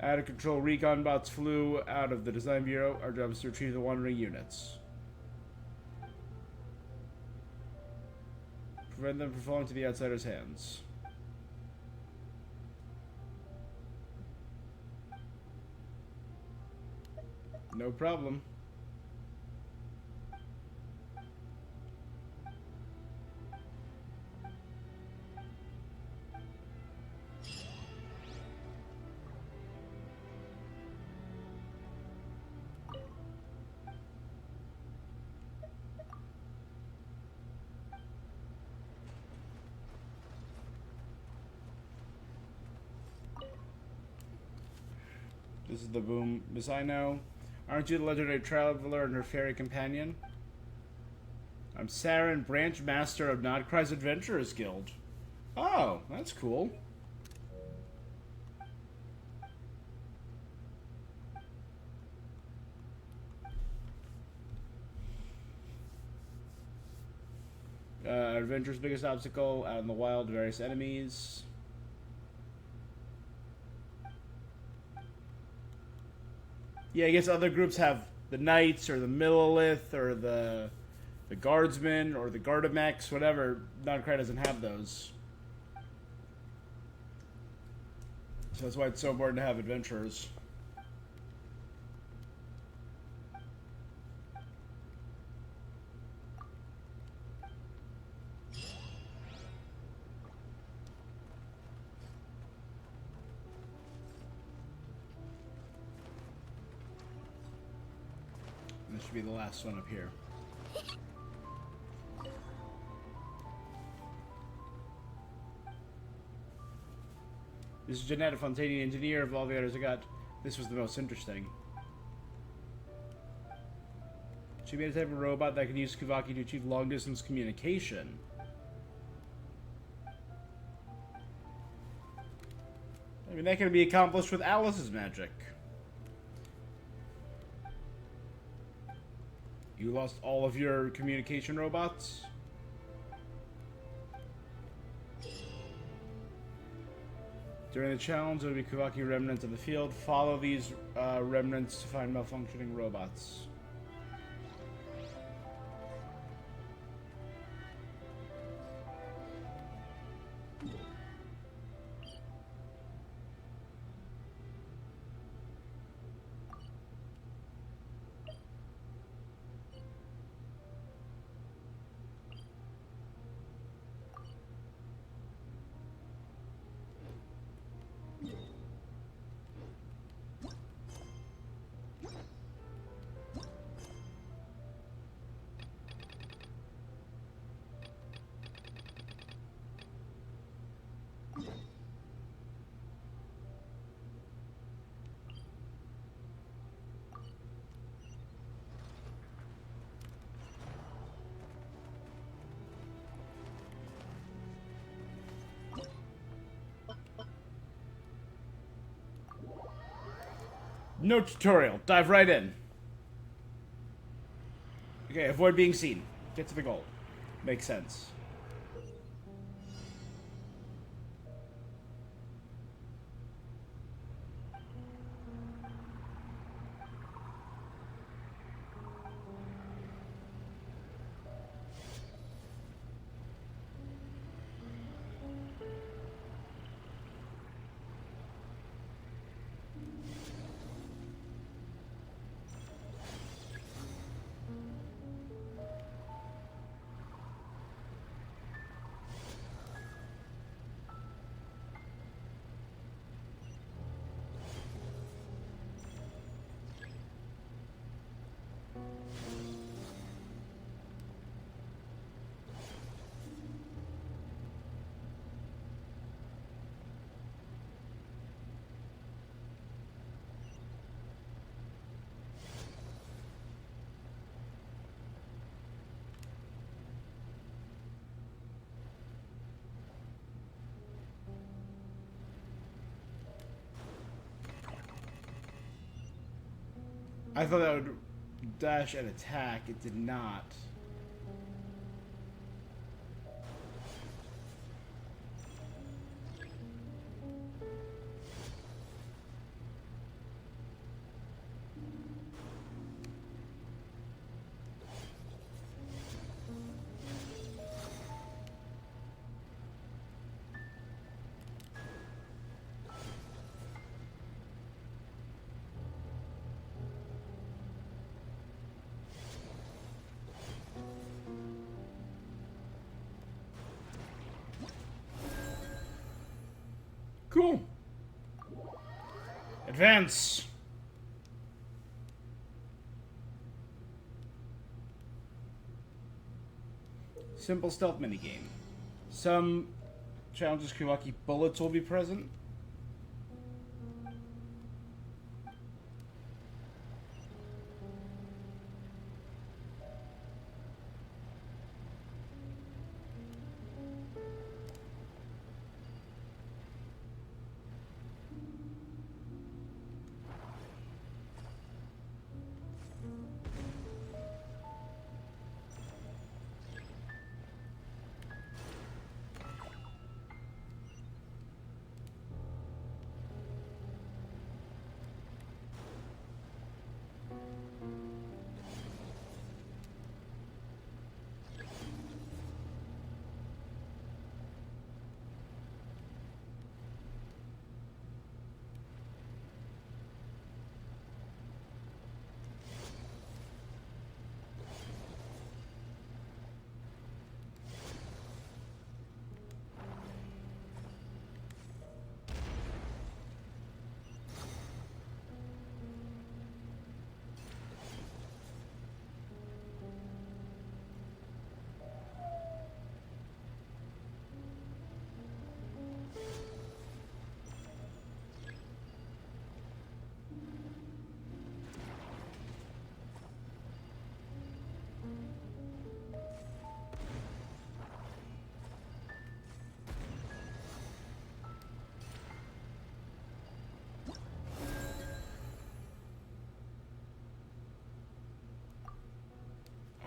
Out of control recon bots flew out of the Design Bureau. Our job is to retrieve the wandering units. Prevent them from falling to the outsider's hands. No problem. This is the boom. Miss I know. Aren't you the legendary traveler and her fairy companion? I'm Saren, branch master of Nod-Krai's Adventurers Guild. Oh, that's cool. Adventure's biggest obstacle out in the wild, various enemies. Yeah, I guess other groups have the Knights or the Millilith or the Guardsmen or the Gardamex, whatever. Nod-Krai doesn't have those. So that's why it's so important to have adventurers. This should be the last one up here. This is Jeanette, a Fontanian engineer. Of all the others I got, this was the most interesting. She made a type of robot that can use Kuvaki to achieve long-distance communication. I mean, that can be accomplished with Alice's magic. You lost all of your communication robots? During the challenge, there will be Kuvaki remnants in the field. Follow these remnants to find malfunctioning robots. No tutorial. Dive right in. Okay, avoid being seen. Get to the goal. Makes sense. I thought that would dash and attack. It did not. Advance! Simple stealth minigame. Some challenges could be lucky bullets will be present.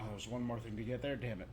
Oh, there's one more thing to get there, damn it.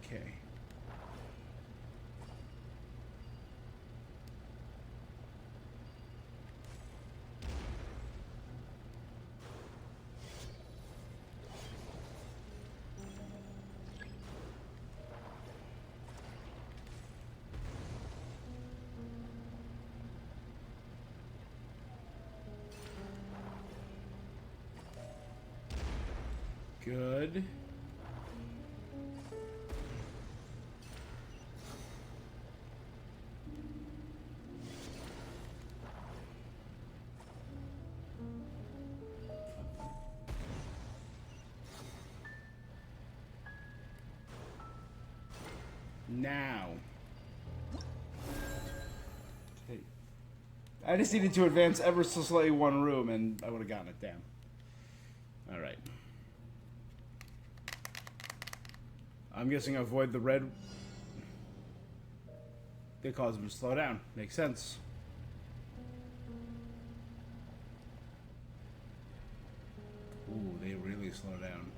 Okay. Good. Now. Okay. I just needed to advance ever so slightly one room and I would have gotten it. Damn. Alright. I'm guessing avoid the red. They cause them to slow down. Makes sense. Ooh, they really slow down.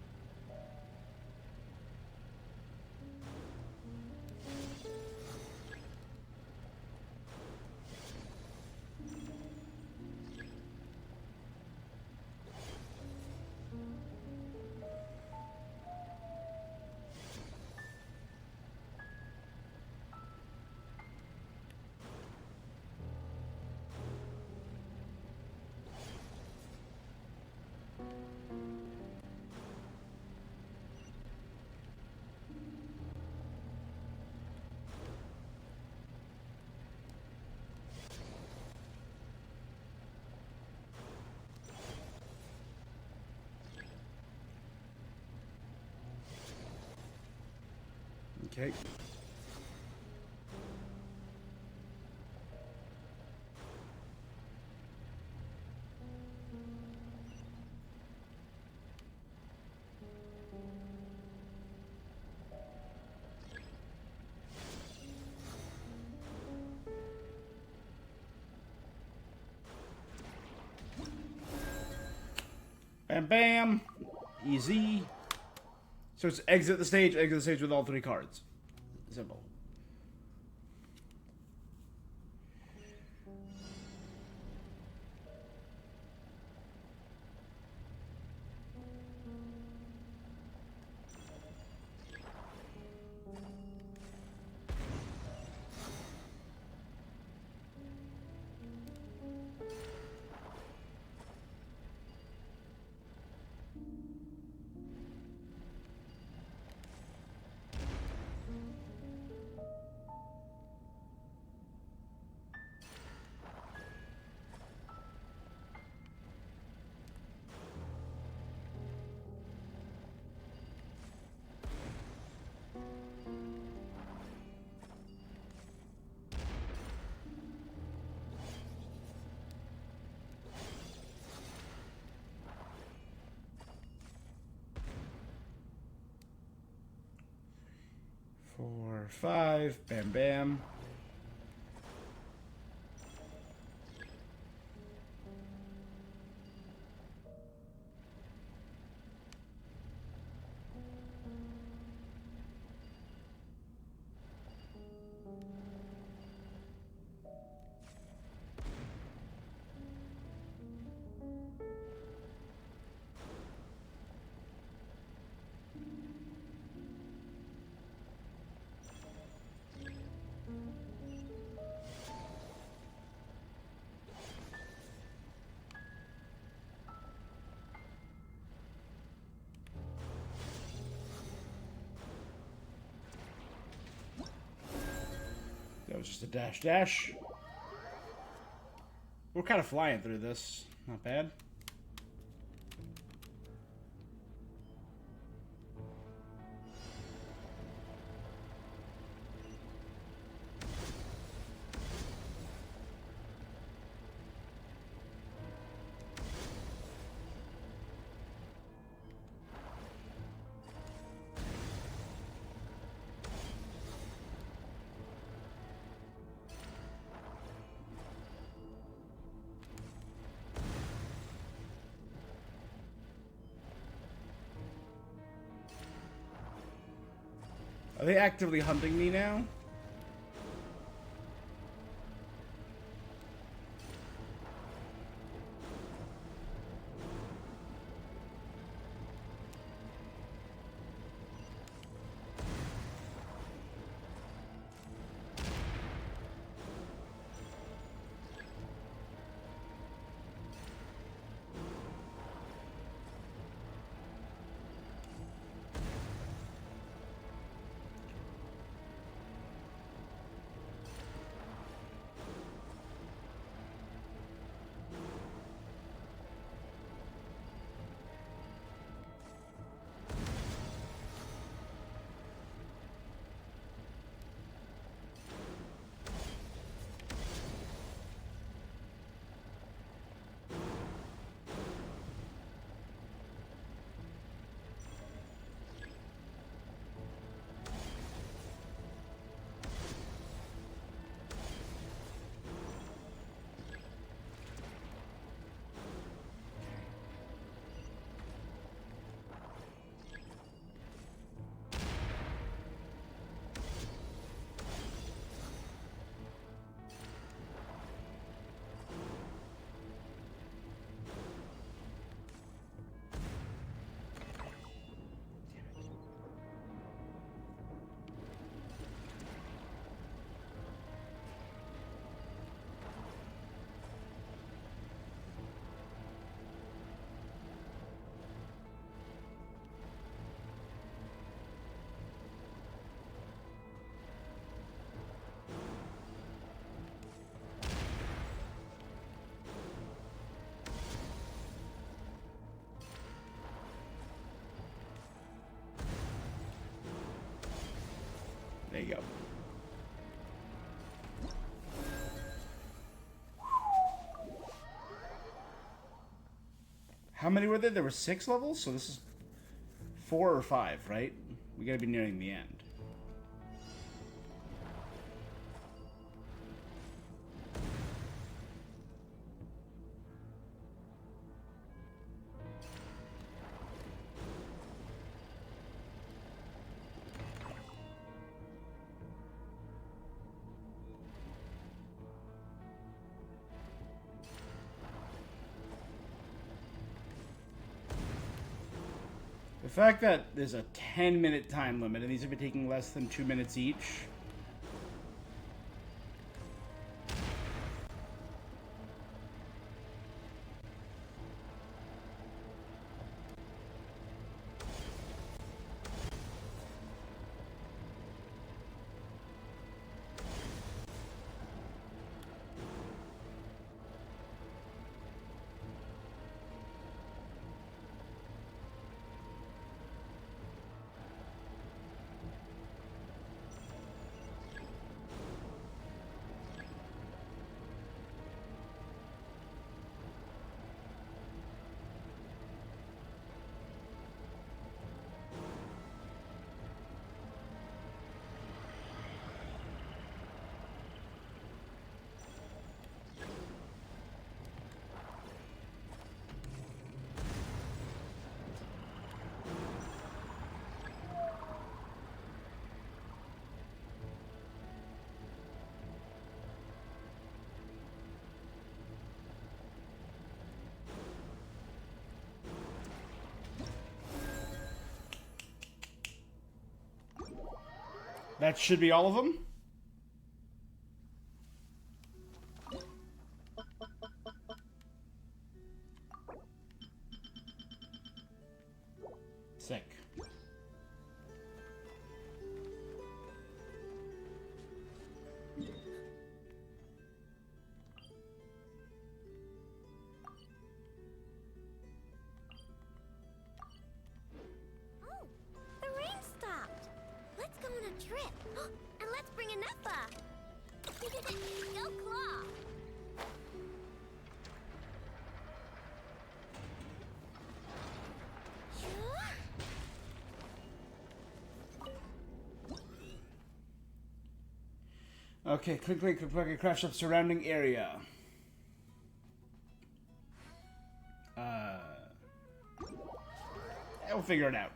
Okay. Bam, bam. Easy. So it's exit the stage with all 3 cards. Simple. Four, 5. Bam, bam. That was just a dash dash. We're kind of flying through this. Not bad. Are they actively hunting me now? There you go. How many were there? There were 6 levels, so this is 4 or 5, right? We gotta be nearing the end. The fact that there's a 10-minute time limit and these have been taking less than 2 minutes each. That should be all of them. Sick. Oh, the rain stopped. Let's go on a trip. And let's bring Anefa. Go Claw. Okay, quickly crash up surrounding area. We'll figure it out.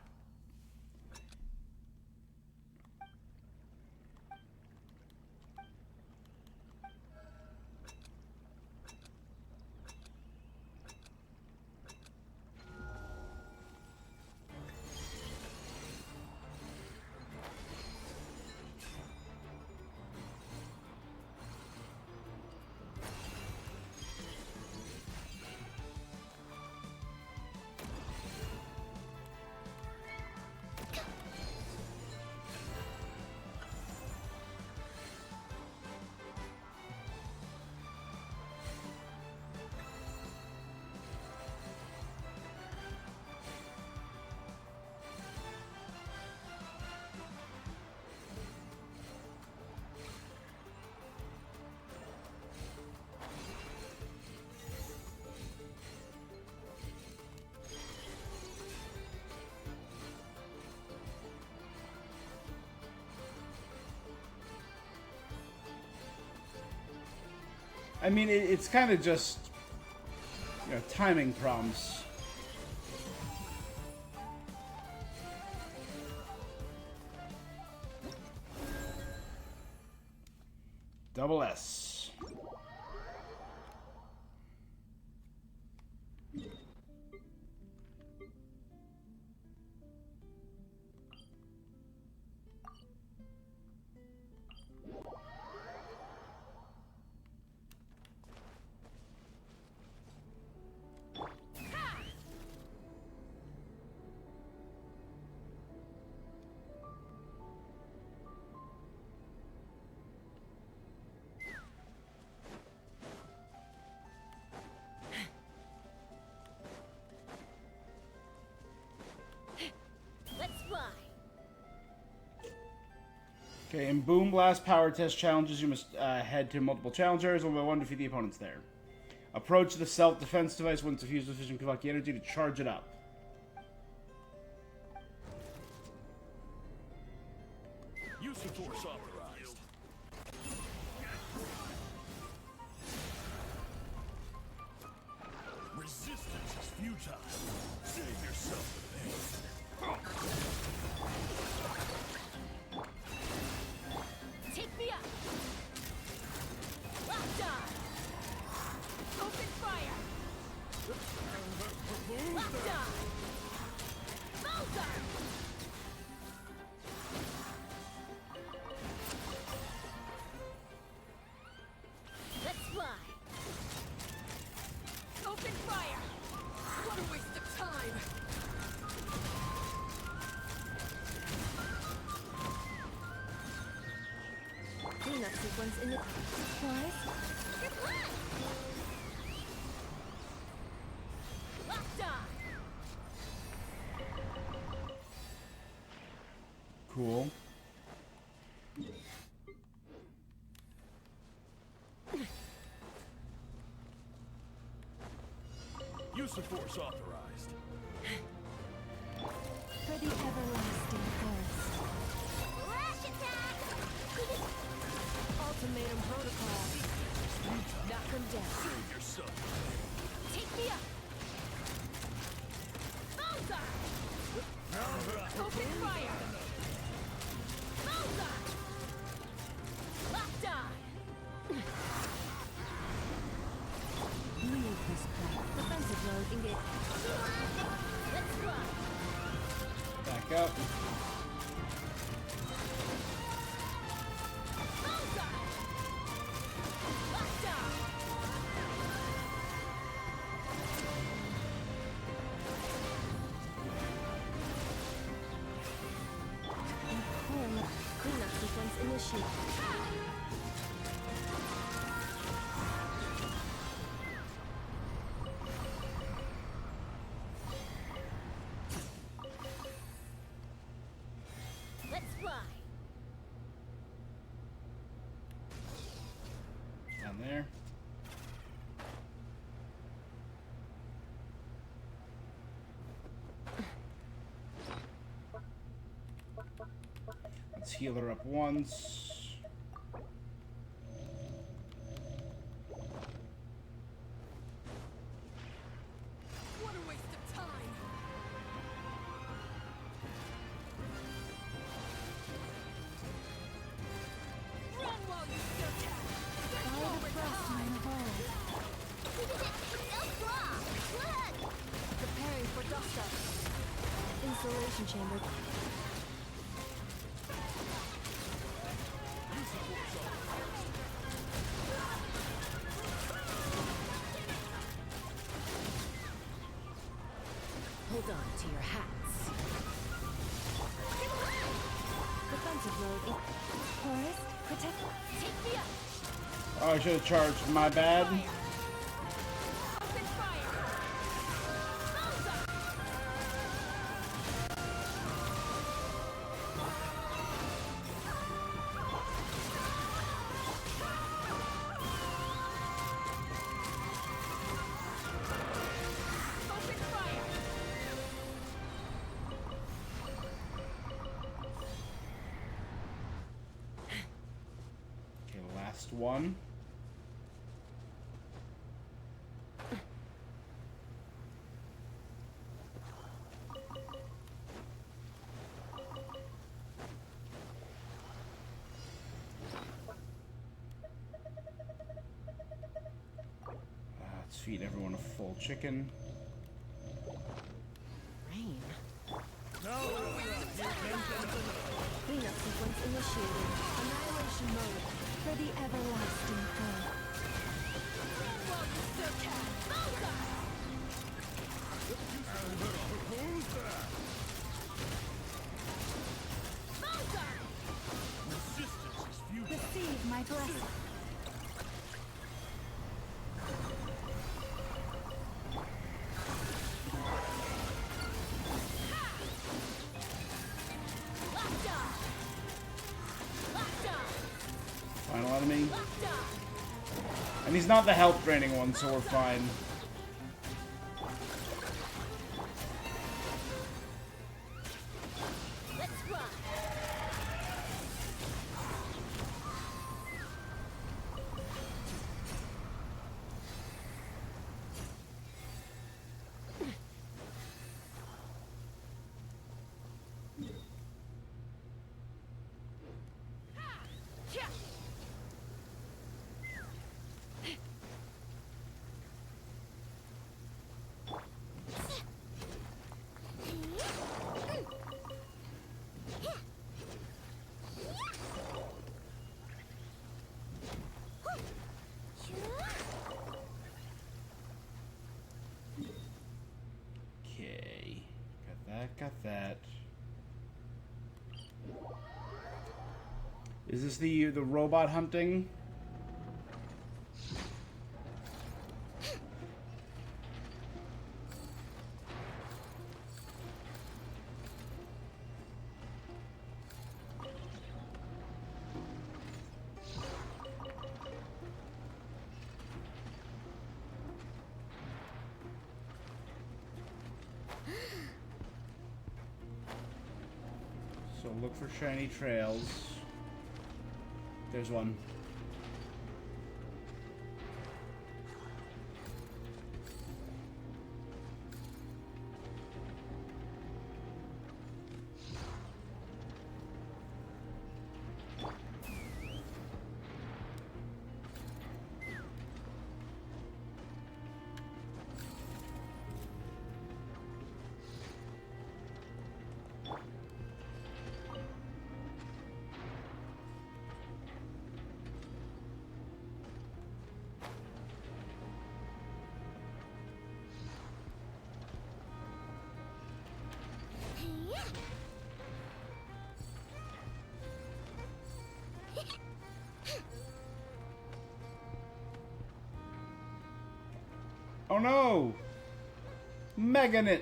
I mean, it's kind of just, you know, timing problems. Double S. Okay, in Boom Blast Power Test challenges, you must head to multiple challengers. One by one, defeat the opponents there. Approach the self-defense device once defused with sufficient Kavaki energy to charge it up. Use of force authorized. Resistance is futile. Save yourself the pain. Take me up! Lockdown! Open fire! Lockdown! Bullseye! sequence in the... Guys? Cool. Use of force authorized. For the everlasting forest. Flash attack! Ultimatum protocol. Knock them down. Save yourself. Take me up. Bullseye! Open fire! Bullseye! Locked on! Leave this part. Defensive mode engaged. Let's run! Back up. Bullseye! Locked on! Cleanup sequence initiated. Let's fly. Down there. Let's heal her up once. What a waste of time. Run while you still can. Follow the thrust and evolve. No flaw! Good! Preparing for dust up. Insulation chamber. Hold on to your hats. Defensive mode. Forest, protect. Take me up. Oh, I should have charged. My bad. Open fire. Bullseye. Open fire. Okay, last one. Let's feed everyone a full chicken. Rain. Cleanup sequence initiated. Annihilation mode. For the everlasting foe. Run while you still can. Bullseye! Who's that? Bullseye! Resistance is futile. Receive my blessing. Locked on! Locked on! Final enemy. Locked on! And he's not the health draining one, so we're fine. Let's run! Okay. Got that, got that. Is this the robot hunting? So look for shiny trails. There's one. Oh no! Meganit!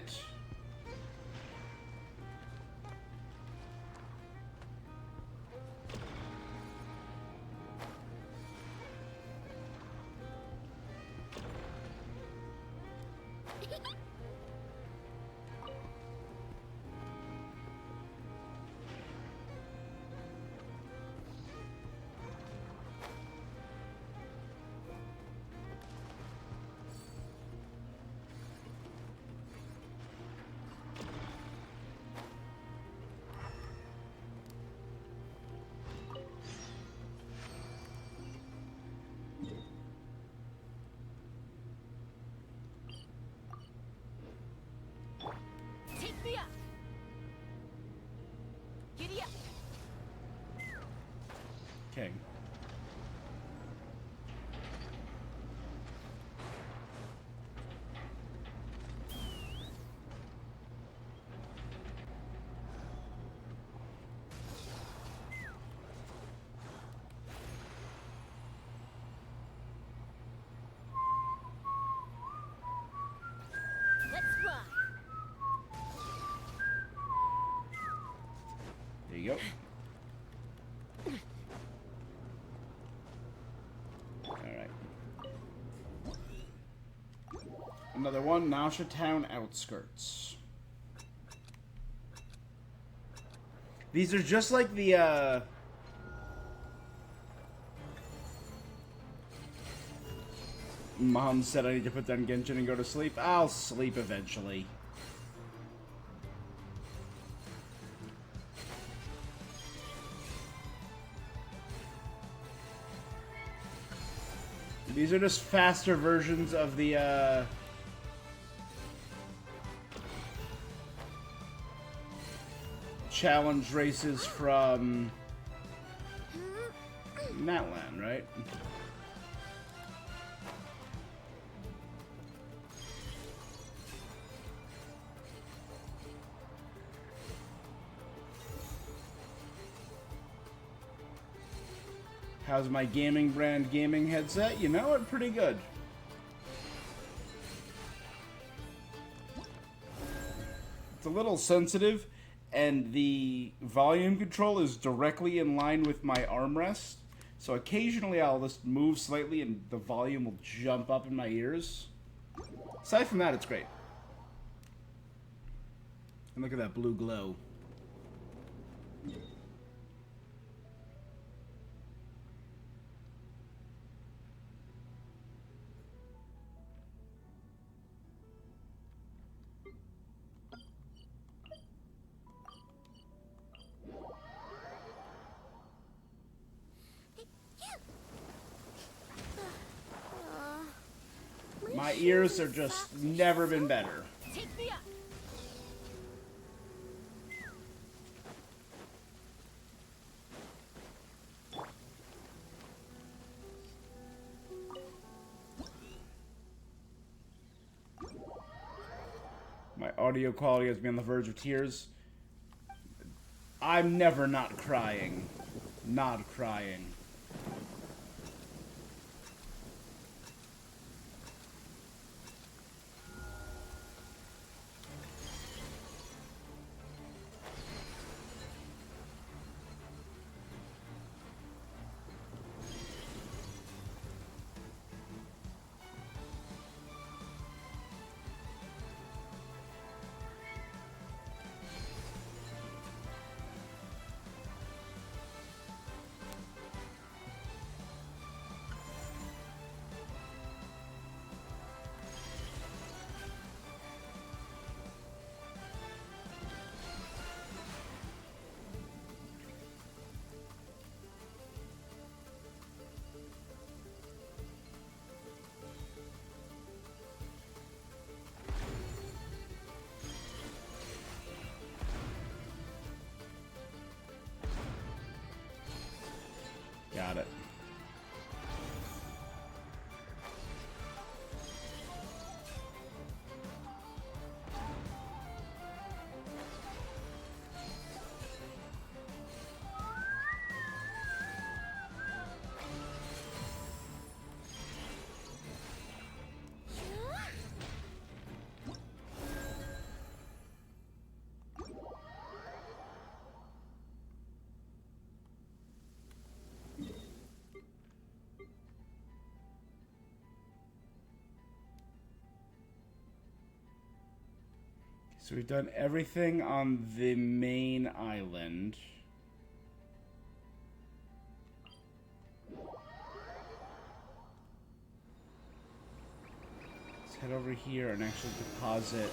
Take me up. Giddy up. Okay. Let's fly. There you go. Alright. Another one, Nausea Town outskirts. These are just like the, Mom said I need to put down Genshin and go to sleep. I'll sleep eventually. These are just faster versions of the, challenge races from Natlan, right? How's my gaming brand gaming headset? You know it, pretty good. It's a little sensitive, and the volume control is directly in line with my armrest. So occasionally I'll just move slightly and the volume will jump up in my ears. Aside from that, it's great. And look at that blue glow. My ears are just never been better. Take me up. My audio quality has me on the verge of tears. I'm never not crying. Nod-Kraiing. Got it. So we've done everything on the main island. Let's head over here and actually deposit.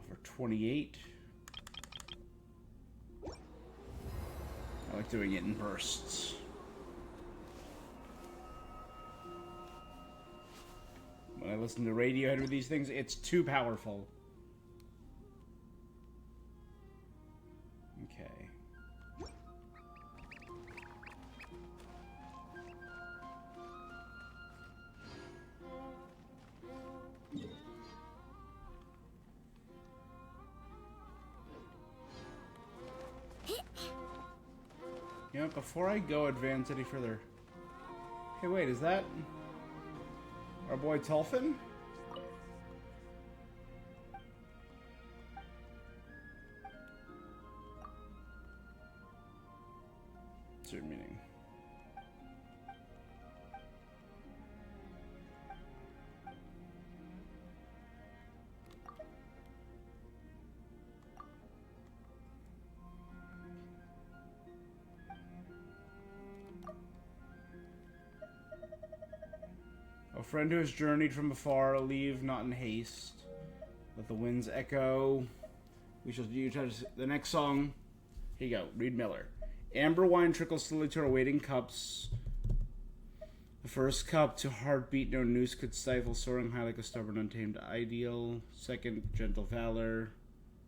For 28. I like doing it in bursts. When I listen to Radiohead with these things, it's too powerful. Okay. You know, before I go advance any further... Hey, wait, is that... our boy Tulfin? Certain meaning. A friend who has journeyed from afar, leave not in haste. Let the winds echo. We shall do the next song. Here you go, Reed Miller. Amber wine trickles slowly to our waiting cups. The first cup to heartbeat no noose could stifle, soaring high like a stubborn untamed ideal. Second, gentle valor.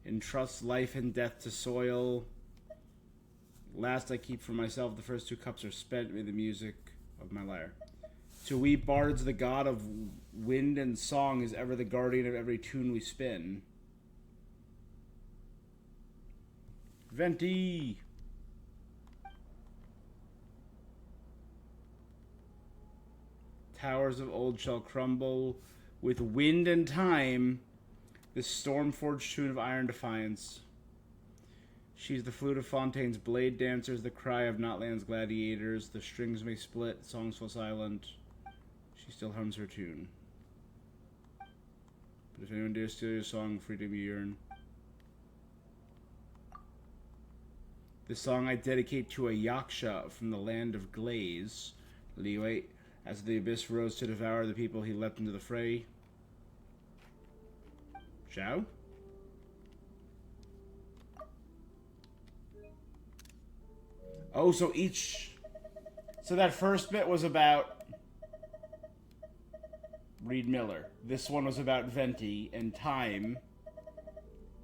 Entrust life and death to soil. Last I keep for myself. The first two cups are spent with the music of my lyre. To we bards, the god of wind and song is ever the guardian of every tune we spin. Venti! Towers of old shall crumble with wind and time, this storm-forged tune of iron defiance. She's the flute of Fontaine's blade dancers, the cry of Notland's gladiators. The strings may split, songs fall silent. She still hums her tune. But if anyone dares steal your song, freedom you yearn. This song I dedicate to a Yaksha from the land of Glaze. Liyue, as the abyss rose to devour the people, he leapt into the fray. Zhao? Oh, so each... So that first bit was about... Reed Miller. This one was about Venti and time.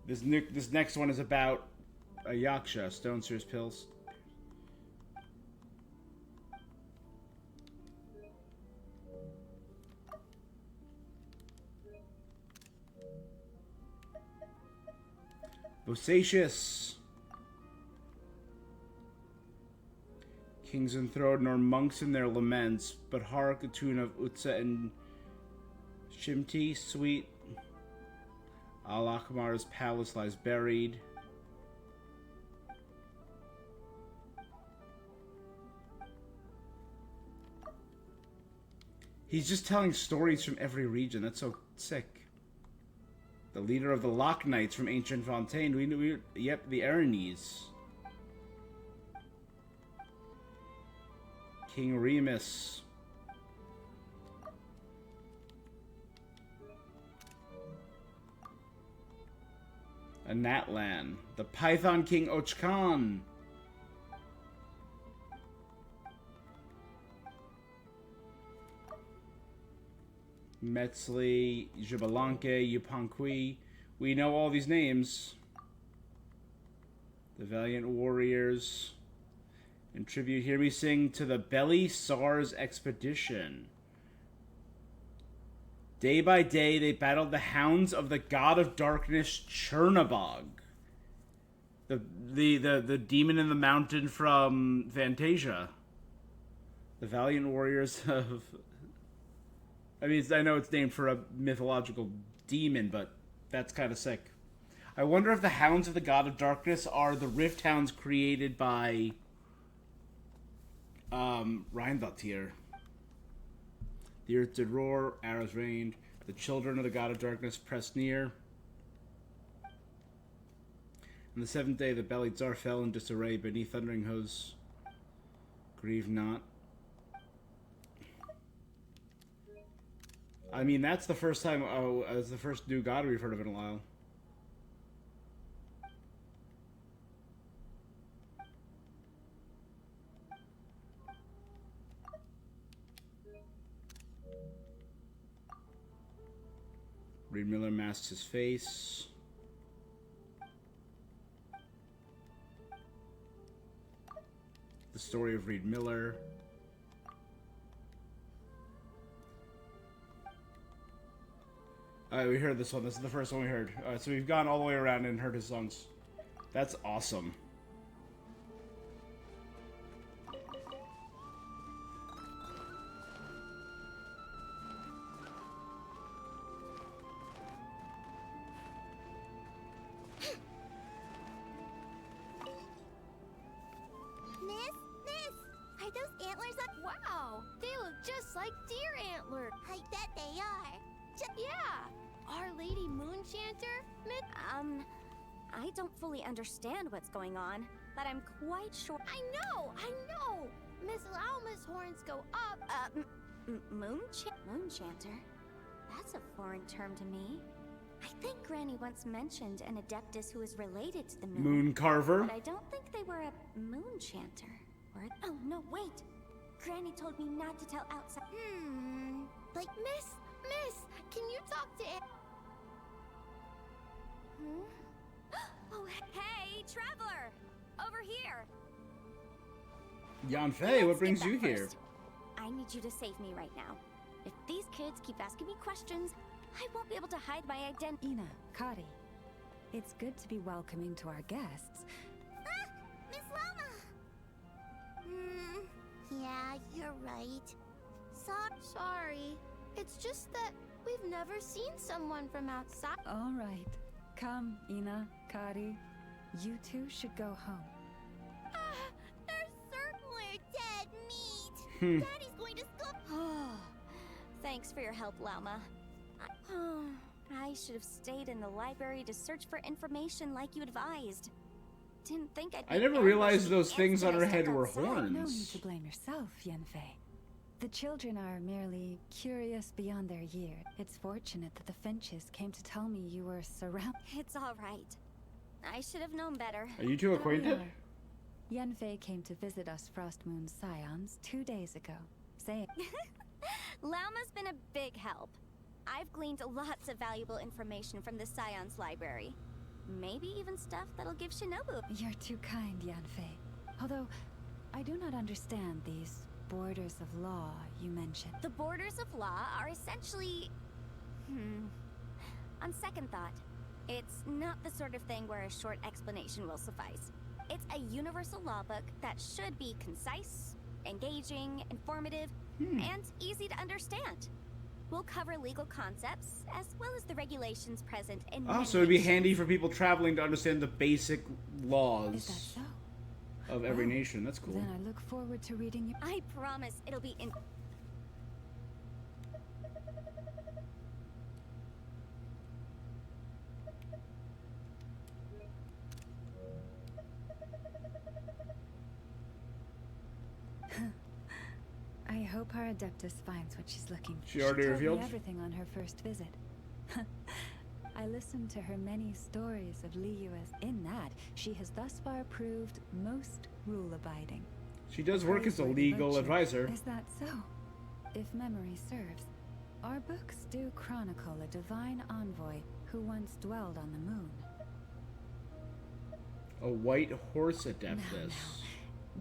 This next one is about a Yaksha, Stone Sears Pills. Osatius. Kings enthroned nor monks in their laments, but hark a tune of Utsa and Shimti, sweet. Al-Akmar's palace lies buried. He's just telling stories from every region. That's so sick. The leader of the Lock Knights from Ancient Fontaine. Yep, the Aranese. King Remus. Anatlan. The Python King Ochkan. Metzli, Jibalanke, Yupankui. We know all these names. The Valiant Warriors. In tribute, hear me sing to the Belly Sars Expedition. Day by day, they battled the hounds of the god of darkness, Chernabog. The demon in the mountain from Fantasia. The Valiant Warriors of... I mean, I know it's named for a mythological demon, but that's kind of sick. I wonder if the hounds of the god of darkness are the rift hounds created by Reindatir. The earth did roar, arrows rained, the children of the god of darkness pressed near. On the seventh day, the bellied Tsar fell in disarray beneath thundering hosts. Grieve not. I mean, that's the first time, it's the first new god we've heard of in a while. Reed Miller masks his face. The story of Reed Miller. Alright, we heard this one. This is the first one we heard. Alright, so we've gone all the way around and heard his songs. That's awesome. Miss, are those antlers up? Wow, they look just like deer antler. I bet they are. Yeah, Our Lady Moonchanter? I don't fully understand what's going on, but I'm quite sure. I know! Miss Lauma's horns go up. Moonchanter? That's a foreign term to me. I think Granny once mentioned an Adeptus who is related to the moon. Moon Carver. But I don't think they were a Moonchanter. Oh, no, wait. Granny told me not to tell outside. Like, Miss, can you talk to it? Oh, hey, traveler! Over here! Yanfei, what Let's brings get you that here? first. I need you to save me right now. If these kids keep asking me questions, I won't be able to hide my identity. Ina, Kari, it's good to be welcoming to our guests. Ah! Miss Lama! Yeah, you're right. Sorry. It's just that we've never seen someone from outside. All right. Come, Ina, Kari. You two should go home. They're certainly dead meat. Daddy's going to school. Thanks for your help, Lama. I should have stayed in the library to search for information like you advised. Didn't think I'd. I never realized those things on her head were No need horns. to blame yourself, Yanfei. The children are merely curious beyond their year. It's fortunate that the Finches came to tell me you were surrounded. It's all right. I should have known better. Are you two acquainted? Yanfei came to visit us Frost Moon Scions 2 days ago, saying... Lauma's been a big help. I've gleaned lots of valuable information from the Scion's library. Maybe even stuff that'll give Shinobu. You're too kind, Yanfei. Although, I do not understand these borders of law you mentioned. The borders of law are essentially... On second thought, It's not the sort of thing where a short explanation will suffice. It's a universal law book that should be concise, engaging, informative, and easy to understand. We'll cover legal concepts as well as the regulations present in many So it'd be nations. handy for people traveling to understand the basic laws Is that so? of every Well, nation. That's cool. Then I look forward to reading you. I promise it'll be in. I hope our Adeptus finds what she's looking for. She already told revealed? me everything on her first visit. I listened to her many stories of Liu's. In that, she has thus far proved most rule-abiding. She does work as a Praiseworthy legal virtue. advisor. Is that so? If memory serves, our books do chronicle a divine envoy who once dwelled on the moon. A white horse No, adeptus. no.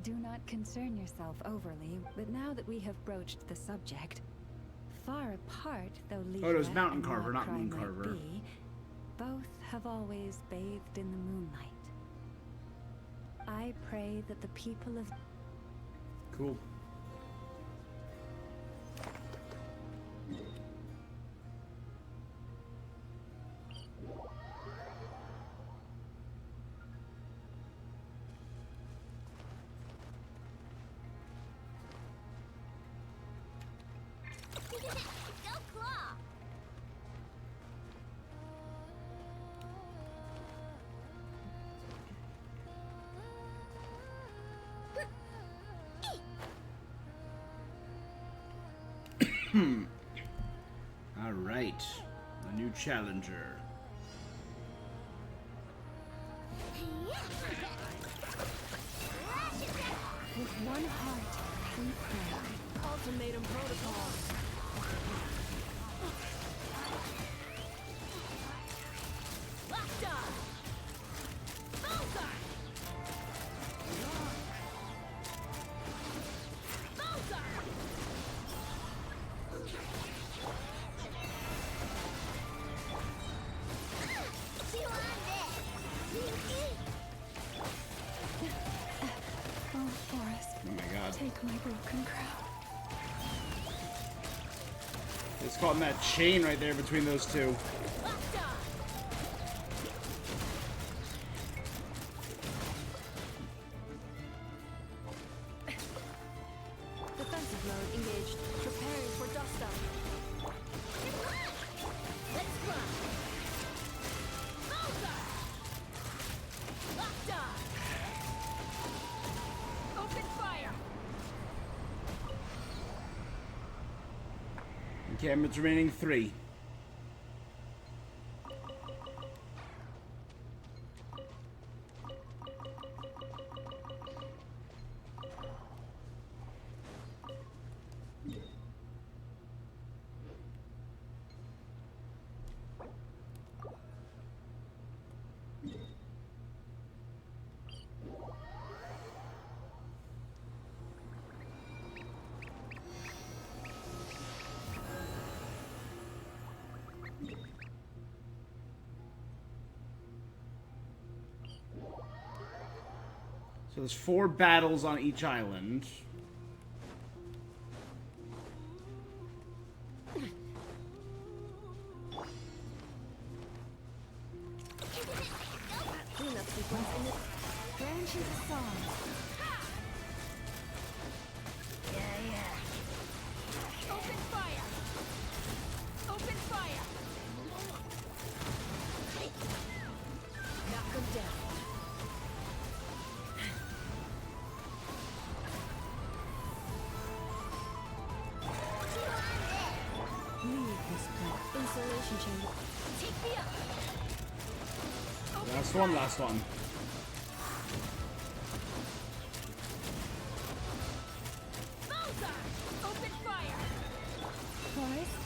Do not concern yourself overly, but now that we have broached the subject, far apart though Liu Oh, it was Mountain and Carver, not Nod-Krai Moon might Carver. be, both have always bathed in the moonlight. I pray that the people of Cool. Go Claw! All right. A new challenger. with one heart we pray. Ultimatum protocol. Locked on. Bullseye. Bullseye. Chew on this! Oh, Forest, Oh my god. take my broken crown. It's caught in that chain right there between those two. Locked on. Defensive mode engaged. Preparing for dust up. Let's run. Bullseye. Locked on. Open fire. Encampments remaining 3. So there's 4 battles on each island. Cleanup sequence in the branches of song. Open fire. Open fire. Knock them down. Leave this place. Insulation chamber. Take me up. Open Last fire. one, last one. Bullseye. Open fire. Forest,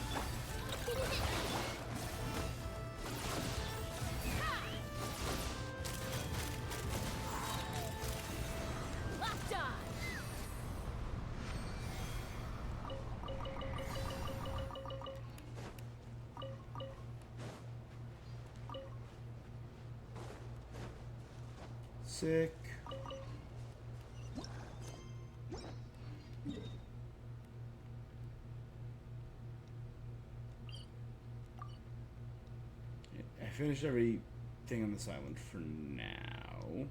Locked on. Sick. I finished everything on this island for now.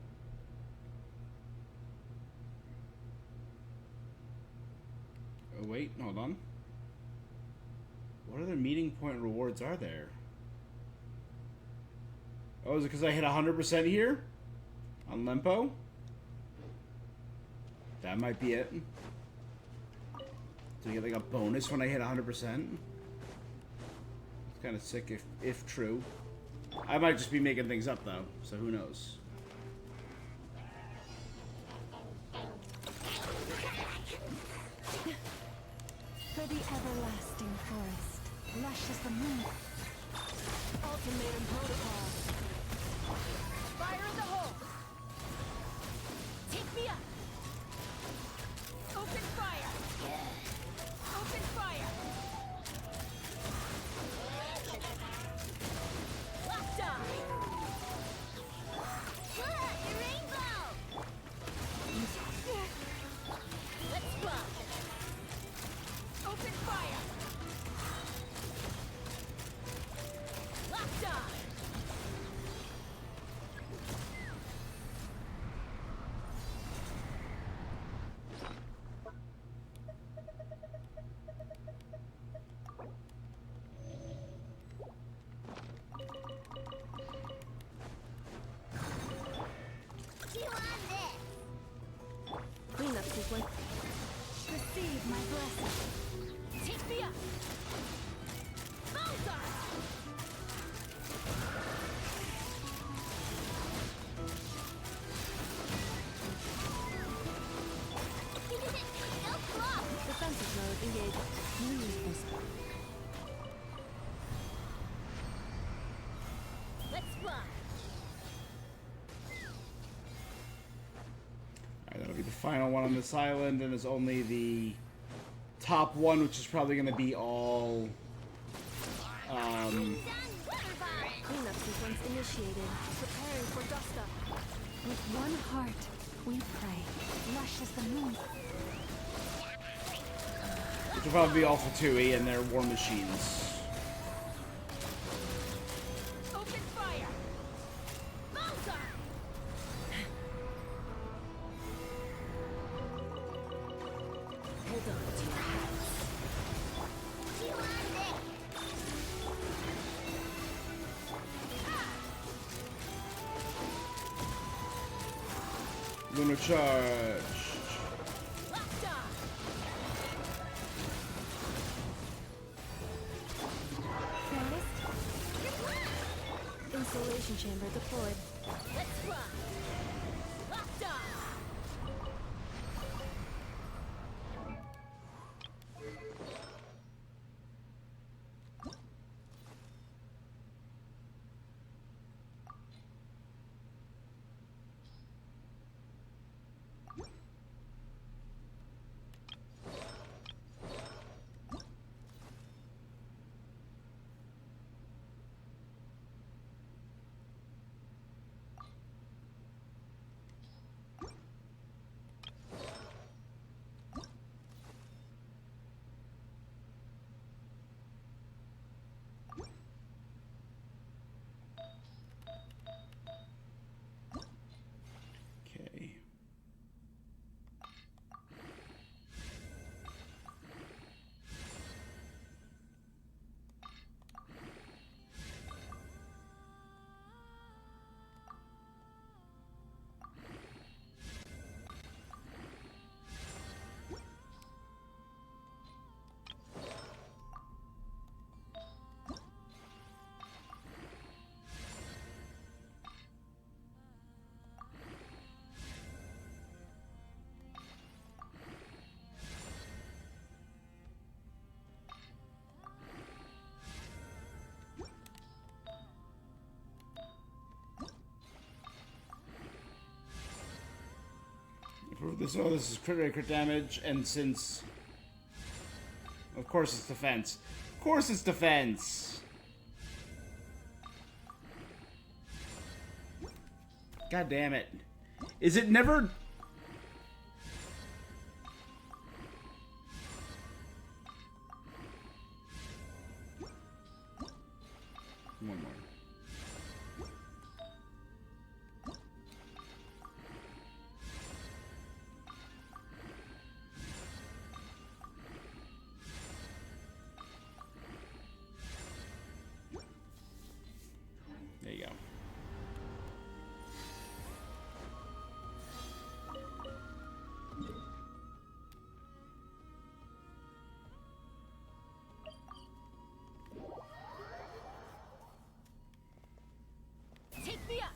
Oh wait, hold on. What other meeting point rewards are there? Oh, is it because I hit 100% here? On Lempo? That might be it. Do you get like a bonus when I hit 100%? It's kind of sick if true. I might just be making things up though, so who knows. For the everlasting forest, lush as the moon. Ultimatum protocol. Fire in the hole! Take me up! Open fire! Open fire! Locked on! Look, a rainbow! Let's rock! Open fire! Locked on! Chew on this! Cleanup sequence. Receive my blessing. Take me up! Bullseye! Go slow! Defensive mode engaged. Lose this. Let's fly! Alright, that'll be the final one on this island, and there's only the top one, which is probably going to be all... Cleanup sequence initiated. Preparing for dust up. With one heart, we pray. Lush as the moon. which will probably be all for Tui and their war machines. Open fire! Bullseye! Hold on to your hats. Lunar charge. Installation chamber deployed. Let's run! Locked on! Okay. Prove this. Oh, this is crit damage, and since, of course, it's defense. Of course, it's defense. God damn it! Is it never... One more. There you go. Take me up.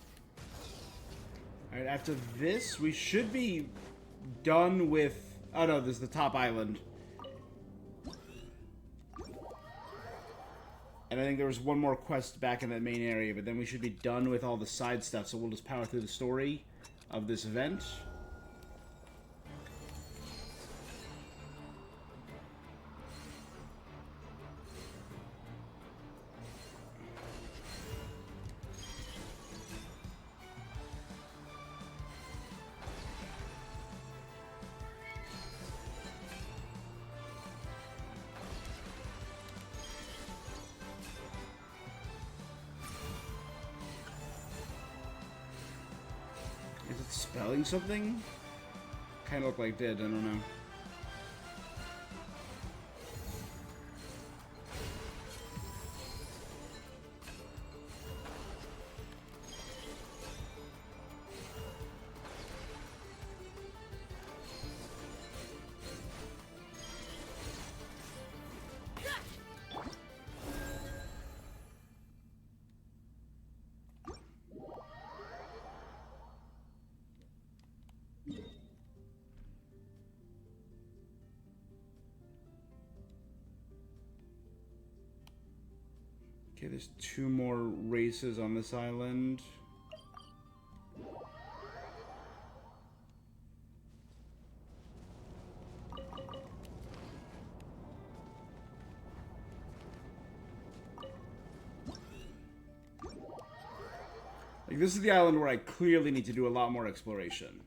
Alright, after this, we should be done with... Oh no, this is the top island. And I think there was one more quest back in that main area, but then we should be done with all the side stuff, so we'll just power through the story of this event. Is it spelling something? Kind of look like it did, I don't know. Okay, there's 2 more races on this island. Like, this is the island where I clearly need to do a lot more exploration.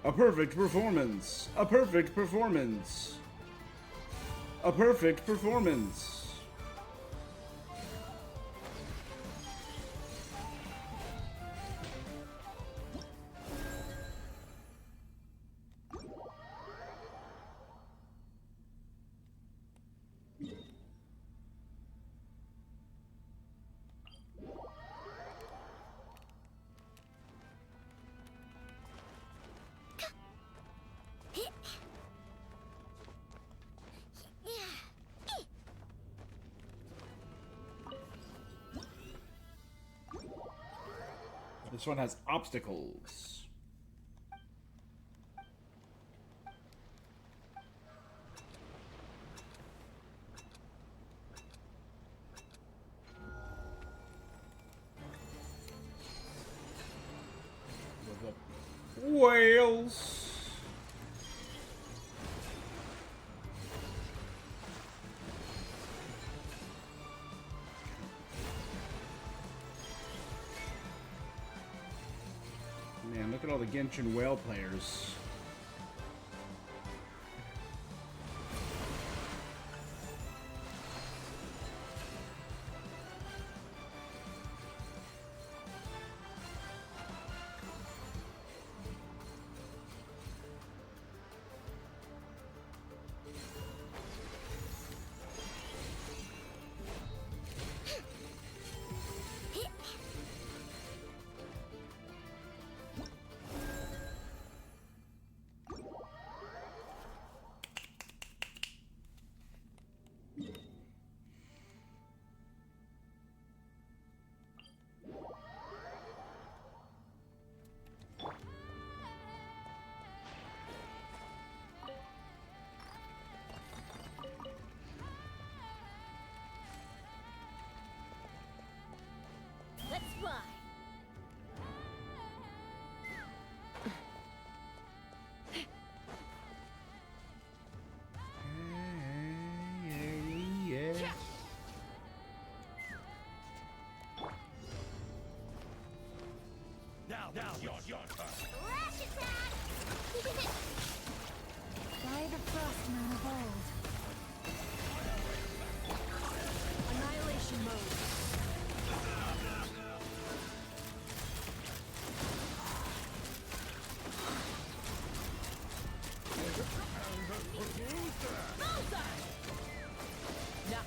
A perfect performance. A perfect performance. A perfect performance. This one has obstacles. Whales. Man, look at all the Genshin whale players.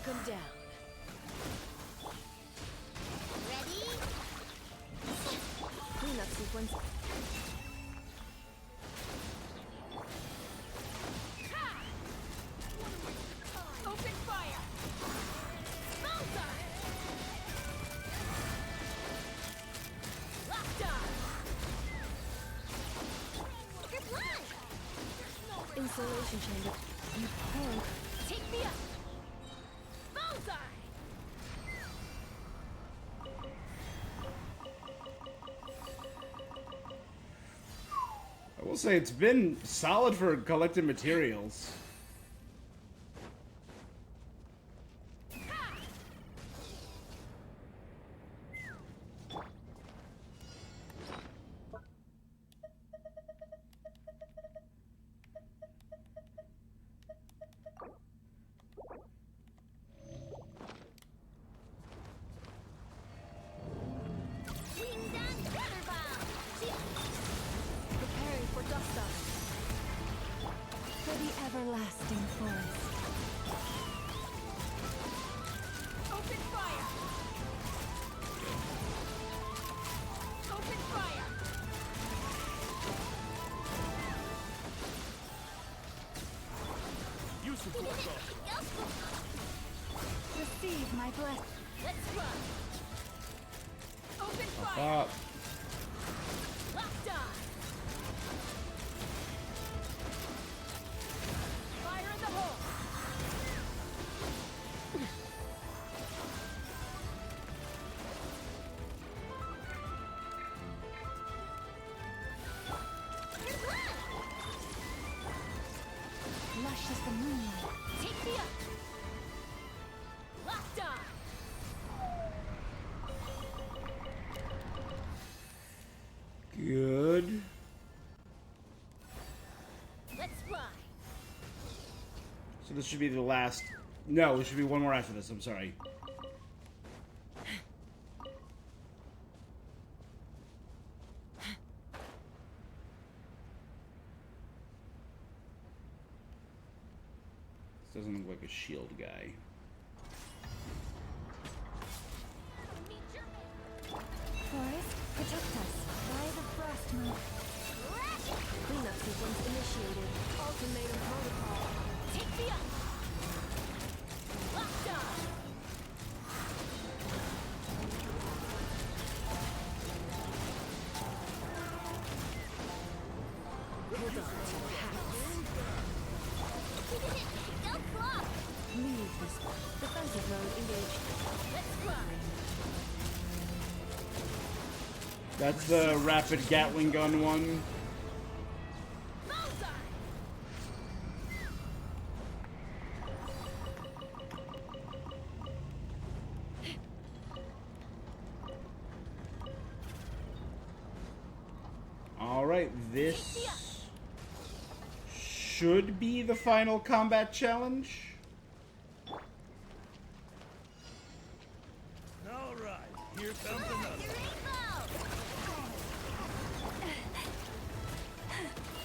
him down. Ready? Cleanup sequence. Open fire! Bullseye! Locked on! You're blind! Insulation chamber. You punk. Take me up! Bullseye! I will say it's been solid for collecting materials. Wing down gunner bomb! Preparing for dust up. For the everlasting forest. Open fire! Open fire! Use the force off. Receive my blessing. Let's run! Open fire! Up. Locked on! Fire in the hole! You're blind! Lush as the moonlight. Take me up! Locked on! Good. Let's run! So this should be the last. No, there should be one more after this. I'm sorry. This doesn't look like a shield guy. Forest, protect us. By the frost moon. Cleanup sequence initiated. Ultimatum protocol. Take me up! Locked on! Hold on to your hats. Go block! Leave this one. Defensive mode engaged. Let's run! That's the rapid Gatling gun one. Bullseye! All right, this should be the final combat challenge. All right, here comes another.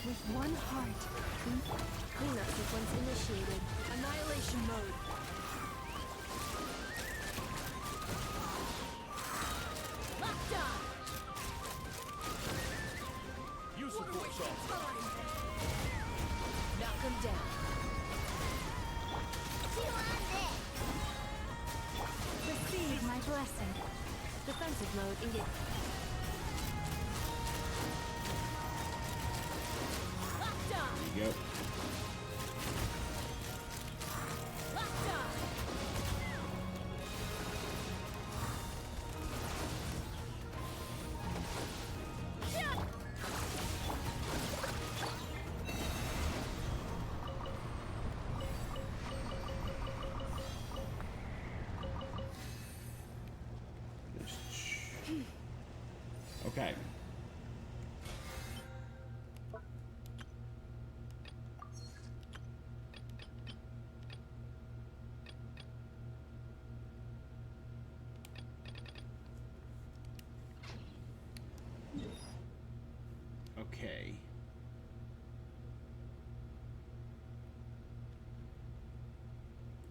With one heart. Cleanup sequence initiated. Annihilation mode. Locked on! Use the force off. Knock him down. Receive my blessing. Defensive mode engaged. Locked on! There you go. Locked on! Okay.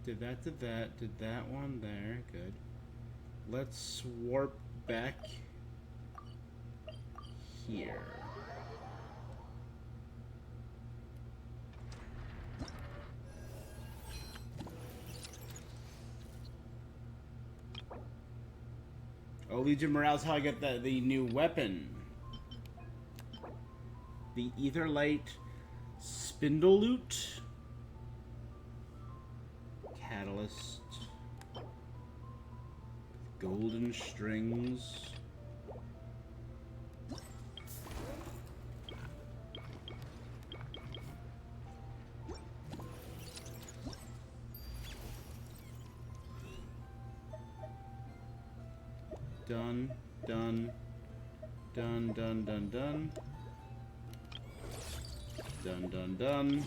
Did that, did that one there. Good. Let's warp back here. Oh, Legion Morale's how I get the new weapon. The Etherlight Spindle Loot. Catalyst. Golden strings. Done, done, done, done, done, done. Done, done, done.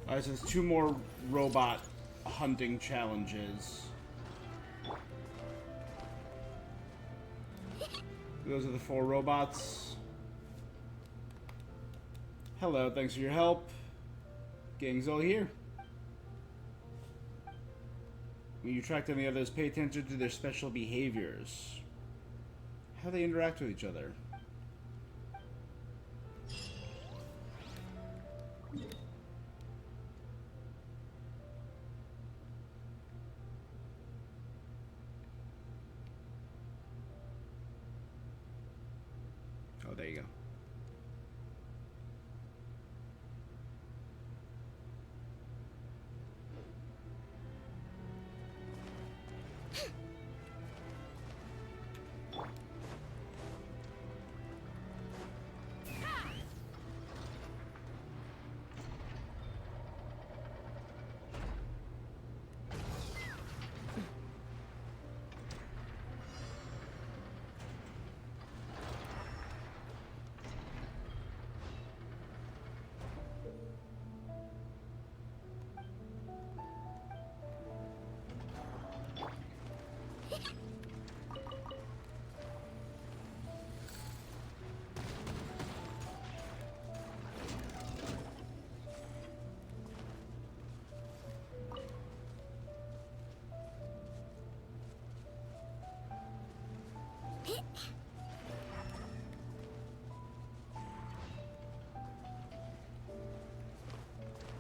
Alright, so there's 2 more robot hunting challenges. Those are the 4 robots. Hello, thanks for your help. Gang's all here. When you track down the others, pay attention to their special behaviors. How they interact with each other. Oh, there you go.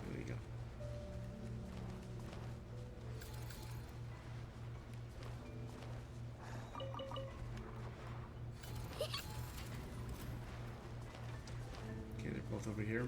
There you go. Okay, they're both over here.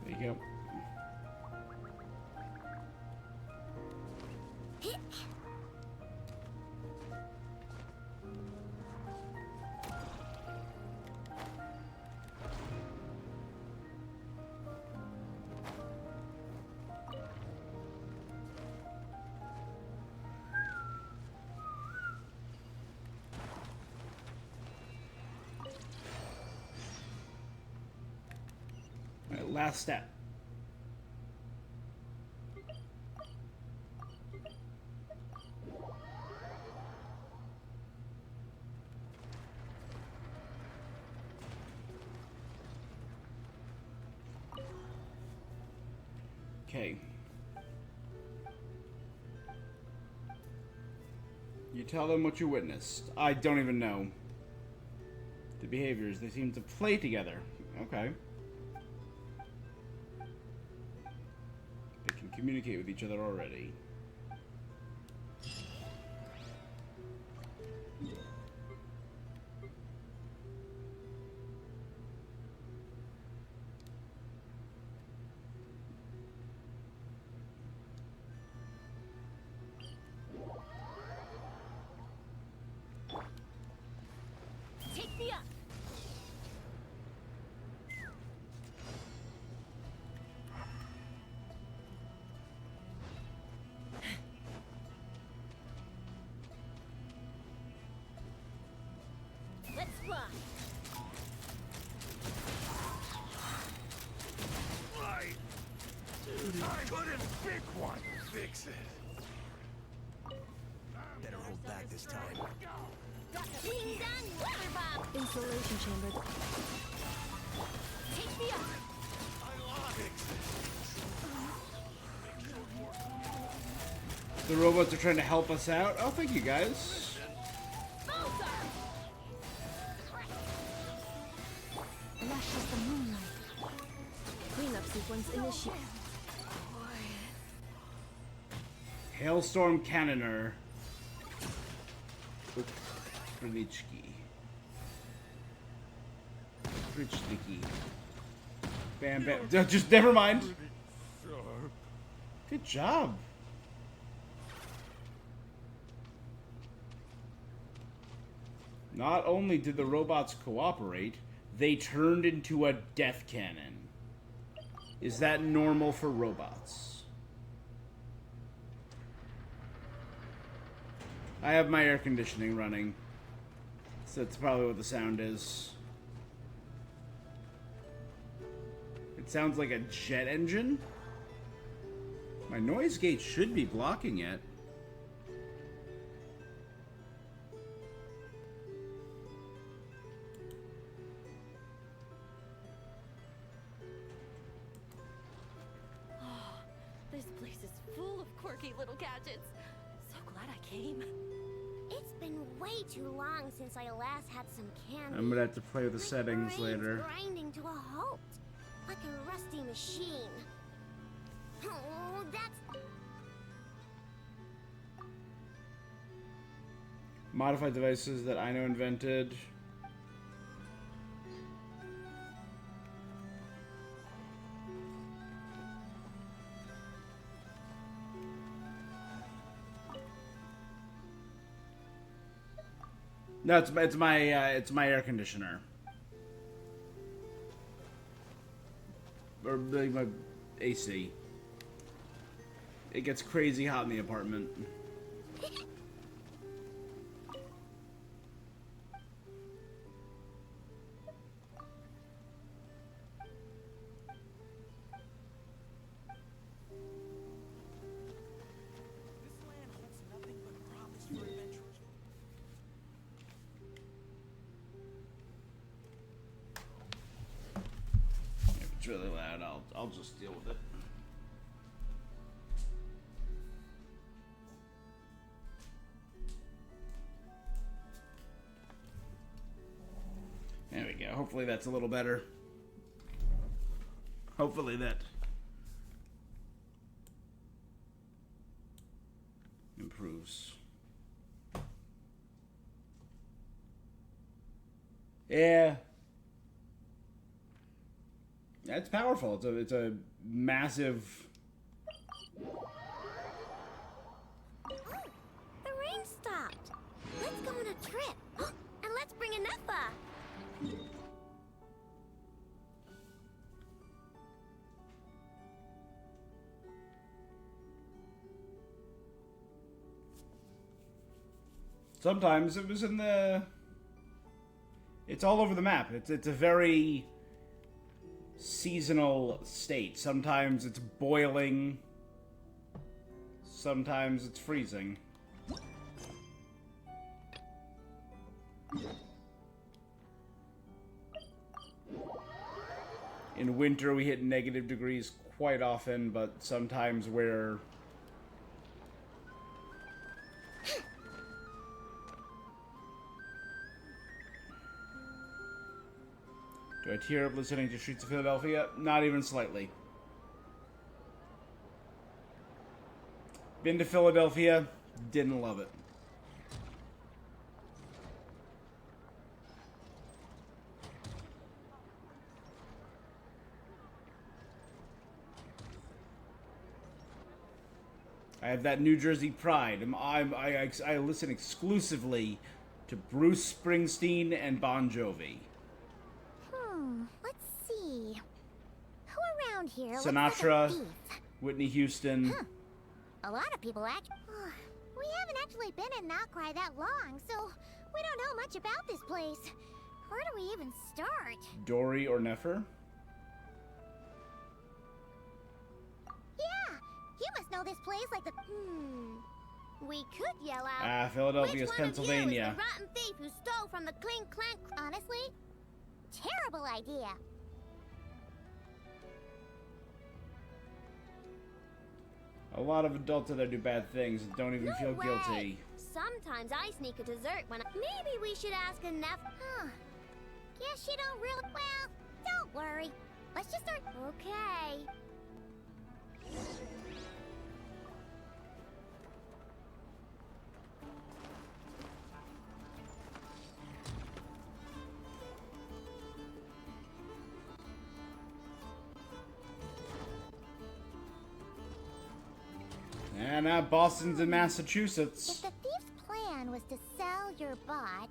There you go. All right, last step. Okay. You tell them what you witnessed. I don't even know. The behaviors, they seem to play together. Okay. They can communicate with each other already. me up. Let's fly. I couldn't pick one. Fix it. Better hold back this time. Ding dong, water bomb. Insulation chamber. Take me up. The robots are trying to help us out. Oh, thank you guys. Bullseye. Lashes the moonlight. Cleanup sequence initiated. Hailstorm Cannoner. Prilichki. Bam, bam. Just never mind. Good job. Not only did the robots cooperate, they turned into a death cannon. Is that normal for robots? I have my air conditioning running, so that's probably what the sound is. It sounds like a jet engine. My noise gate should be blocking it. This place is full of quirky little gadgets. So glad I came. It's been way too long since I last had some candy. I'm gonna have to play with the My settings brain's later. grinding to a halt, like a rusty machine. Oh, that's... Modified devices that I know invented. No, it's my air conditioner. Or my AC. It gets crazy hot in the apartment. If it's really loud, I'll just deal with it. There we go. Hopefully that's a little better. Hopefully that improves. Yeah. That's powerful. It's a massive. The rain stopped. Let's go on a trip. And let's bring Anefa. Sometimes it was in the. It's all over the map. It's a very seasonal state. Sometimes it's boiling. Sometimes it's freezing. In winter, we hit negative degrees quite often, but sometimes we're... Do I tear up listening to Streets of Philadelphia? Not even slightly. Been to Philadelphia, didn't love it. I have that New Jersey pride. I listen exclusively to Bruce Springsteen and Bon Jovi. Let's see. Who around here looks Sinatra, like a thief? Whitney Houston. A lot of people act. We haven't actually been in Nod-Krai that long, so we don't know much about this place. Where do we even start? Dory or Nefer. Yeah, you must know this place like the. We could yell out. Philadelphia's Which Pennsylvania. One of you is the rotten thief who stole from the Clink Clank? Honestly, terrible idea. A lot of adults out there do bad things and don't even feel guilty. Sometimes I sneak a dessert when maybe we should ask enough. Guess you don't really. Well, don't worry. Let's just start. Okay. And now Boston's in Massachusetts. If the thief's plan was to sell your bot,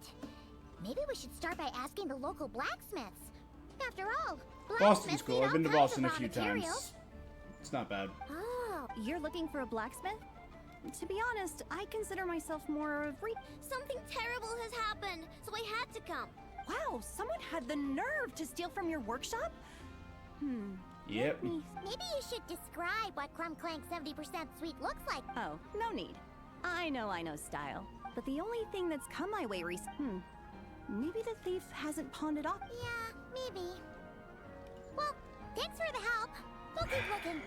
maybe we should start by asking the local blacksmiths. After all, Boston's blacksmiths cool. need I've been to all kinds Boston a of raw few materials. times. It's not bad. Oh, you're looking for a blacksmith? To be honest, I consider myself more of Something terrible has happened, so I had to come. Wow, someone had the nerve to steal from your workshop? Yep. Maybe you should describe what Crumb Clank 70% sweet looks like. Oh, no need. I know style. But the only thing that's come my way recently. Maybe the thief hasn't pawned it off. Yeah, maybe. Well, thanks for the help. We'll keep looking.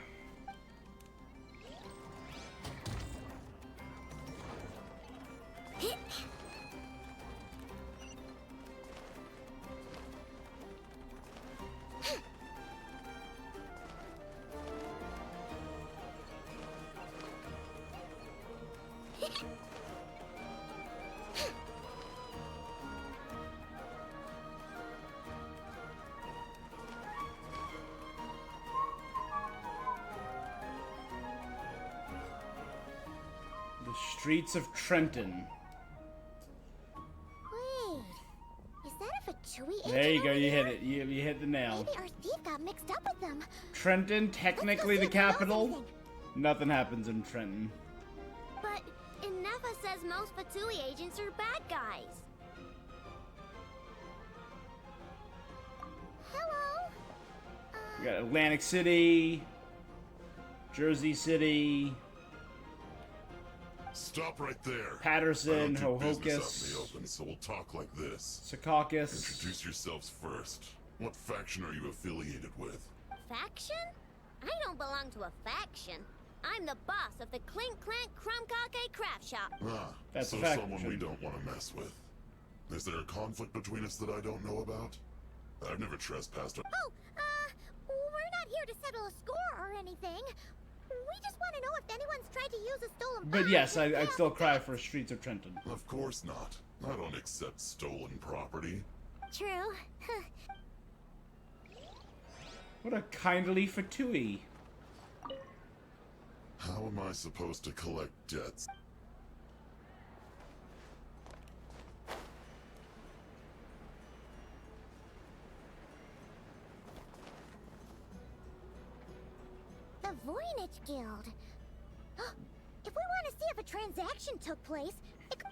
The streets of Trenton. Wait, is that a Fatui agent There you go. over You here? hit it. You hit the nail. Maybe our thief got mixed up with them. Trenton, technically the Let's go see if he knows capital. anything. Nothing happens in Trenton. But Inefa says most Fatui agents are bad guys. Hello? We got Atlantic City, Jersey City, Stop right there. Patterson, I don't do business out in Hohokus, the open, so we'll talk like this. Secaucus. Introduce yourselves first. What faction are you affiliated with? Faction? I don't belong to a faction. I'm the boss of the Clink Clank Crumb Craft Shop. Ah, That's so a faction. someone we don't want to mess with. Is there a conflict between us that I don't know about? I've never trespassed. Oh, we're not here to settle a score or anything. We just want to know if anyone's tried to use a stolen But bot yes, to I'd sell still the cry bots. for Streets of Trenton. Of course not. I don't accept stolen property. True. What a kindly Fatui. How am I supposed to collect debts? The Voynich Guild. If we want to see if a transaction took place, it could...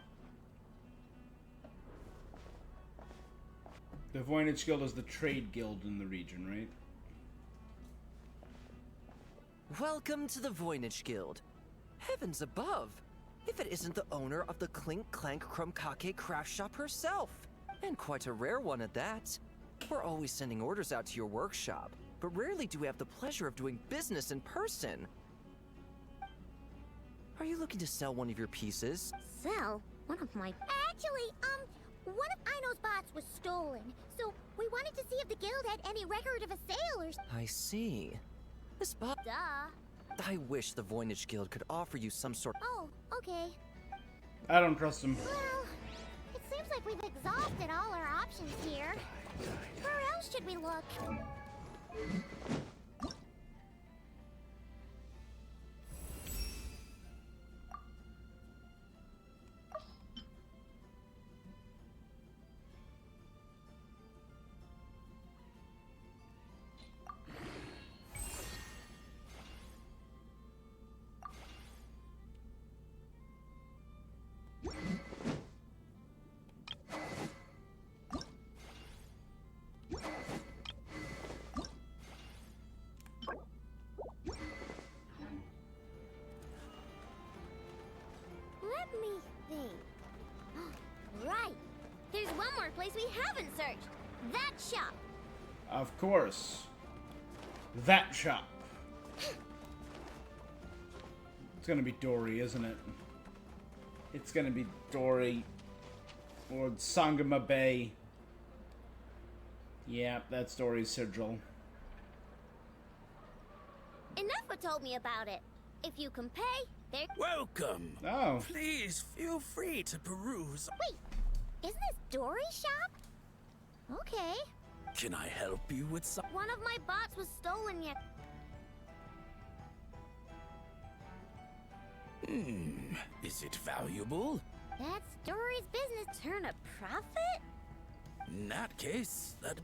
The Voynich Guild is the trade guild in the region, right? Welcome to the Voynich Guild. Heavens above! If it isn't the owner of the Clink Clank Crumb-Kake craft shop herself. And quite a rare one at that. We're always sending orders out to your workshop, but rarely do we have the pleasure of doing business in person. Are you looking to sell one of your pieces? Sell? One of my... Actually, one of Ino's bots was stolen, so we wanted to see if the guild had any record of a sale or... I see. This bot... Duh. I wish the Voynich Guild could offer you some sort... Oh, okay. I don't trust him. Well, it seems like we've exhausted all our options here. Where else should we look? one more place we haven't searched. That shop. Of course. That shop. It's gonna be Dory, isn't it? It's gonna be Dory. Or Sangama Bay. Yeah, that's Dory's sigil. Ineffa told me about it. If you can pay, there. Welcome. Oh. Please feel free to peruse. Wait, isn't this Dory's shop? Okay. Can I help you with some? One of my bots was stolen yet. Is it valuable? That's Dory's business. Turn a profit? In that case, that...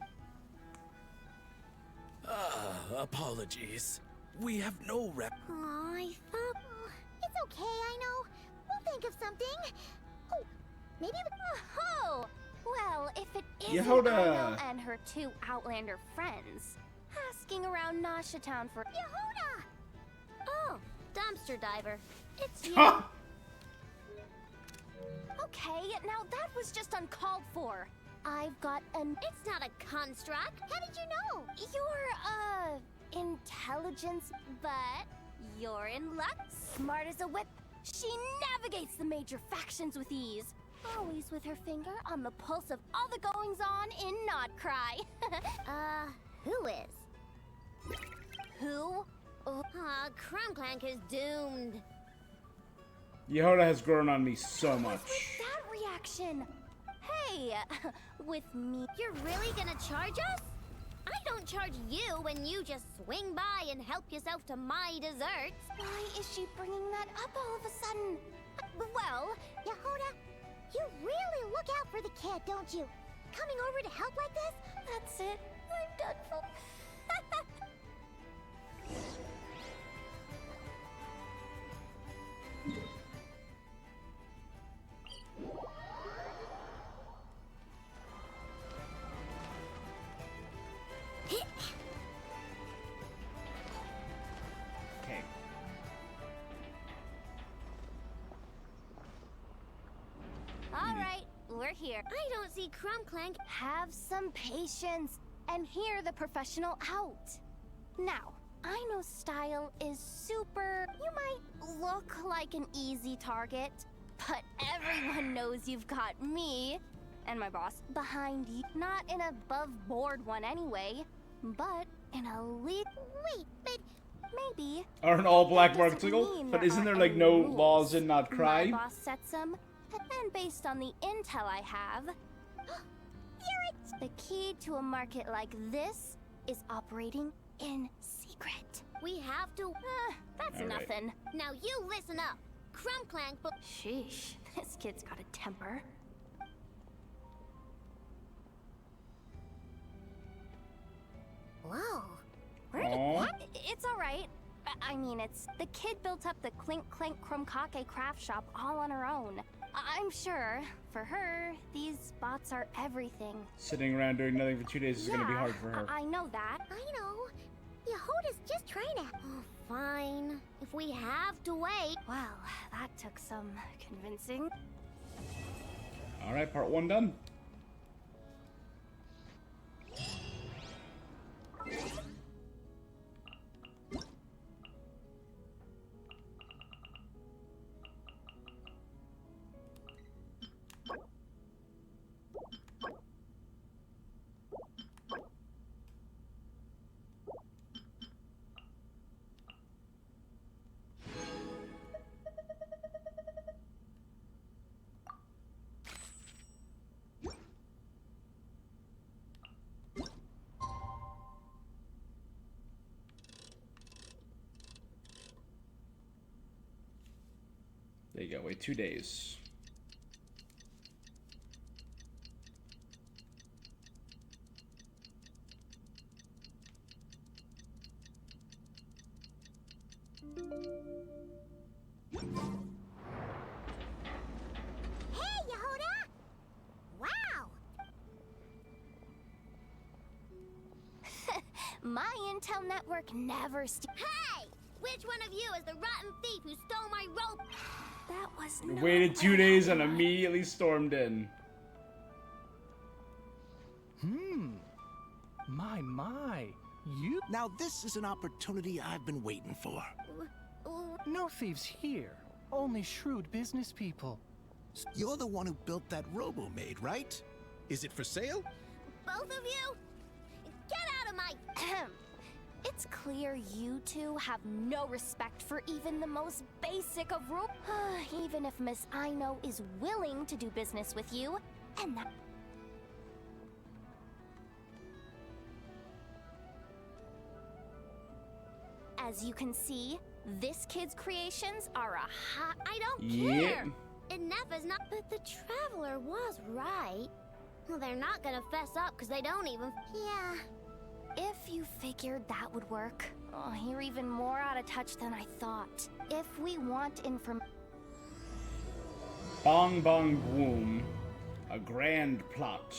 apologies. We have no rep. Aw, I thought... It's okay, I know. We'll think of something. Oh, maybe... Oh! Well, if it isn't Yehoda! Ino and her two Outlander friends, asking around Nasha Town for... Yehoda! Oh, dumpster diver. It's you. Ha! Okay, now that was just uncalled for. I've got an... It's not a construct. How did you know? You're, intelligence, but you're in luck. Smart as a whip. She navigates the major factions with ease. Always with her finger on the pulse of all the goings-on in Nod-Krai. Who is? Who? Clank is doomed. Yehoda has grown on me so With much. that reaction. Hey, with me. You're really gonna charge us? I don't charge you when you just swing by and help yourself to my desserts. Why is she bringing that up all of a sudden? Well, Yehoda, you really look out for the kid, don't you? Coming over to help like this? that's it. I'm done for. Okay. All right, we're here. I don't see Clank. Have some patience and hear the professional out. Now, I know style is super... You might look like an easy target, but everyone knows you've got me and my boss behind you. Not an above-board one anyway, but an elite... Wait, but... Maybe. Or an all-black That doesn't motorcycle? mean But there isn't there, aren't like, any no rules. laws in My Nod-Krai? boss sets them, and based on the intel I have... The key to a market like this is operating in secret. We have to... That's All right. nothing. Now you listen up. Clank, but... Sheesh, this kid's got a temper. Whoa. Aw. It's all right. I mean, it's... The kid built up the Clink Clank Krumkake craft shop all on her own. I'm sure, for her, these bots are everything. Sitting around doing nothing for 2 days is gonna be hard for her. I know that. I know. Yehoda's just trying to... Oh, fine. If we have to wait... Well, that took some convincing. Alright, part 1 done. There you go, wait 2 days. Hey, Yehoda! Wow! My intel network never Hey! Which one of you is the rotten thief who stole my rope? That was We not waited what 2 days and happened. immediately stormed in. My. You? Now this is an opportunity I've been waiting for. No thieves here. Only shrewd business people. You're the one who built that robo-maid, right? Is it for sale? Both of you? Get out of my... It's clear you two have no respect for even the most basic of rules. Even if Miss Aino is willing to do business with you, and that... As you can see, this kid's creations are a hot... I don't care! Inefa's not... But the Traveler was right. Well, they're not gonna fess up because they don't even... Yeah. If you figured that would work, you're even more out of touch than I thought. If we want information... Bong bong boom. A grand plot.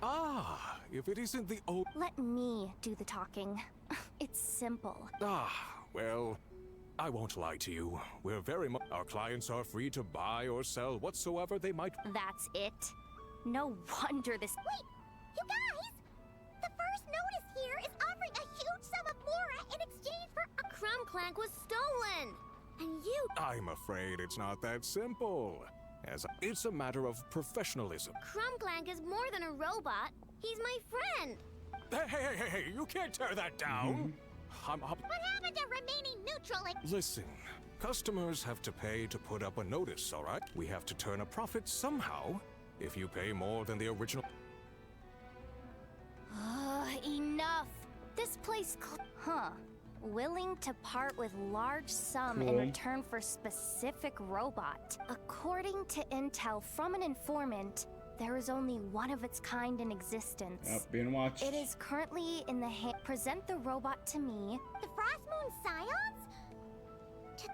Ah, if it isn't the old... Let me do the talking. It's simple. Well, I won't lie to you. We're very much... Our clients are free to buy or sell whatsoever they might... That's it? No wonder this... Wait! You guys! The first notice here is offering a huge sum of Mora in exchange for... A Crumb Clank was stolen! And you... I'm afraid it's not that simple. It's a matter of professionalism. Crumb Clank is more than a robot. He's my friend. Hey, you can't tear that down. What happened to remaining neutral and... Listen, customers have to pay to put up a notice, all right? We have to turn a profit somehow. If you pay more than the original... Enough. This place... Willing to part with large sum in return for specific robot. According to intel from an informant, there is only one of its kind in existence. Being watched. It is currently in the hand. Present the robot to me. The Frost Moon Scions?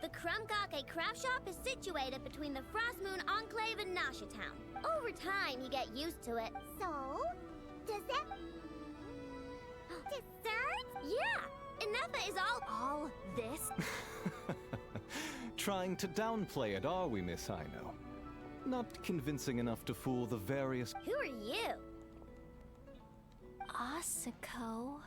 The Krumkake craft shop is situated between the Frost Moon Enclave and Nasha Town. Over time, you get used to it. So, does that... Desserts? Yeah! Inefa is all this? Trying to downplay it, are we, Miss Aino? Not convincing enough to fool the various... Who are you? Asako?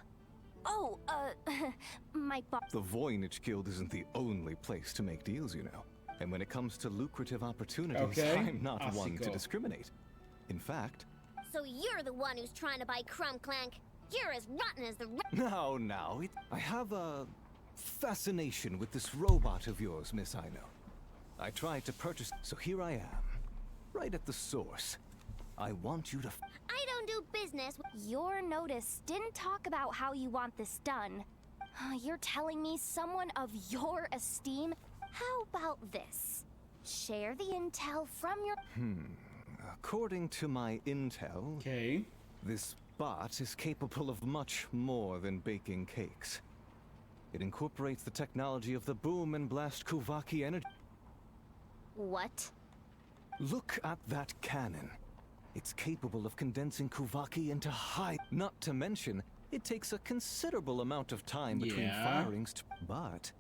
My boss. The Voynich Guild isn't the only place to make deals, you know. And when it comes to lucrative opportunities, I'm not one to discriminate. In fact... So you're the one who's trying to buy Crumb Clank? You're as rotten as the... Now, I have a fascination with this robot of yours, Miss Aino. I tried to purchase, so here I am, right at the source. I want you to... I don't do business with... Your notice didn't talk about how you want this done. You're telling me someone of your esteem? How about this? Share the intel from your... According to my intel... This bot is capable of much more than baking cakes. It incorporates the technology of the boom and blast Kuvaki energy. What? Look at that cannon. It's capable of condensing Kuvaki into high... Not to mention, it takes a considerable amount of time between firings to... But,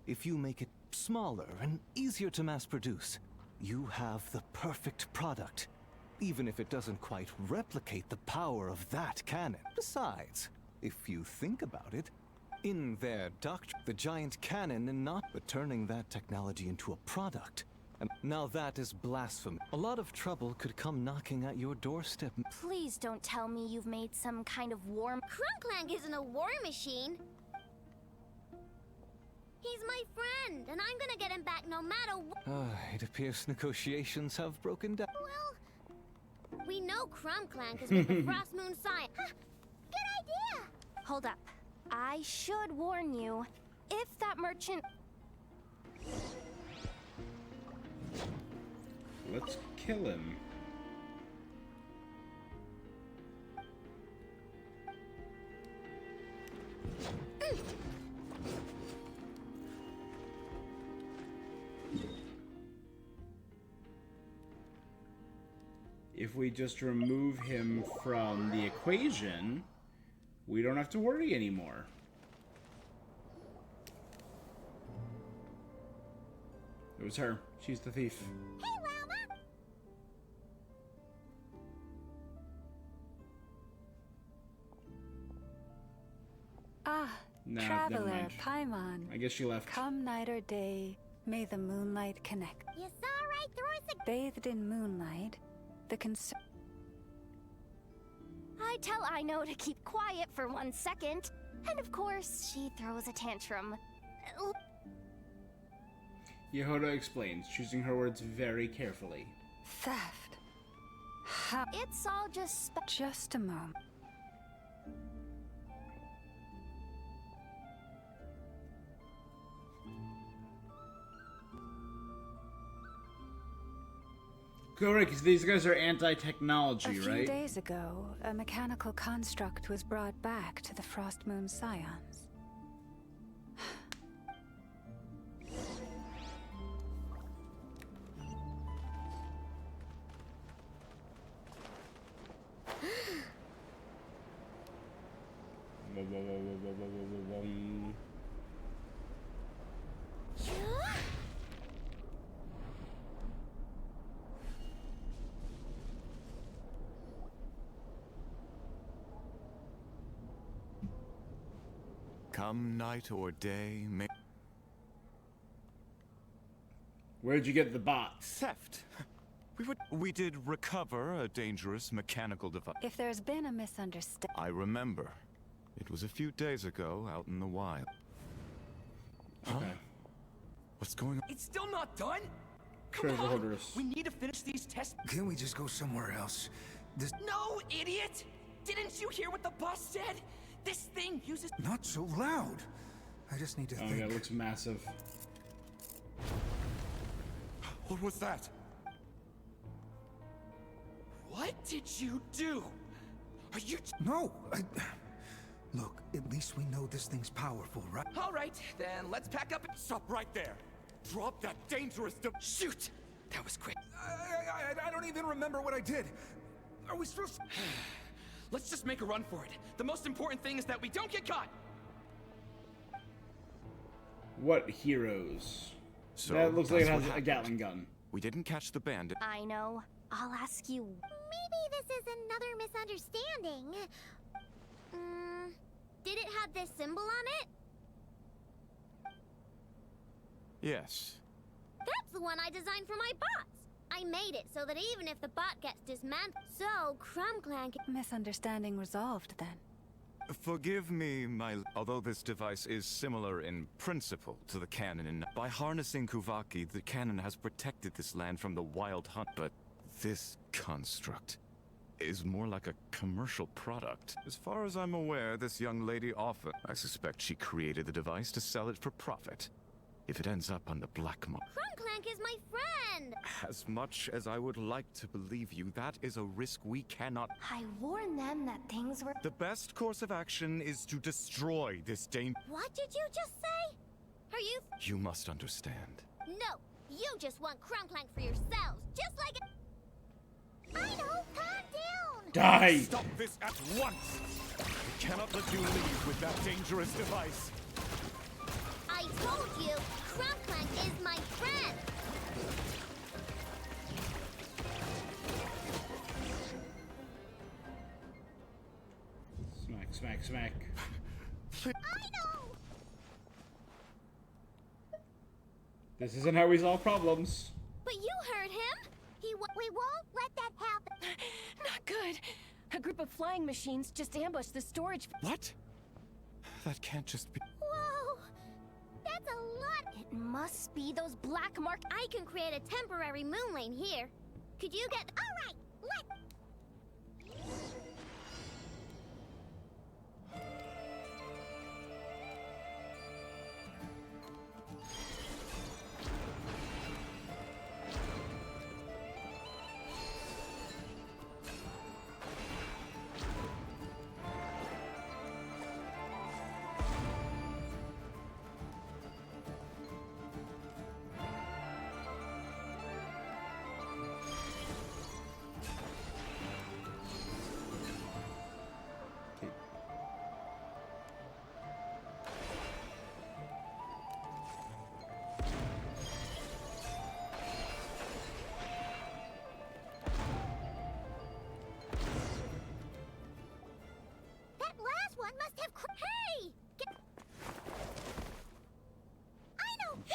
if you make it smaller and easier to mass produce, you have the perfect product. Even if it doesn't quite replicate the power of that cannon. Besides, if you think about it, in their doctrine, the giant cannon and not but turning that technology into a product. And now that is blasphemy. A lot of trouble could come knocking at your doorstep. Please don't tell me you've made some kind of war... Krumklank isn't a war machine. He's my friend, and I'm gonna get him back no matter what... It appears negotiations have broken down. Well... We know Krumklank is with the Frost Moon Science. Good idea! Hold up. I should warn you. If that merchant... Let's kill him. if we just remove him from the equation, we don't have to worry anymore. It was her. She's the thief. Hey, Llama! Ah, Nah, never traveler, mind. Paimon. I guess she left. Come night or day, may the moonlight connect. You saw right through us again. Bathed in moonlight, the concern. I tell Ino to keep quiet for 1 second. And of course, she throws a tantrum. Yehoda explains, choosing her words very carefully. Theft. How? It's all just Just a moment. Correct, because these guys are anti-technology, A few right? days ago, a mechanical construct was brought back to the Frost Moon Scions. Come night or day, may... Where'd you get the bots? Theft. We did recover a dangerous mechanical device. If there's been a misunderstanding... I remember. It was a few days ago out in the wild. Okay. Huh? What's going on? It's still not done? Come Treasure on! hoarders. We need to finish these tests. Can't we just go somewhere else? This... No, idiot! Didn't you hear what the boss said? This thing uses... Not so loud. I just need to Oh, think. yeah, it looks massive. What was that? What did you do? Are you... No! Look, at least we know this thing's powerful, right? All right, then let's pack up and... Stop right there! Drop that dangerous Shoot! That was quick. I don't even remember what I did. Are we supposed to... Let's just make a run for it. The most important thing is that we don't get caught. What heroes? So, that looks like it that's has what a Gatling gun. We didn't catch the bandit. I know. I'll ask you. Maybe this is another misunderstanding. Did it have this symbol on it? Yes. That's the one I designed for my bots. I made it so that even if the bot gets dismantled, so Clan can... Misunderstanding resolved, then. Forgive me, although this device is similar in principle to the cannon, by harnessing Kuvaki, the cannon has protected this land from the wild hunt, but this construct is more like a commercial product. As far as I'm aware, this young lady often... I suspect she created the device to sell it for profit. If it ends up on the black market... Clank is my friend! As much as I would like to believe you, that is a risk we cannot... I warned them that things were... The best course of action is to destroy this What did you just say? Are you... You must understand. No, you just want Clank for yourselves, just like it... I know, calm down! Die! Stop this at once! I cannot let you leave with that dangerous device. I told you, Clank is my friend! Smack, smack, smack. I know! This isn't how we solve problems. But you heard him! We won't let that happen! Not good. A group of flying machines just ambushed the storage... What? That can't just be... Whoa! That's a lot! It must be those black mark... I can create a temporary moon lane here. Could you get... Alright, let...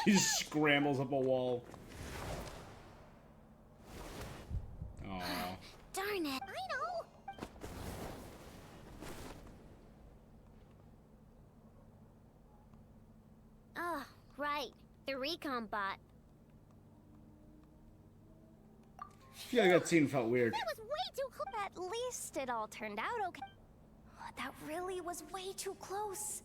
He just scrambles up a wall. Aww. Darn it. I know. Oh, right. The recon bot. I feel like that scene felt weird. That was way too close. At least it all turned out okay. That really was way too close.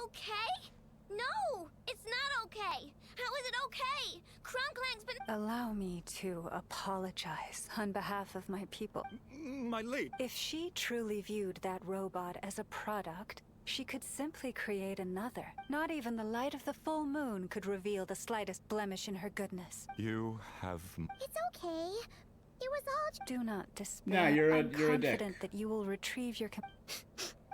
Okay? No, it's not okay. How is it okay? Crumclank's been— Allow me to apologize on behalf of my people. My lady. If she truly viewed that robot as a product, she could simply create another. Not even the light of the full moon could reveal the slightest blemish in her goodness. You have... It's okay. It was all— Do not despair. Nah, you're I'm a dick. confident that you will retrieve your...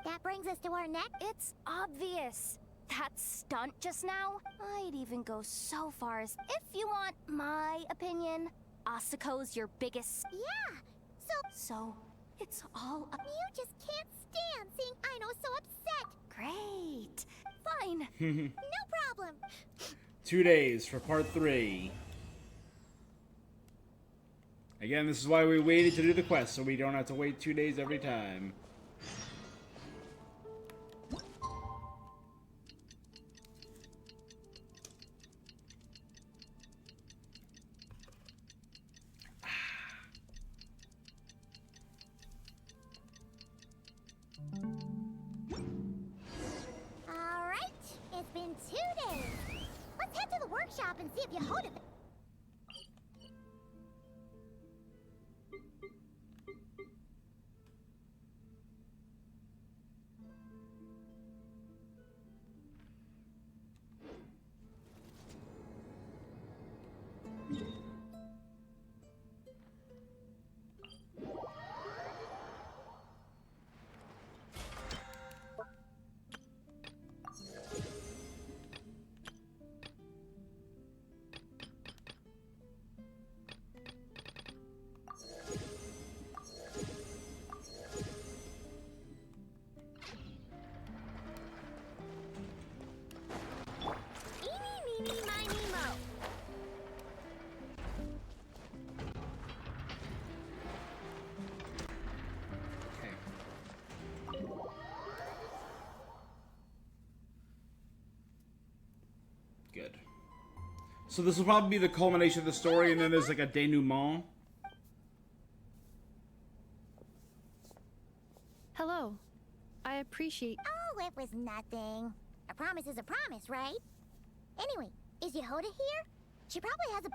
That brings us to our next— It's obvious. That stunt just now, I'd even go so far as, if you want my opinion, Asuko's your biggest... Yeah, So, it's all up... You just can't stand seeing Aino so upset. Great. Fine. No problem. 2 days for part 3. Again, this is why we waited to do the quest, so we don't have to wait 2 days every time. Alright, it's been 2 days. Let's head to the workshop and see if Yehoda— Eeny, meeny, miny, mo. Good. So this will probably be the culmination of the story, and then there's like a denouement. Hello. I appreciate... Oh, it was nothing. A promise is a promise, right? Anyway, is Yehoda here? She probably has a...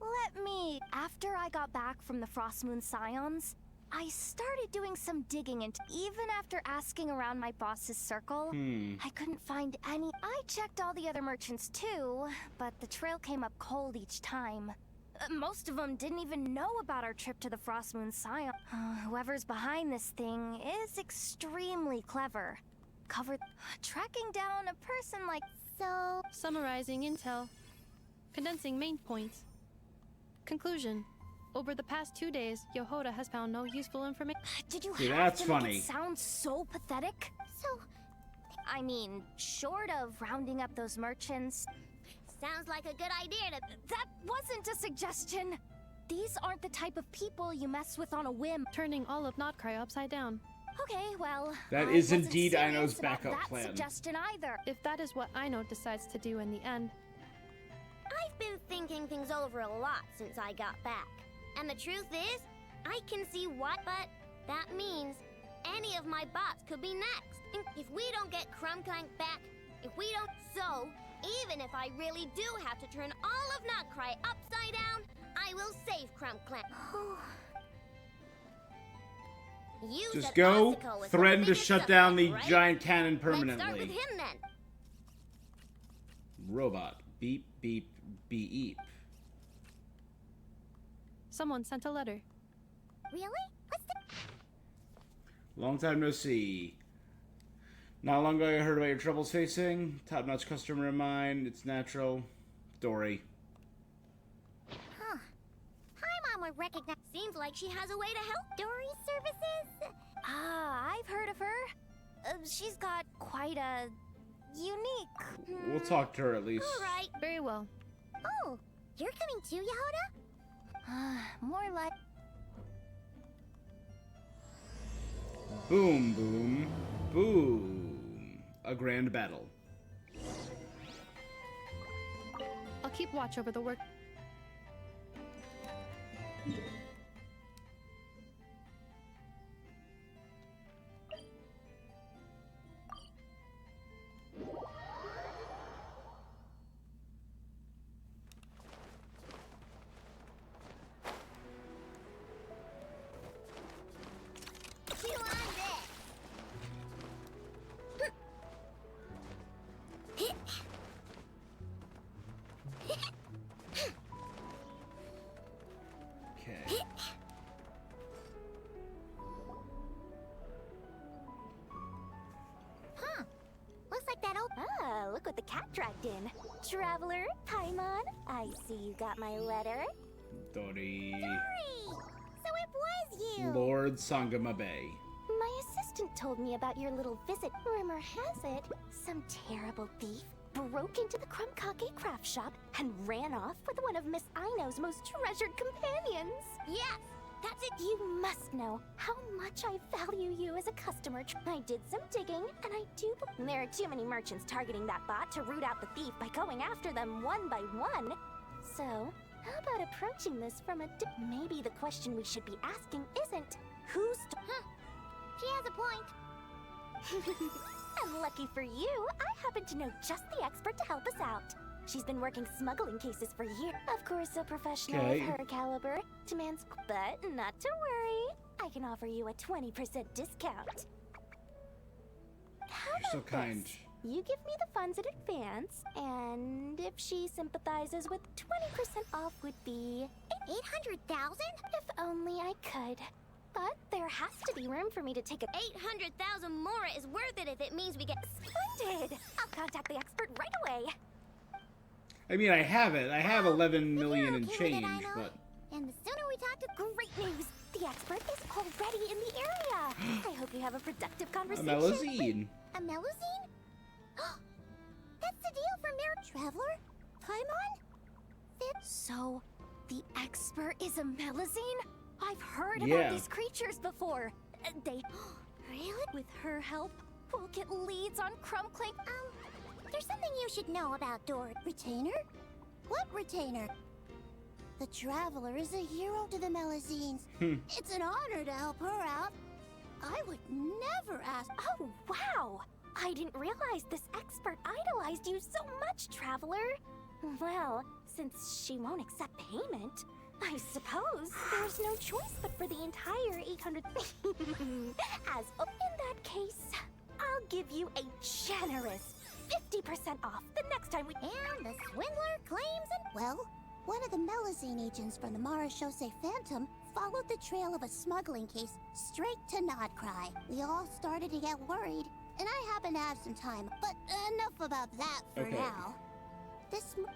Let me... After I got back from the Frost Moon Scions, I started doing some digging into... Even after asking around my boss's circle, I couldn't find any... I checked all the other merchants too, but the trail came up cold each time. Most of them didn't even know about our trip to the Frost Moon Scion. Whoever's behind this thing is extremely clever. Tracking down a person like... So... Summarizing intel. Condensing main points. Conclusion. Over the past 2 days, Yehoda has found no useful information. Did you See, have that's to make funny. it sound so pathetic? So... I mean, short of rounding up those merchants... Sounds like a good idea to... That wasn't a suggestion! These aren't the type of people you mess with on a whim. Turning all of Nod-Krai upside down. Okay, well... That I is wasn't indeed serious Aino's about backup that plan. suggestion either. If that is what Aino decides to do in the end. I've been thinking things over a lot since I got back. And the truth is, I can see what, but that means any of my bots could be next. And if we don't get Crumclank back, if we don't... So, even if I really do have to turn all of Nod-Krai upside down, I will save Crumclank. You Just said go, Asuko was the threaten to biggest shut down the suspect, right? giant cannon Let's start with permanently. him then. Robot. Beep, beep, beep. Someone sent a letter. Really? What's the... Long time no see. Not long ago I heard about your troubles facing. Top-notch customer of mine. It's natural. Dory. Huh. Hi, Mom would recognize... Seems like she has a way to help Dory's services. Ah, I've heard of her. She's got quite a unique. We'll talk to her at least. All right. Very well. Oh, you're coming too, Yehuda? More like... Boom, boom, boom. A grand battle. I'll keep watch over the work. Okay. Huh. Looks like that old... Ah, look what the cat dragged in. Traveler, Paimon, I see you got my letter. Dory. So it was you! Lord Sangama Bay. My assistant told me about your little visit. Rumor has it, some terrible thief broke into the Krumkake craft shop and ran off with one of Miss Aino's most treasured companions. Yes, that's it. You must know how much I value you as a customer. I did some digging, and I do. There are too many merchants targeting that bot to root out the thief by going after them one by one. So, how about approaching this from a maybe the question we should be asking isn't who's She has a point. And lucky for you, I happen to know just the expert to help us out. She's been working smuggling cases for years. Of course, a professional Okay. of her caliber demands, but not to worry. I can offer you a 20% discount. How You're so about kind. this? You give me the funds in advance, and if she sympathizes with 20% off would be 800,000? If only I could. But there has to be room for me to take a 800,000 more is worth it if it means we get... Splendid! I'll contact the expert right away. I mean, I have it. I have 11 million and okay with it, change, I know. but And the sooner we talk to... Great news! The expert is already in the area! I hope you have a productive a conversation. Melusine. A Melusine? That's the deal for Mirror Traveler? Paimon? So, the expert is a Melusine? I've heard Yeah. about these creatures before. They... Really? With her help, we'll get leads on Krumklank. There's something you should know about Dor. Retainer? What retainer? The Traveler is a hero to the Melusines. It's an honor to help her out. I would never ask... Oh, wow! I didn't realize this expert idolized you so much, Traveler. Well, since she won't accept payment, I suppose there's no choice but for the entire 800... In that case, I'll give you a generous 50% off the next time we... And the swindler claims and... Well, one of the Melusine agents from the Marechaussee Phantom followed the trail of a smuggling case straight to Nod-Krai. We all started to get worried, and I happen to have some time. But enough about that for Okay. now.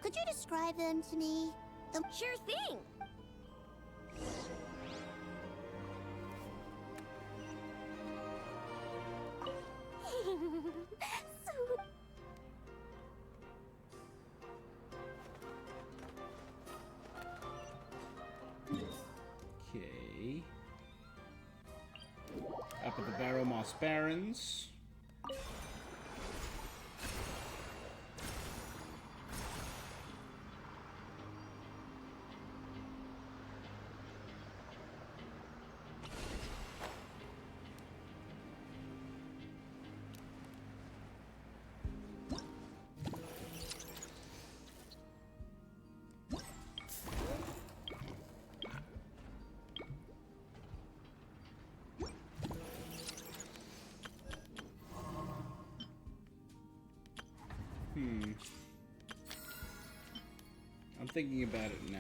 Could you describe them to me? Sure thing! So... Okay. Up at the Barrow Moss Barrens. I'm thinking about it now.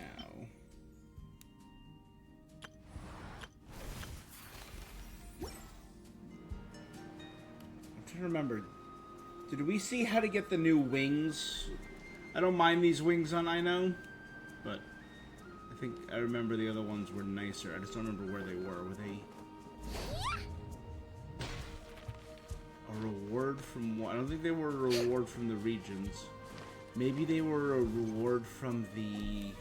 I'm trying to remember. Did we see how to get the new wings? I don't mind these wings on Ino, but I think I remember the other ones were nicer. I just don't remember where they were. Were they... A reward from what? I don't think they were a reward from the regions. Maybe they were a reward from the...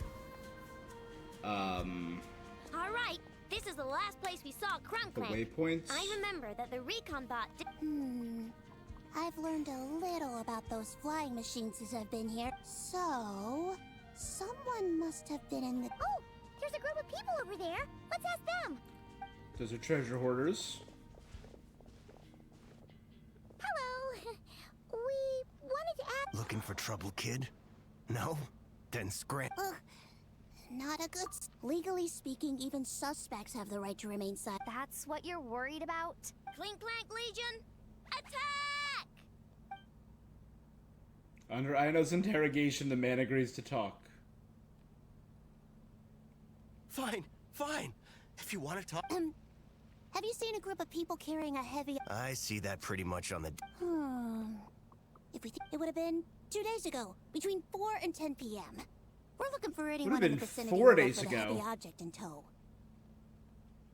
Alright, this is the last place we saw Crumb The Clank. waypoints? I remember that the recon bot I've learned a little about those flying machines since I've been here. So, someone must have been in the... Oh, there's a group of people over there. Let's ask them. Those are treasure hoarders. Hello. We wanted to ask... Looking for trouble, kid? No? Then scram. Not a good... Legally speaking, even suspects have the right to remain silent. That's what you're worried about? Clink Clank Legion, attack! Under Aino's interrogation, the man agrees to talk. Fine, fine. If you want to talk... Have you seen a group of people carrying a heavy... I see that pretty much on the... If we think it would have been 2 days ago, between 4 and 10 p.m. We're looking for anyone in the been vicinity 4 with days a ago. heavy object in tow.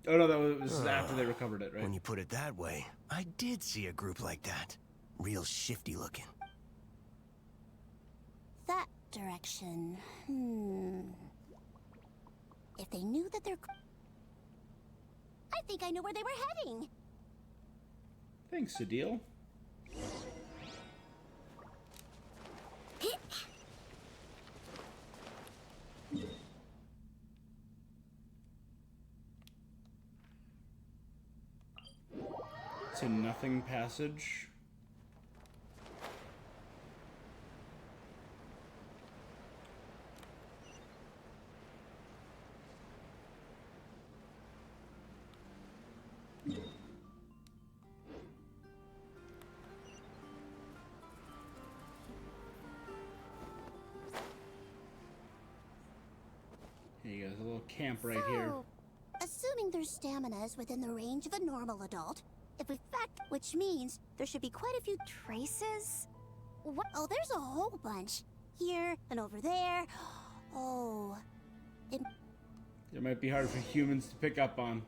Oh no, that was after they recovered it, right? When you put it that way, I did see a group like that. Real shifty looking. That direction. If they knew that they're... I think I know where they were heading. Thanks, Adil. It's a nothing passage. Here you go, there's a little camp right here. Assuming their stamina is within the range of a normal adult, if we fact, which means there should be quite a few traces. What? Oh, there's a whole bunch. Here and over there. Oh. It might be hard for humans to pick up on.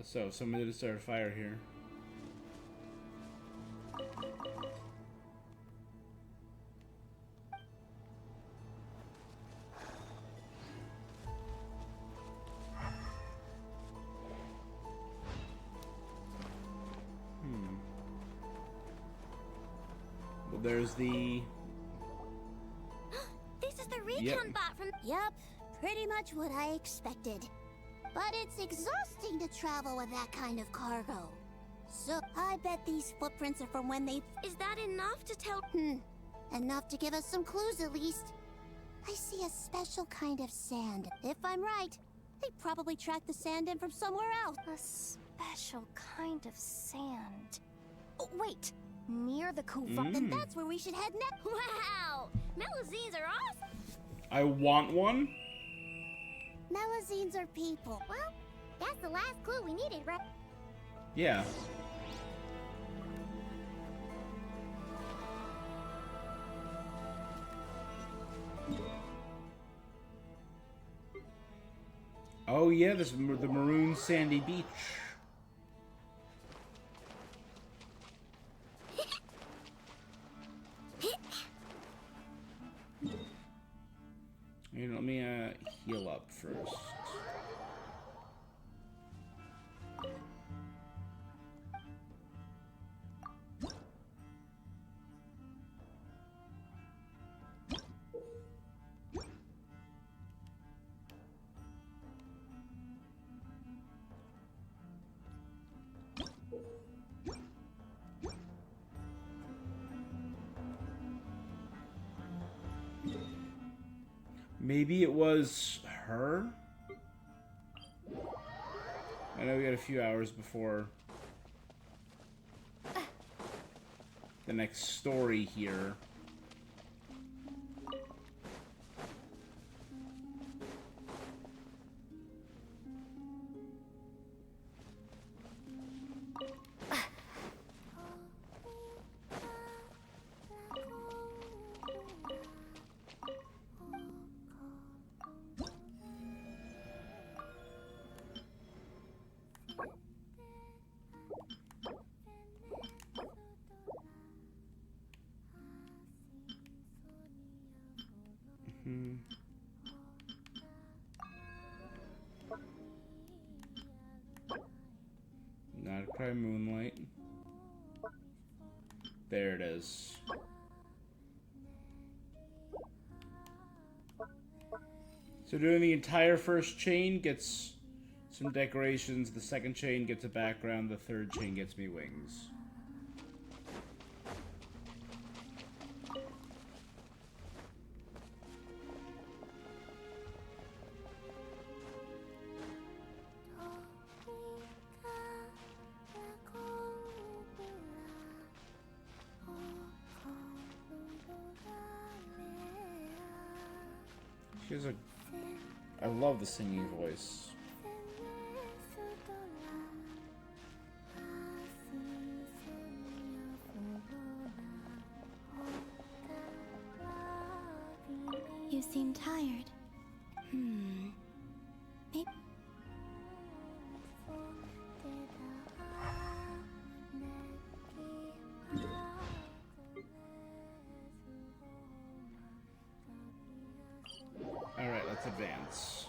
So, someone did start a fire here. Well, there's the... This is the recon Yep. bot from... Yep, pretty much what I expected. But it's exhausting to travel with that kind of cargo. So, I bet these footprints are from when they... Is that enough to tell... Enough to give us some clues, at least. I see a special kind of sand. If I'm right, they probably tracked the sand in from somewhere else. A special kind of sand. Oh, wait. Near the Kuva. Then that's where we should head next. Wow! Melazines are awesome! I want one? Melazines are people. Well, that's the last clue we needed, right? Yeah. Oh yeah, this the maroon sandy beach. Here, let me heal up first. Maybe it was her? I know we got a few hours before the next story here. Nod-Krai Moonlight. There it is. So doing the entire first chain gets some decorations, the second chain gets a background, the third chain gets me wings. She has a... I love the singing voice. You seem tired. Maybe... Alright, let's advance.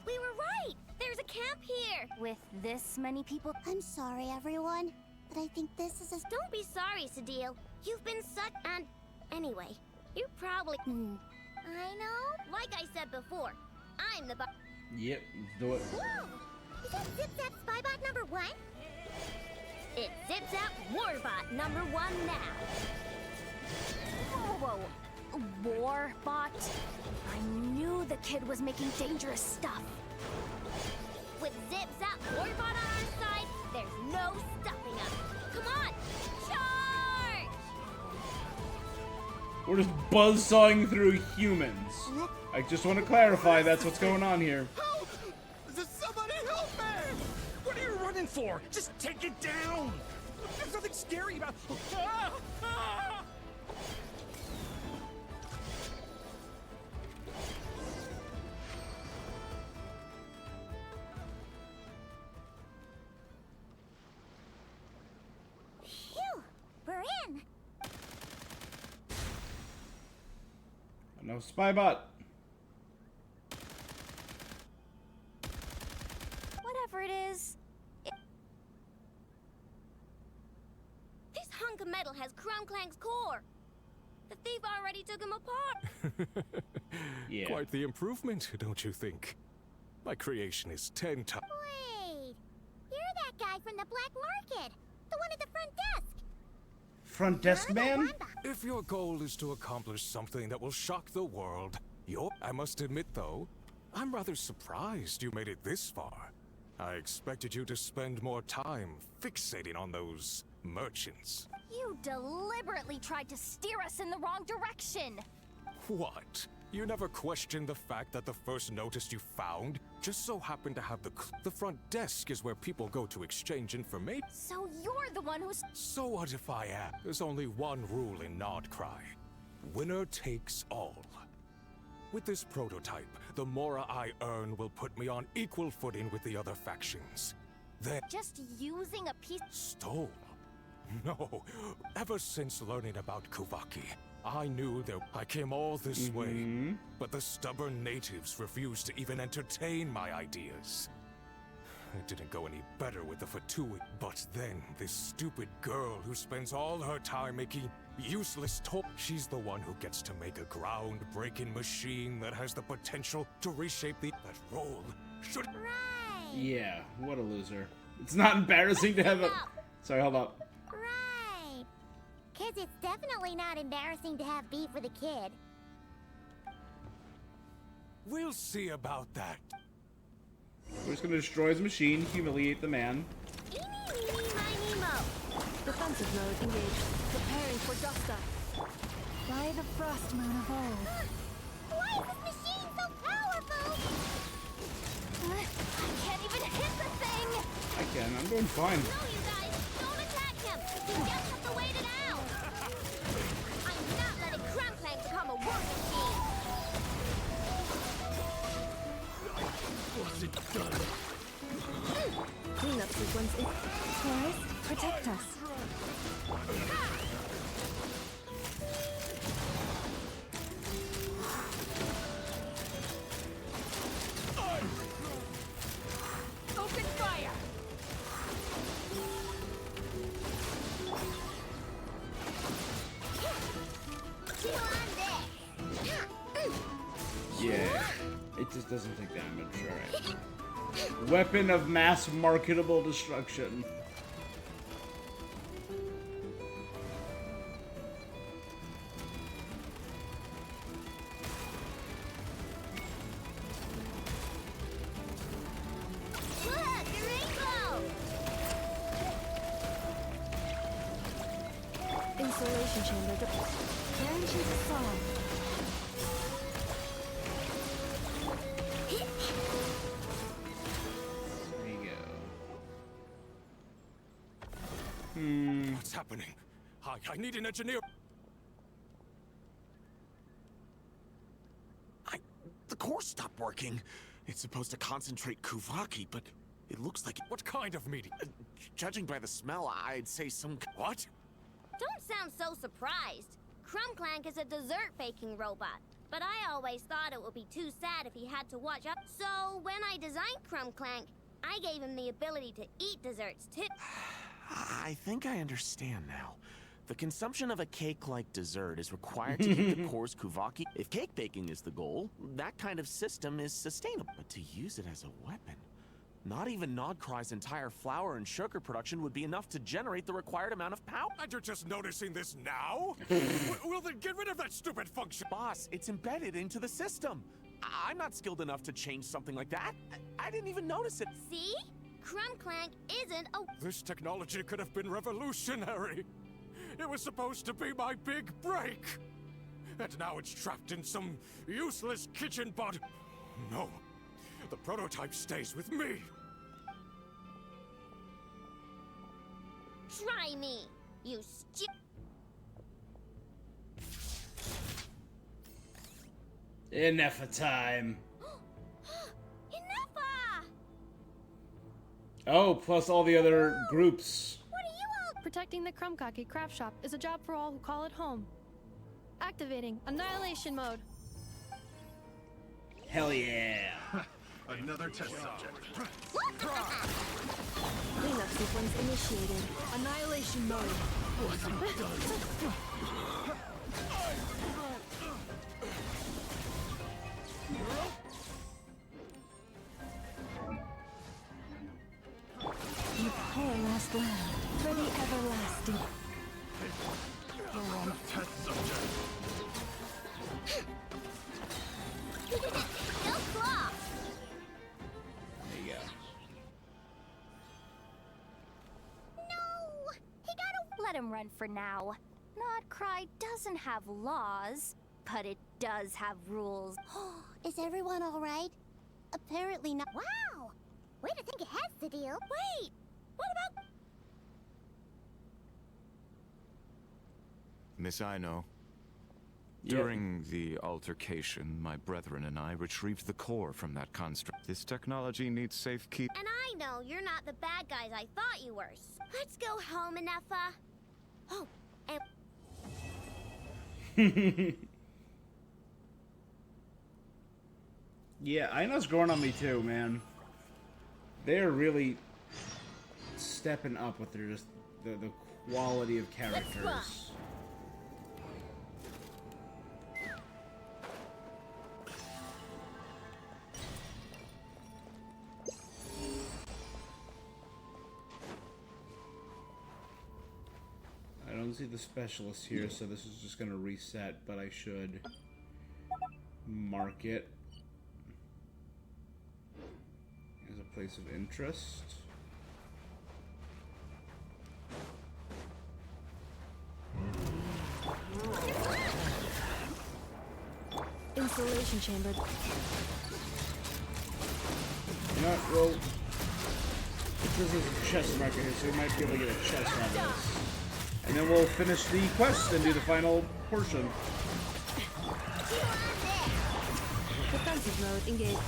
We were right! There's a camp here! With this many people. I'm sorry, everyone, but I think this is a... Don't be sorry, Sadil. You've been such an... Anyway, you probably... I know. Like I said before, I'm the... Yep, let's do it. Whoa! Is that Zip Zap Spybot number 1? It's Zip Zap Warbot number 1 now. Whoa, Warbot? I knew the kid was making dangerous stuff. With Zip Zap Warbot on our side, there's no stopping us. Come on, charge! We're just buzzsawing through humans. I just want to clarify that's what's going on here. Help! Somebody help me! What are you running for? Just take it down! There's nothing scary about... Ah! Ah! Phew! We're in! No Spybot. Whatever it is... This hunk of metal has Crumclank's core. The thief already took him apart. Yeah. Quite the improvement, don't you think? My creation is 10 times... Wait! You're that guy from the Black Market! The one at the front desk! Front desk man? If your goal is to accomplish something that will shock the world, I must admit, though, I'm rather surprised you made it this far. I expected you to spend more time fixating on those merchants. You deliberately tried to steer us in the wrong direction. What? You never questioned the fact that the first notice you found just so happened to have the front desk is where people go to exchange information? So you're the one who's... So what if I am? There's only one rule in Nod-Krai. Winner takes all. With this prototype, the more I earn will put me on equal footing with the other factions. Then... Just using a piece... Stole? No. Ever since learning about Kuvaki, I knew that I came all this way, but the stubborn natives refused to even entertain my ideas. It didn't go any better with the Fatui, but then this stupid girl who spends all her time making useless she's the one who gets to make a ground-breaking machine that has the potential to reshape that role. Should... Right! Yeah, what a loser. It's not embarrassing to have a... Sorry, hold up. Right! Cause it's definitely not embarrassing to have beef with a kid. We'll see about that. We're just gonna destroy his machine, humiliate the man. Eeny, meeny, miny, mo. Defensive mode engaged. Preparing for dust up. By the frost moon of old. Why is this machine so powerful? I can't even hit the thing! I can, I'm doing fine. No, you guys, don't attack him! You just have to wait it out! I'm not letting Crumclank become a war machine! What's it done? Cleanup sequence in. Taurus, protect us. Doesn't take damage. Alright. Weapon of mass marketable destruction. Insulation chamber. Guarantees a song. There you go. What's happening? I need an engineer. The core stopped working. It's supposed to concentrate Kuvaki, but it looks like... What kind of meeting? Judging by the smell, I'd say some... What? Don't sound so surprised. Crumb-Clank is a dessert-baking robot, but I always thought it would be too sad if he had to watch up. So when I designed Crumb-Clank, I gave him the ability to eat desserts too. I think I understand now. The consumption of a cake-like dessert is required to keep the core's Kuvaki. If cake baking is the goal, that kind of system is sustainable. But to use it as a weapon, not even Nod-Krai's entire flour and sugar production would be enough to generate the required amount of power. And you're just noticing this now? Well, then get rid of that stupid function. Boss, it's embedded into the system. I'm not skilled enough to change something like that. I didn't even notice it. See? Crumb-Clank isn't a... This technology could have been revolutionary. It was supposed to be my big break. And now it's trapped in some useless kitchen bot. No. The prototype stays with me. Try me, you Enough of time. Enough! Oh, plus all the other groups. What are you all... Protecting the Krumkake craft shop is a job for all who call it home. Activating Annihilation Mode. Hell yeah. Another test subject. Cleanup sequence initiated. Annihilation mode. Prepare last land for the everlasting. The wrong test subject. No claw! There you go. No! He gotta let him run for now. Nod-Krai doesn't have laws, but it does have rules. Is everyone all right? Apparently not. Wow! Way to think ahead, the deal. Wait! What about... Miss Aino. Yeah. During the altercation, my brethren and I retrieved the core from that construct. This technology needs safekeep. And I know you're not the bad guys I thought you were. Let's go home, Inefa. Oh, and... Yeah, Aino's growing on me too, man. They're really stepping up with their just the quality of characters. I don't see the specialist here, so this is just gonna reset, but I should mark it as a place of interest. Insulation chamber. You know what, well, this is a chest marker here, so we might be able to get a chest on this. And then we'll finish the quest and do the final portion. Defensive mode engaged.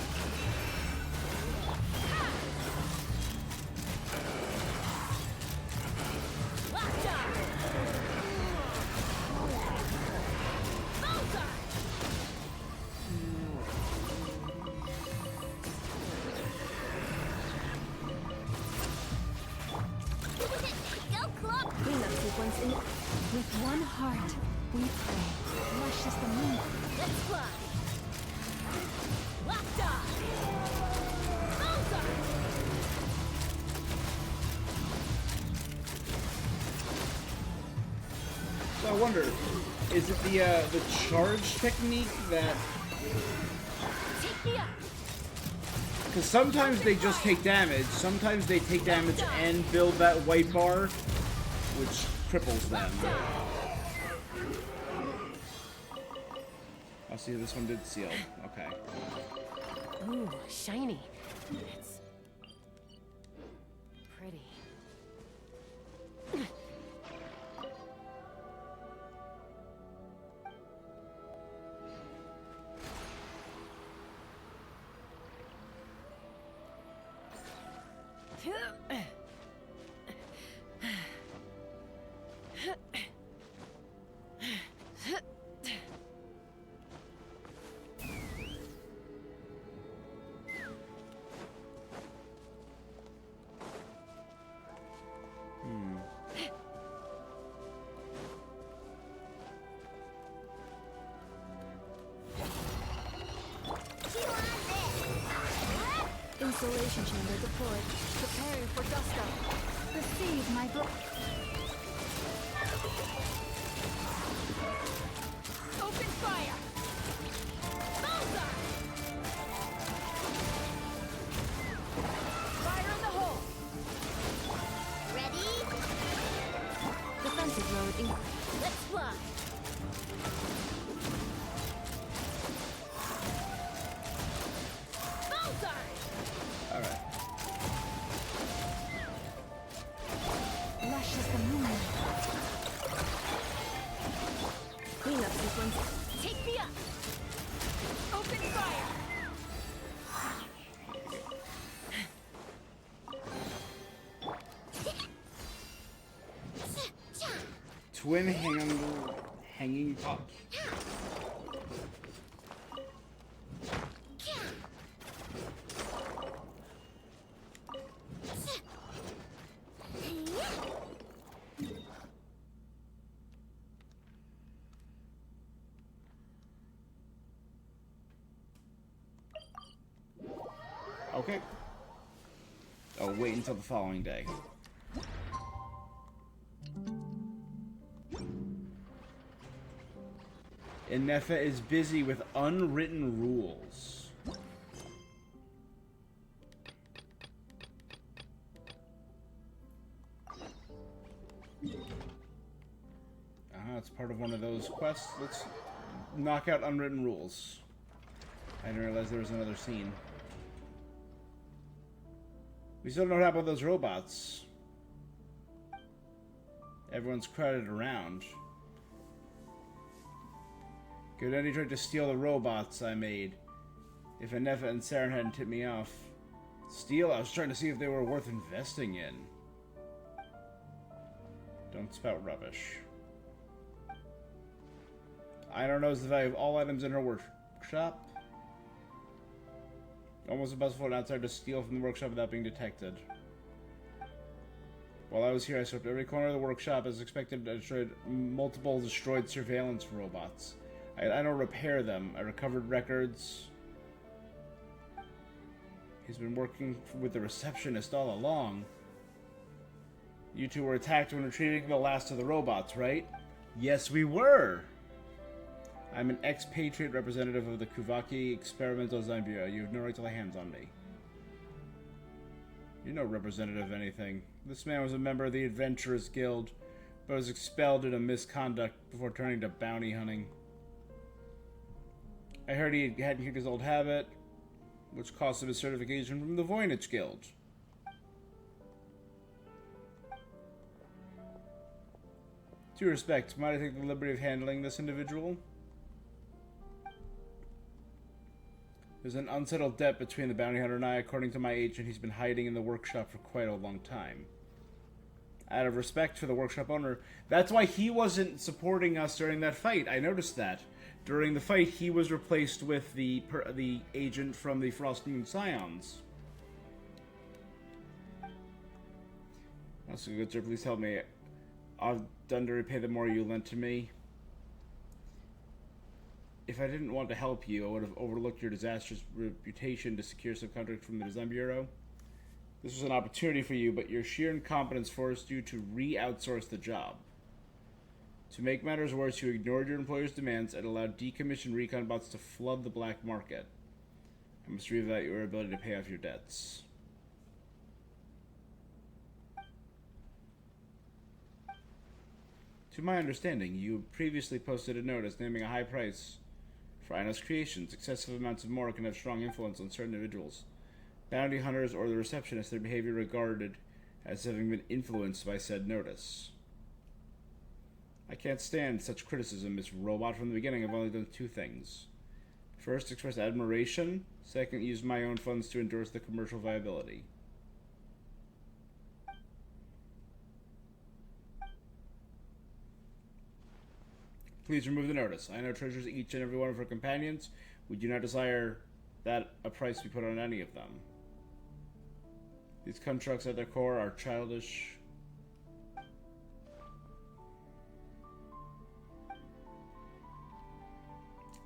With one heart, we pray. Rush as the moon. Let's fly. So I wonder, is it the charge technique that? Because sometimes they just take damage. Sometimes they take damage and build that white bar, which cripples them. I'll see, this one did seal. Okay. Ooh, shiny. It's pretty. Installation chamber deployed. Preparing for dust up. Receive my book. Open fire! Bullseye! Fire in the hole! Ready? Defensive mode in. Let's fly! Alright. Lush as the moon. Cleanup sequence. Take me up! Open fire! Twin hanging puck. Okay. Oh, wait until the following day. Inefa is busy with unwritten rules. It's part of one of those quests. Let's knock out unwritten rules. I didn't realize there was another scene. We still don't know about those robots. Everyone's crowded around. Godeni tried to steal the robots I made. If Inefa and Saren hadn't tipped me off. Steal? I was trying to see if they were worth investing in. Don't spout rubbish. Einar knows the value of all items in her workshop. Almost impossible for an outsider to steal from the workshop without being detected. While I was here, I swept every corner of the workshop as expected. I destroyed multiple destroyed surveillance robots. I don't repair them. I recovered records. He's been working with the receptionist all along. You two were attacked when retrieving the last of the robots, right? Yes, we were! I'm an expatriate representative of the Kuvaki Experimental Design Bureau. You have no right to lay hands on me. You're no representative of anything. This man was a member of the Adventurers Guild, but was expelled due to misconduct before turning to bounty hunting. I heard he hadn't kicked his old habit, which cost him his certification from the Voynich Guild. Due respect, might I take the liberty of handling this individual? There's an unsettled debt between the bounty hunter and I. According to my agent, he's been hiding in the workshop for quite a long time. Out of respect for the workshop owner, that's why he wasn't supporting us during that fight. I noticed that. During the fight, he was replaced with the agent from the Frost Moon Scions. Also, good sir, please help me. I've done to repay the more you lent to me. If I didn't want to help you, I would have overlooked your disastrous reputation to secure some contract from the Design Bureau. This was an opportunity for you, but your sheer incompetence forced you to re-outsource the job. To make matters worse, you ignored your employer's demands and allowed decommissioned recon bots to flood the black market. I must reevaluate your ability to pay off your debts. To my understanding, you previously posted a notice naming a high price for Ino's creations. Excessive amounts of more can have strong influence on certain individuals. Bounty hunters or the receptionist, their behavior regarded as having been influenced by said notice. I can't stand such criticism. This robot from the beginning. I've only done two things. First, express admiration. Second, use my own funds to endorse the commercial viability. Please remove the notice. Ino treasures each and every one of her companions. We do not desire that a price be put on any of them. These constructs at their core are childish.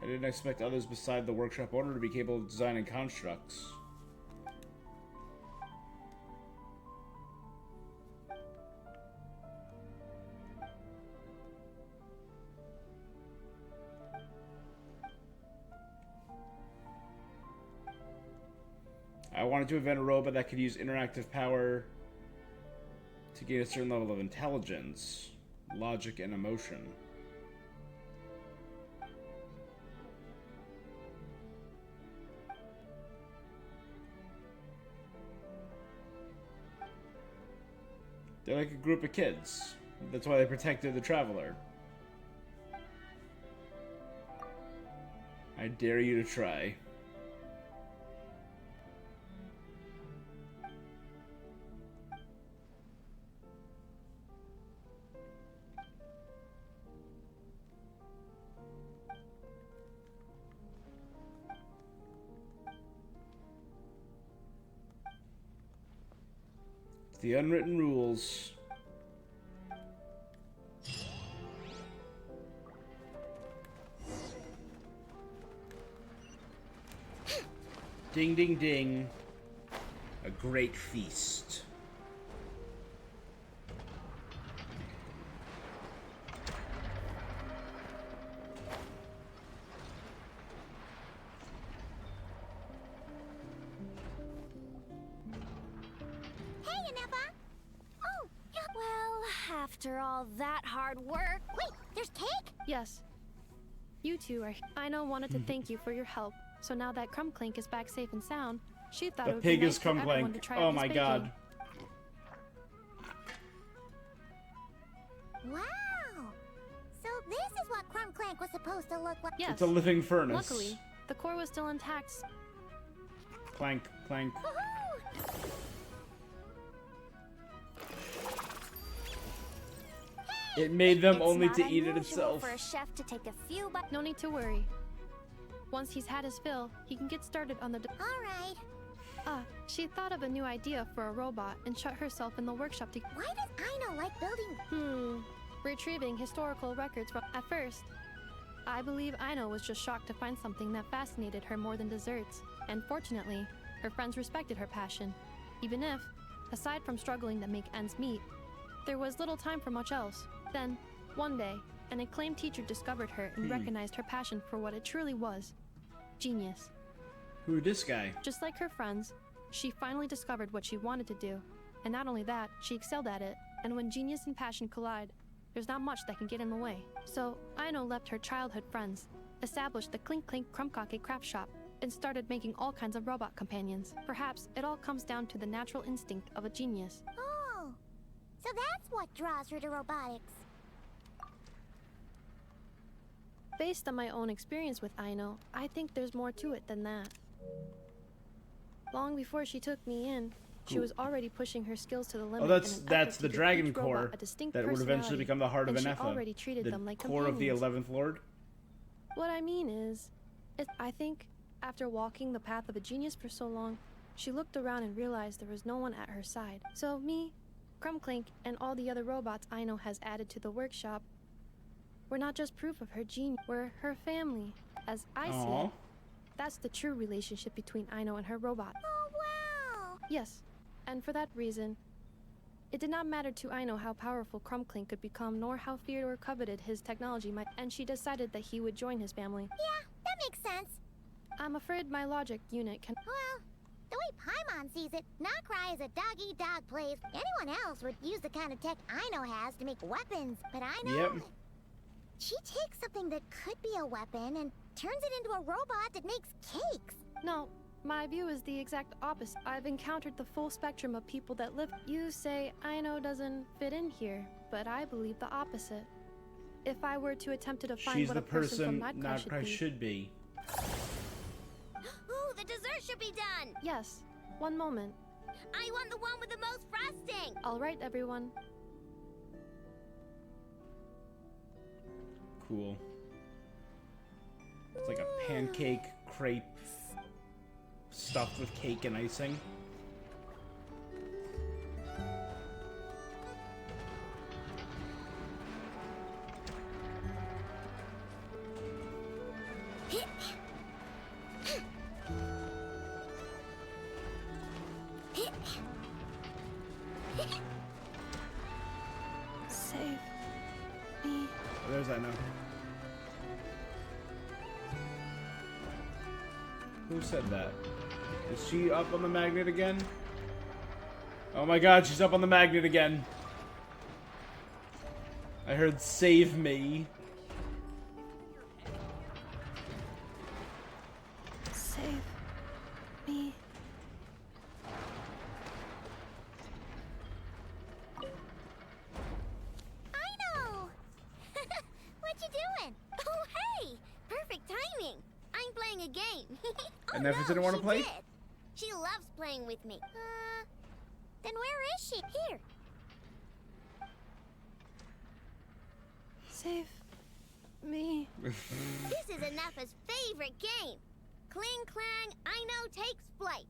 I didn't expect others beside the workshop owner to be capable of designing constructs. I wanted to invent a robot that could use interactive power to gain a certain level of intelligence, logic, and emotion. They're like a group of kids. That's why they protected the traveler. I dare you to try. The unwritten rules. Ding, ding, ding. A great feast. After all that hard work... Wait, there's cake? Yes. You two are... Ino wanted to thank you for your help. So now that Crumbclink is back safe and sound, she thought it would be nice for everyone to try Oh my god. Wow! So this is what Crumbclink was supposed to look like. Yes. It's a living furnace. Luckily, the core was still intact. Clank, clank. It made them only to eat it itself. For a chef to take a few no need to worry. Once he's had his fill, he can get started on the... Alright. She thought of a new idea for a robot and shut herself in the workshop to... Why does Ino like building... Retrieving historical records from... At first, I believe Ino was just shocked to find something that fascinated her more than desserts. And fortunately, her friends respected her passion. Even if, aside from struggling to make ends meet, there was little time for much else. Then, one day, an acclaimed teacher discovered her and recognized her passion for what it truly was. Genius. Who this guy? Just like her friends, she finally discovered what she wanted to do. And not only that, she excelled at it. And when genius and passion collide, there's not much that can get in the way. So, Ino left her childhood friends, established the Clink Clink Crumbkake craft shop, and started making all kinds of robot companions. Perhaps it all comes down to the natural instinct of a genius. Oh, so that's what draws her to robotics. Based on my own experience with Ino, I think there's more to it than that. Long before she took me in, she was already pushing her skills to the limit. Oh, that's the Dragon Core that would eventually become the heart of She Anefa, already treated the them like core of the companions. 11th Lord. What I mean is, I think after walking the path of a genius for so long, she looked around and realized there was no one at her side. So me, Crumbclink, and all the other robots Ino has added to the workshop, we're not just proof of her genius, we're her family. As I see Aw. it, that's the true relationship between Aino and her robot. Oh, wow! Yes, and for that reason, it did not matter to Aino how powerful Crumbclink could become, nor how feared or coveted his technology might, and she decided that he would join his family. Yeah, that makes sense. I'm afraid my logic unit can— Well, the way Paimon sees it, Nod-Krai is a dog-eat-dog place. Anyone else would use the kind of tech Aino has to make weapons, but Aino... Yep. She takes something that could be a weapon and turns it into a robot that makes cakes. No, my view is the exact opposite. I've encountered the full spectrum of people that live— You say Aino doesn't fit in here, but I believe the opposite. If I were to attempt to define She's what the a person from person Nod-Krai should be— Ooh, the dessert should be done! Yes, one moment. I want the one with the most frosting! All right, everyone. Cool. It's like a pancake crepe stuffed with cake and icing. Save me. Oh, there's that note. Who said that? Is she up on the magnet again? Oh my god, she's up on the magnet again. I heard save me. Save me. Aino! What you doing? Oh, hey! Perfect timing. I'm playing a game. Oh, And Nephis no, didn't want to she play? did. She loves playing with me. Then where is she? Here. Save me. This is Anafa's favorite game. Cling Clang Aino Takes Flight.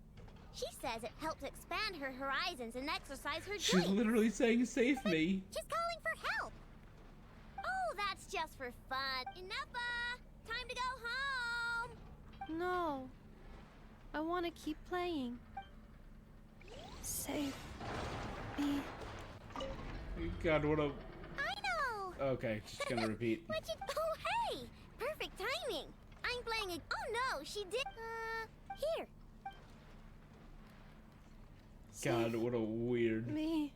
She says it helps expand her horizons and exercise her She's dreams. literally saying save me. She's calling for help. Oh, that's just for fun. Anafa! Time to go home! No. I want to keep playing. Save me. God, what a... Aino! Okay, just gonna repeat. What you... Oh, hey! Perfect timing. I'm playing a... Oh, no, she did... Here. God, what a weird... Me.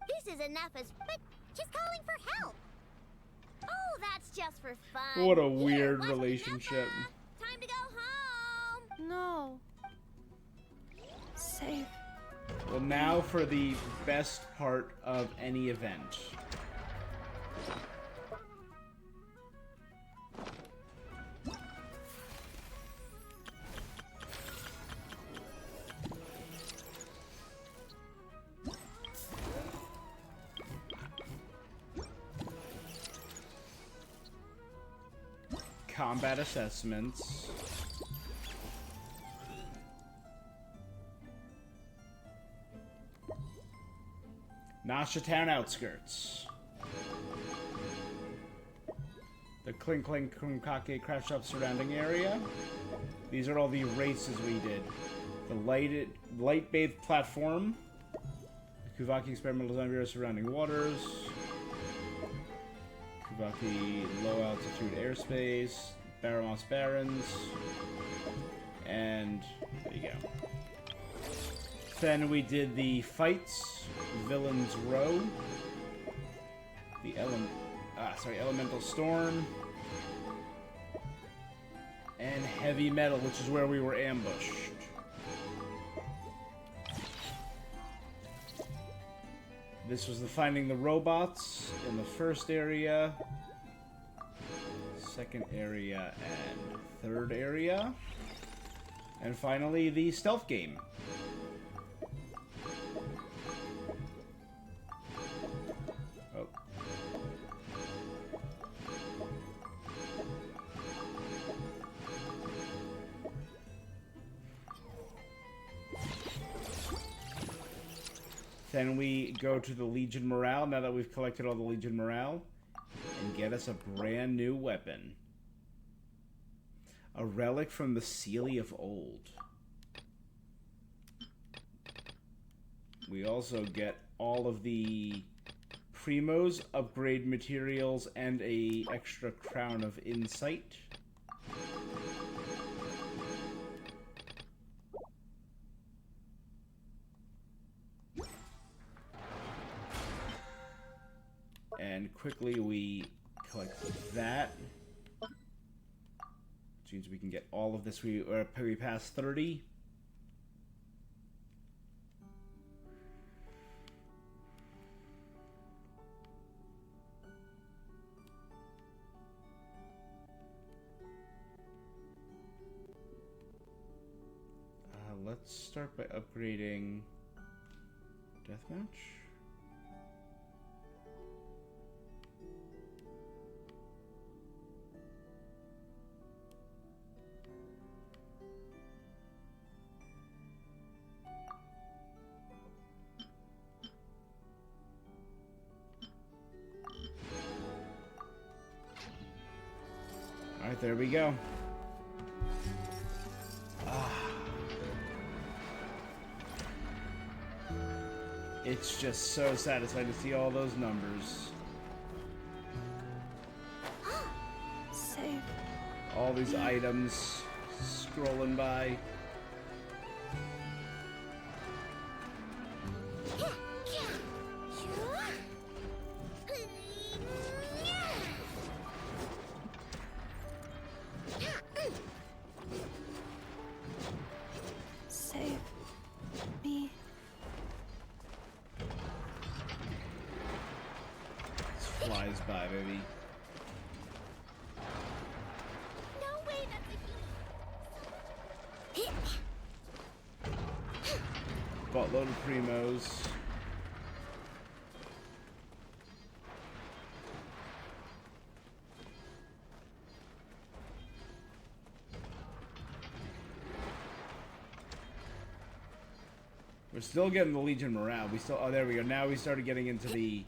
This is Anafa's... But she's calling for help. Oh, that's just for fun. What a Here, weird watch relationship. Anafa. Time to go home. No. Save. Well, now for the best part of any event. Combat assessments. Nasha Town outskirts. The Clink Clink Kumkake craft shop surrounding area. These are all the races we did. The light bathed platform. The Kuvaki experimental design bureau surrounding waters. Kuvaki low altitude airspace. Baramos Barrens. And there you go. Then we did the fights, Villains Row, the Elemental Storm, and Heavy Metal, which is where we were ambushed. This was the finding the robots in the first area, second area, and third area, and finally the stealth game. Then we go to the Legion Morale, now that we've collected all the Legion Morale, and get us a brand new weapon. A relic from the Sealy of old. We also get all of the Primos, upgrade materials, and a extra crown of insight. And quickly we collect that. Which means we can get all of this. We pass 30. Let's start by upgrading Deathmatch. Alright, there we go. It's just so satisfying to see all those numbers. Save. All these items scrolling by. Save me. Flies by, baby. No way, that's a Buttload of Primos. We're still getting the Legion morale. We still, oh, there we go. Now we started getting into the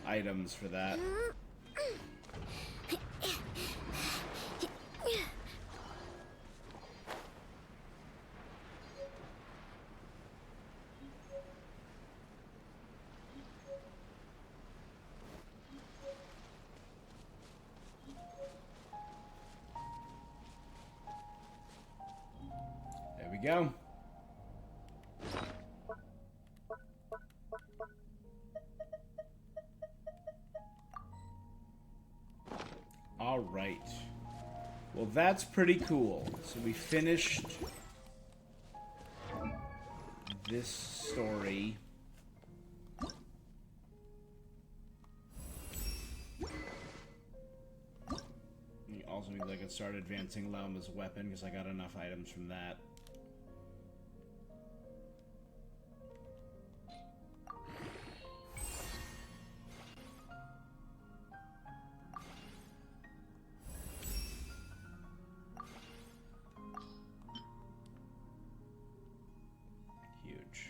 items for that. There we go. All right. Well, that's pretty cool. So we finished this story. Also means I could start advancing Lauma's weapon because I got enough items from that. Huge.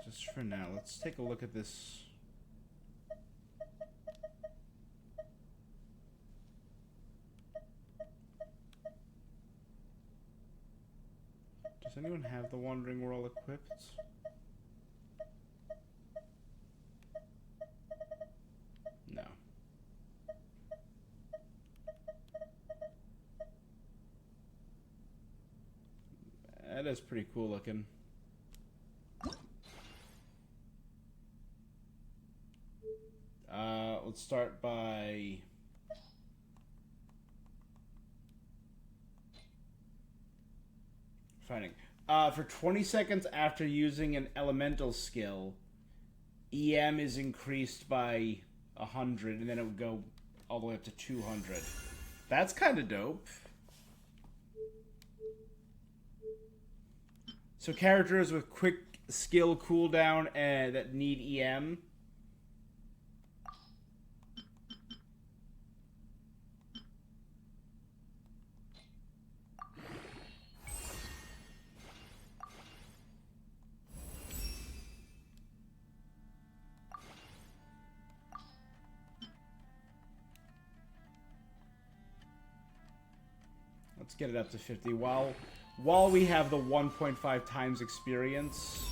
Just for now, let's take a look at this. Does anyone have the Wandering Whirl equipped? No. That is pretty cool looking. Let's start by finding. For 20 seconds after using an elemental skill, EM is increased by 100, and then it would go all the way up to 200. That's kind of dope. So characters with quick skill cooldown that need EM. Let's get it up to 50 while we have the 1.5 times experience.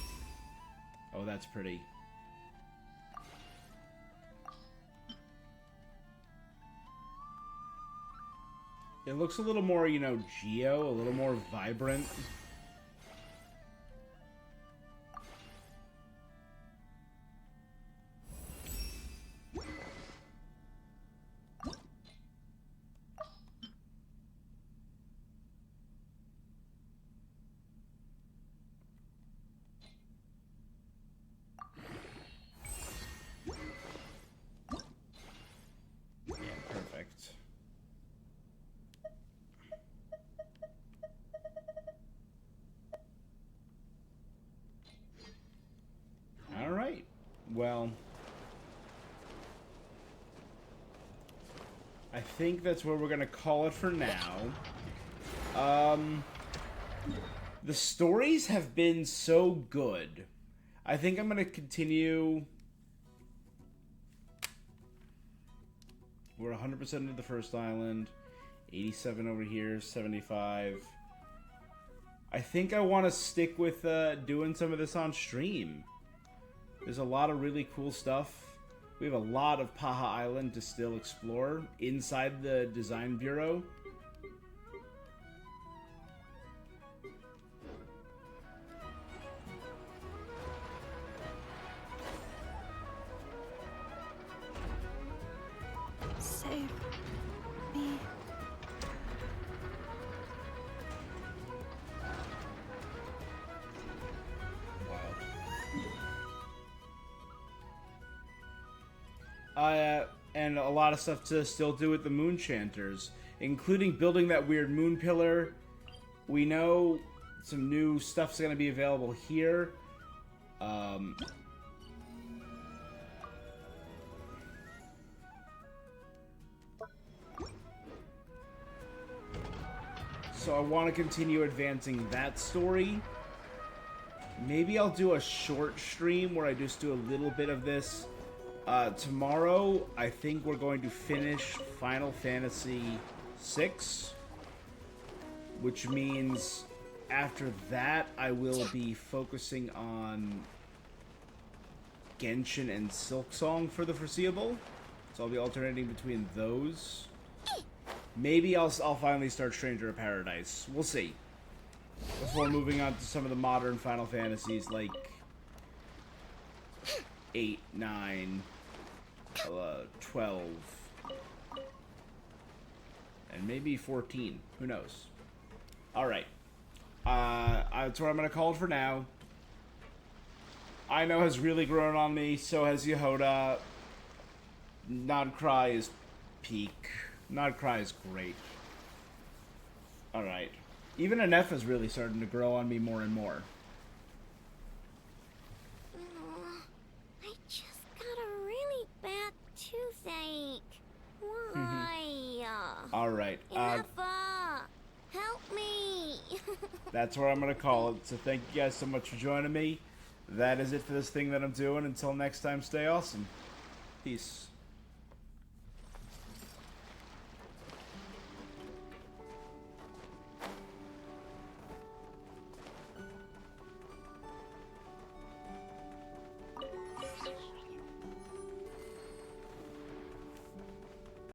Oh, that's pretty. It looks a little more, you know, Geo, a little more vibrant. Well, I think that's where we're gonna call it for now. The stories have been so good. I think I'm gonna continue. We're 100% of the first island. 87 over here, 75. I think I want to stick with doing some of this on stream. There's a lot of really cool stuff. We have a lot of Paha Island to still explore inside the Design Bureau. Save me. And a lot of stuff to still do with the Moon Chanters, including building that weird moon pillar. We know some new stuff's going to be available here. So I want to continue advancing that story. Maybe I'll do a short stream where I just do a little bit of this. Tomorrow, I think we're going to finish Final Fantasy VI, which means after that, I will be focusing on Genshin and Silksong for the foreseeable. So I'll be alternating between those. Maybe I'll finally start Stranger of Paradise. We'll see. Before moving on to some of the modern Final Fantasies like 8, 9, 12, and maybe 14. Who knows? Alright. That's what I'm going to call it for now. I know has really grown on me, so has Yehoda. Nod-Krai is peak. Nod-Krai is great. Alright. Even Anef is really starting to grow on me more and more. I just got a really bad toothache. Why? Alright. Help me. That's where I'm going to call it. So thank you guys so much for joining me. That is it for this thing that I'm doing. Until next time, stay awesome. Peace.